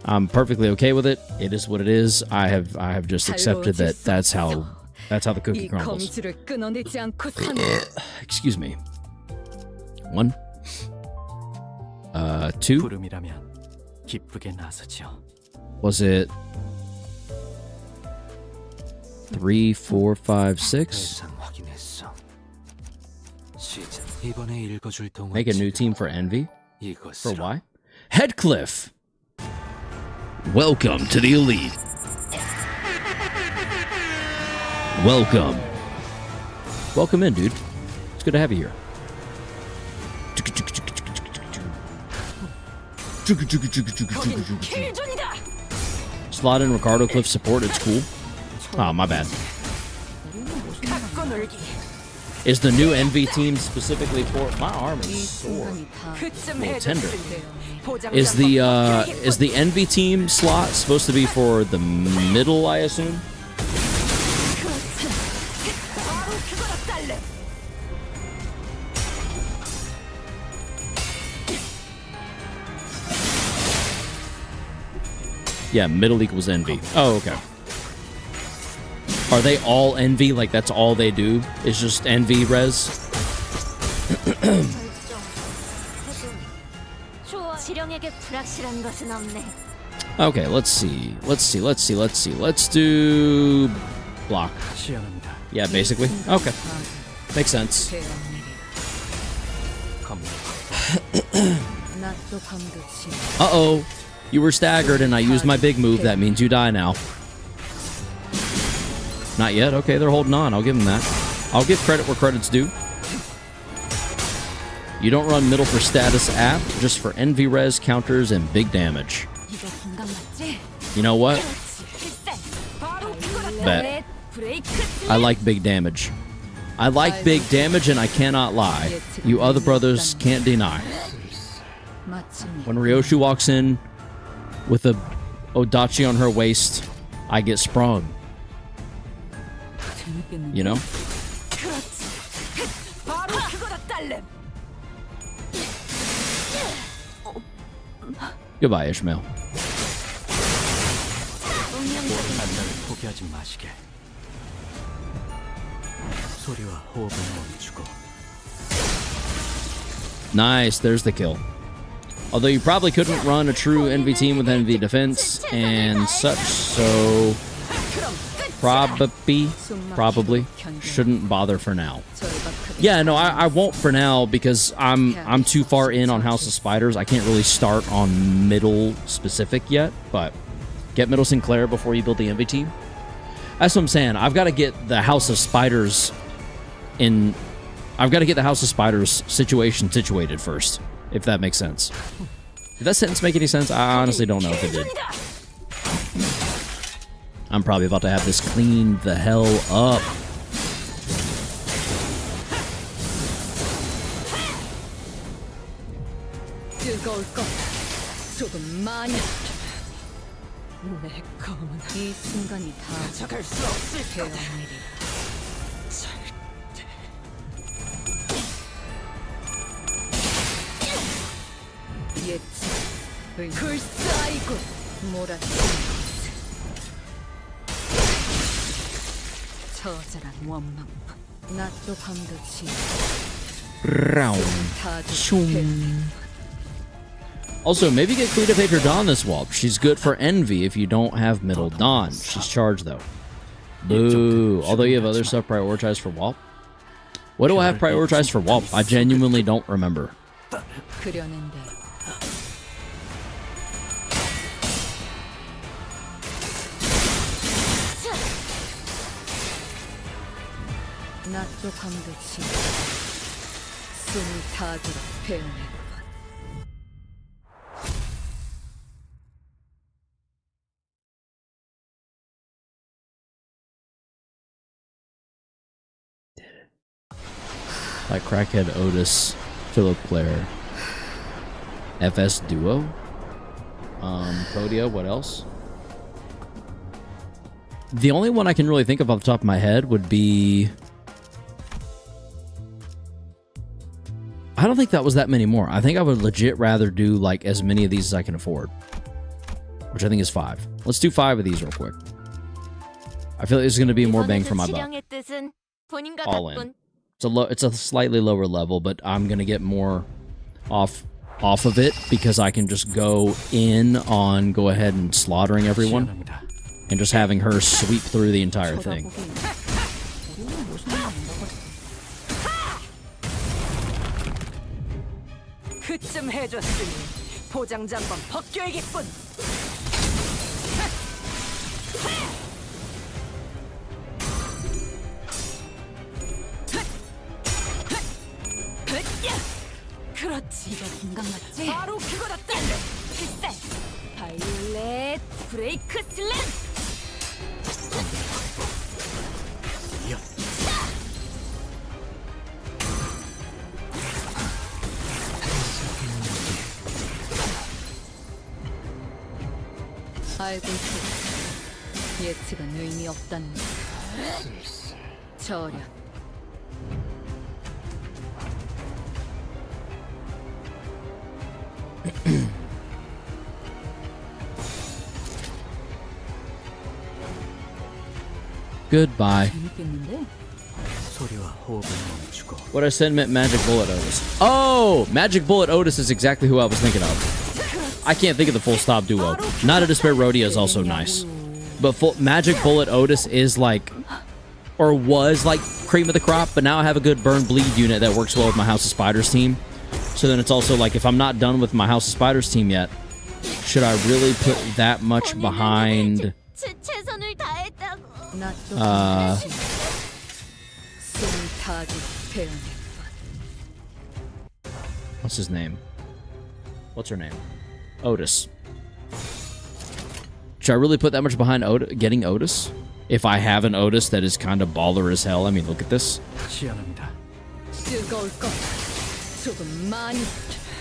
S1: I'm perfectly okay with it. It is what it is. I have just accepted that that's how the cookie crumbles. Excuse me. 1 2 Was it 3 4 5 6 Make a new team for Envy? For why? Headcliff! Welcome to the Elite. Welcome. Welcome in, dude. It's good to have you here. Slot in Ricardo Cliff support, it's cool. Oh, my bad. Is the new Envy team specifically for... My arm is sore. A little tender. Is the Envy team slot supposed to be for the middle, I assume? Yeah, middle equals Envy. Oh, okay. Are they all Envy? Like, that's all they do? Is just Envy res? Okay, let's see. Let's do... block. Yeah, basically. Okay. Makes sense. Uh-oh. You were staggered and I used my big move. That means you die now. Not yet? Okay, they're holding on. I'll give them that. I'll give credit where credit's due. You don't run middle for status app, just for Envy res, counters, and big damage. You know what? Bet. I like big damage. I like big damage and I cannot lie. You other brothers can't deny. When Ryoshu walks in with a Odachi on her waist, I get sprung. You know? Goodbye, Ishmael. Nice, there's the kill. Although you probably couldn't run a true Envy team with Envy defense and such, so probably shouldn't bother for now. Yeah, no, I won't for now because I'm too far in on House of Spiders. I can't really start on middle specific yet, but get middle Sinclair before you build the Envy team. That's what I'm saying. I've got to get the House of Spiders in. I've got to get the House of Spiders situation situated first, if that makes sense. Did that sentence make any sense? I honestly don't know if it did. I'm probably about to have this cleaned the hell up.
S8: 내 검은
S17: 이 순간이 다
S8: 가져갈 수 없을 거다.
S17: 예측
S6: 굴사이군
S17: 몰아치는 처절한 원망 낮도 밤도 지
S1: Also, maybe get Queen of Hatred Dawn this walp. She's good for Envy if you don't have Middle Dawn. She's charged, though. Boo. Although you have other stuff prioritized for walp. What do I have prioritized for walp? I genuinely don't remember.
S17: 그려낸 대로 낮도 밤도 지 숨이 닿도록 배우네.
S1: Like Crackhead Otis, Philip Clare, FS Duo, Protea, what else? The only one I can really think of off the top of my head would be... I don't think that was that many more. I think I would legit rather do like as many of these as I can afford, which I think is 5. Let's do 5 of these real quick. I feel like this is going to be more bang for my buck. All in. It's a slightly lower level, but I'm gonna get more off of it because I can just go ahead and slaughtering everyone and just having her sweep through the entire thing.
S8: 그쯤 해줬으니 포장장관 벗겨야겠군. 그렇지.
S17: 이거 공감 맞지?
S8: 바로 그거다.
S17: 글쎄. 바이올렛 브레이크 슬램. 알고 있어. 예측은 의미 없다는 거. 저렴.
S1: Goodbye. What I said meant Magic Bullet Otis. Oh! Magic Bullet Otis is exactly who I was thinking of. I can't think of the full stop duo. Not a Despair Rodeo is also nice. But Magic Bullet Otis is like... Or was like cream of the crop, but now I have a good Burn Bleed unit that works well with my House of Spiders team. So then it's also like, if I'm not done with my House of Spiders team yet, should I really put that much behind... What's his name? What's her name? Otis. Should I really put that much behind getting Otis? If I have an Otis that is kind of baller as hell. I mean, look at this.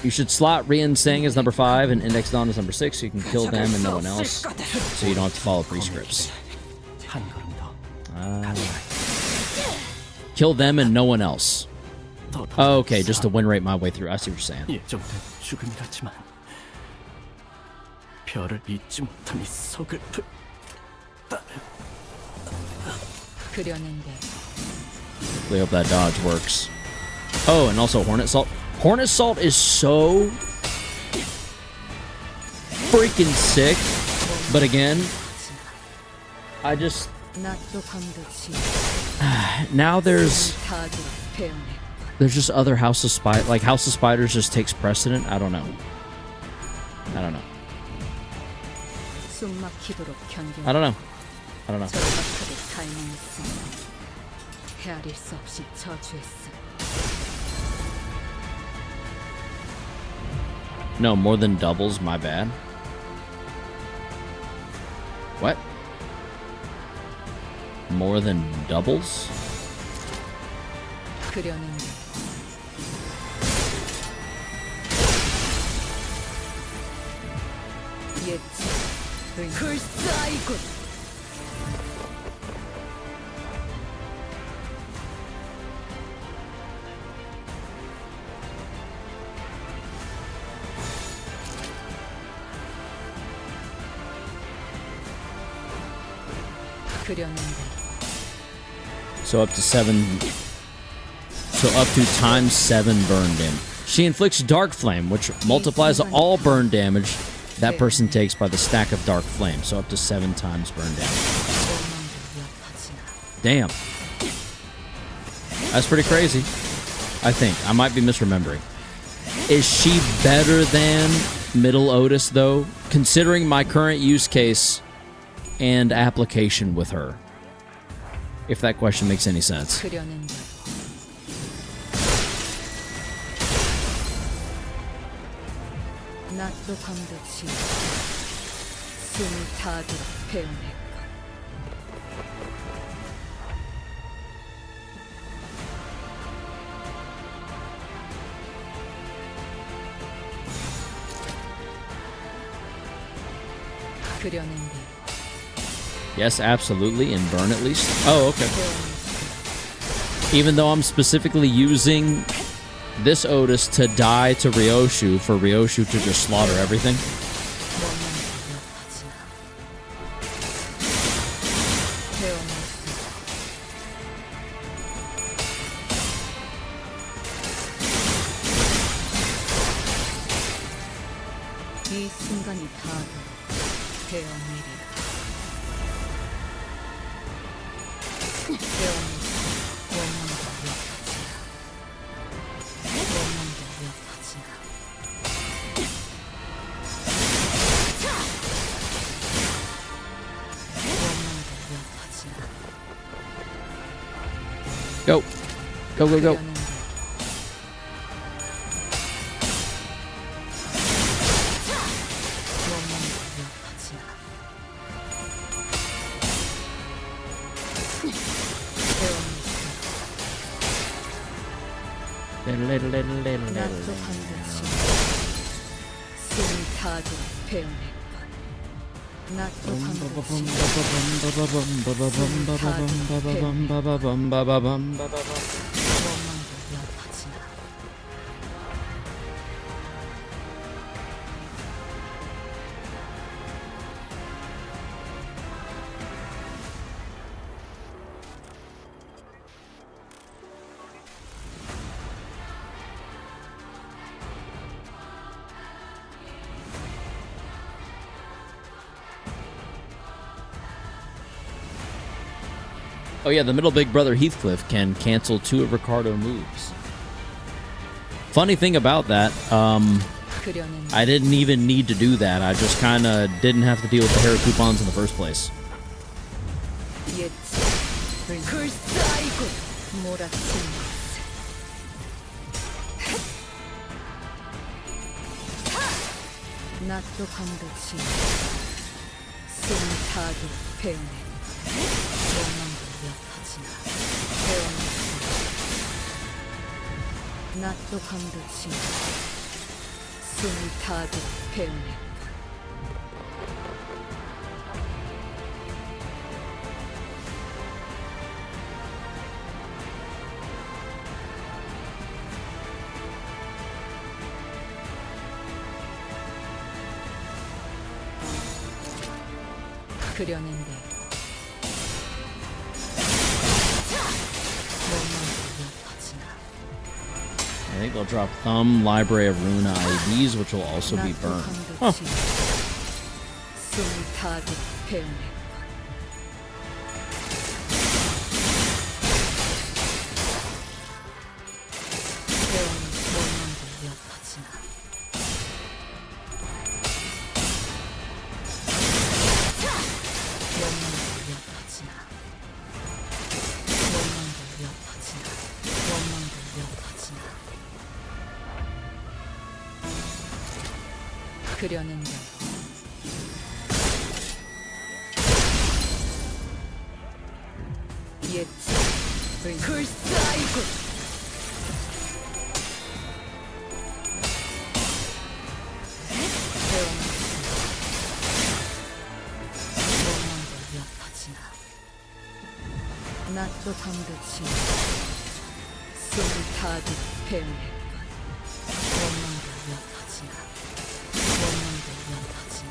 S1: You should slot Rian Sang as number 5 and Index Dawn as number 6 so you can kill them and no one else. So you don't have to follow prescripts. Kill them and no one else. Okay, just to win rate my way through. I see what you're saying. Really hope that dodge works. Oh, and also Hornet Salt. Hornet Salt is so freaking sick. But again, I just... now there's just other House of Spiders. Like, House of Spiders just takes precedent. I don't know. I don't know. I don't know. I don't know. No, more than doubles, my bad. What? More than doubles?
S6: 글싸이군. 그렸는데.
S1: So up to 7. So up to times 7 burn damage. She inflicts Dark Flame, which multiplies all burn damage that person takes by the stack of Dark Flame. So up to 7 times burn damage. Damn. That's pretty crazy. I think. I might be misremembering. Is she better than Middle Otis, though? Considering my current use case and application with her. If that question makes any sense.
S6: 낫도 감도치 숨이 타도록 배우네. 그렸는데.
S1: Yes, absolutely. In burn at least. Oh, okay. Even though I'm specifically using this Otis to die to Ryoshu for Ryoshu to just slaughter everything.
S6: 이 순간이 다도 배어내리라.
S1: Go. Go, go, go.
S6: 낫도 반드시 숨이 타도록 배우네. 낫도 반드시
S1: Oh yeah, the middle big brother Heathcliff can cancel 2 of Ricardo moves. Funny thing about that, I didn't even need to do that. I just kind of didn't have to deal with the hair coupons in the first place.
S6: 낫도 감도치 숨이 타도록 배우네. 낫도 감도치 숨이 타도록 배우네. 그려낸데.
S1: I think they'll drop Thumb, Library of Runa IVs, which will also be burned. Huh.
S6: 그려낸다. 예측 글싸이군. 낫도 덤듯이 숨이 타듯 배운했건 원망도 연터지나 원망도 연터지나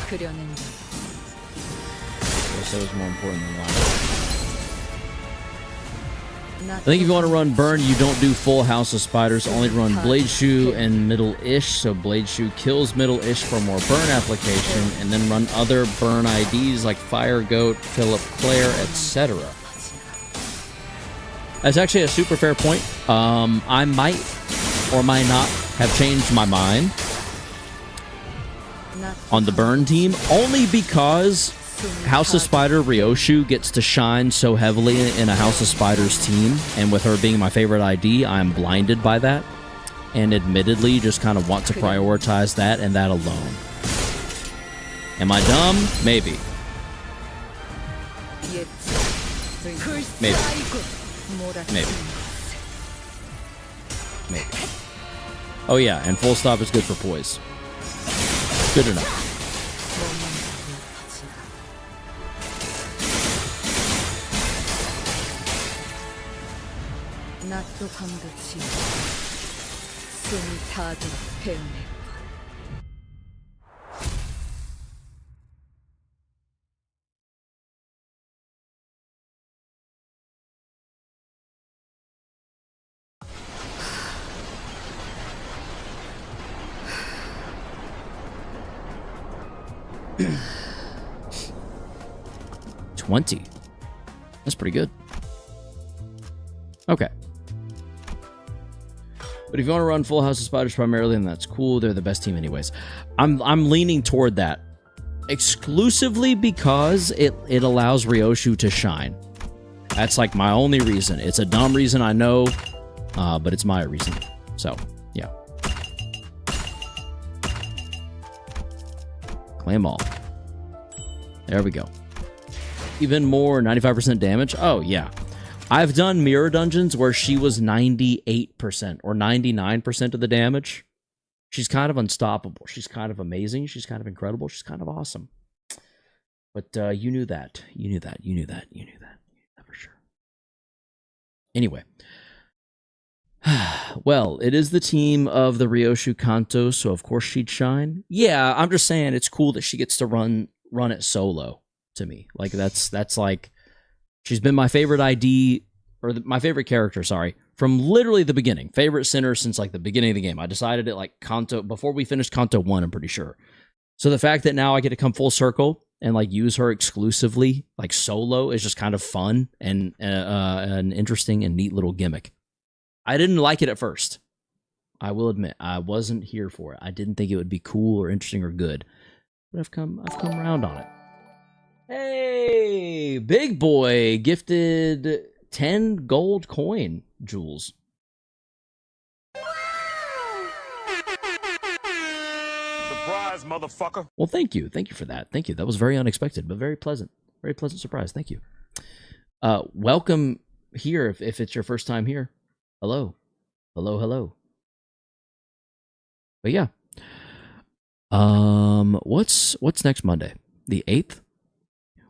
S6: 그려낸 건
S1: That was more important than one. I think if you want to run Burn, you don't do full House of Spiders. Only run Blade Shoe and Middle-ish. So Blade Shoe kills Middle-ish for more Burn application, and then run other Burn IDs like Fire Goat, Philip Claire, etc. That's actually a super fair point. I might or might not have changed my mind on the Burn team, only because House of Spider Ryoshu gets to shine so heavily in a House of Spiders team, and with her being my favorite ID, I'm blinded by that, and admittedly just kind of want to prioritize that and that alone. Am I dumb? Maybe. Maybe. Maybe. Maybe. Oh yeah, and full stop is good for poise. Good enough.
S6: 낫도 덤듯이 숨이 타듯 배운했건
S1: $20. That's pretty good. Okay. But if you want to run full House of Spiders primarily, then that's cool. They're the best team anyways. I'm leaning toward that. Exclusively because it allows Ryoshu to shine. That's like my only reason. It's a dumb reason, I know, but it's my reason. So, yeah. Claim all. There we go. Even more 95% damage. Oh, yeah. I've done mirror dungeons where she was 98% or 99% of the damage. She's kind of unstoppable. She's kind of amazing. She's kind of incredible. She's kind of awesome. But you knew that. You knew that. You knew that. You knew that. You knew that for sure. Anyway. Well, it is the team of the Ryoshu Kanto, so of course she'd shine. Yeah, I'm just saying it's cool that she gets to run it solo to me. Like that's like she's been my favorite ID, or my favorite character, sorry, from literally the beginning. Favorite center since like the beginning of the game. I decided it like Kanto, before we finished Kanto 1, I'm pretty sure. So the fact that now I get to come full circle and like use her exclusively, like solo, is just kind of fun and an interesting and neat little gimmick. I didn't like it at first. I will admit, I wasn't here for it. I didn't think it would be cool or interesting or good. But I've come around on it. Hey, big boy gifted 10 gold coin jewels.
S2: Surprise, motherfucker.
S1: Well, thank you. Thank you for that. Thank you. That was very unexpected, but very pleasant. Very pleasant surprise. Thank you. Welcome here if it's your first time here. Hello. Hello, hello. But yeah. What's next Monday? The 8th?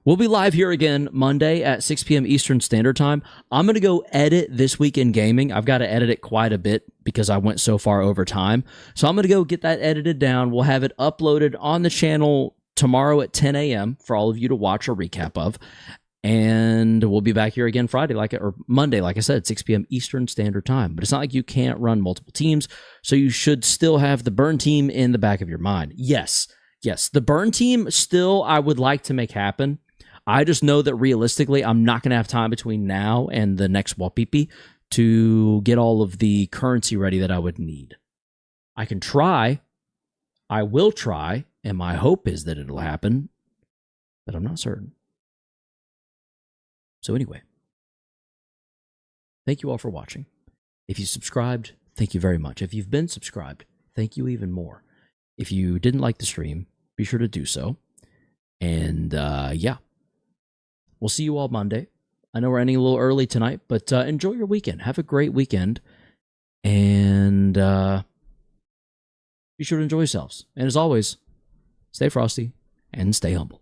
S1: We'll be live here again Monday at 6 p.m. Eastern Standard Time. I'm going to go edit This Week in Gaming. I've got to edit it quite a bit because I went so far over time. So I'm going to go get that edited down. We'll have it uploaded on the channel tomorrow at 10 a.m. for all of you to watch a recap of. And we'll be back here again Friday, or Monday, like I said, 6 p.m. Eastern Standard Time. But it's not like you can't run multiple teams, so you should still have the Burn team in the back of your mind. Yes, the Burn team still I would like to make happen. I just know that realistically, I'm not going to have time between now and the next Wapipi to get all of the currency ready that I would need. I can try. I will try, and my hope is that it'll happen, but I'm not certain. So anyway, thank you all for watching. If you subscribed, thank you very much. If you've been subscribed, thank you even more. If you didn't like the stream, be sure to do so. And yeah, we'll see you all Monday. I know we're ending a little early tonight, but enjoy your weekend. Have a great weekend. And be sure to enjoy yourselves. And as always, stay frosty and stay humble.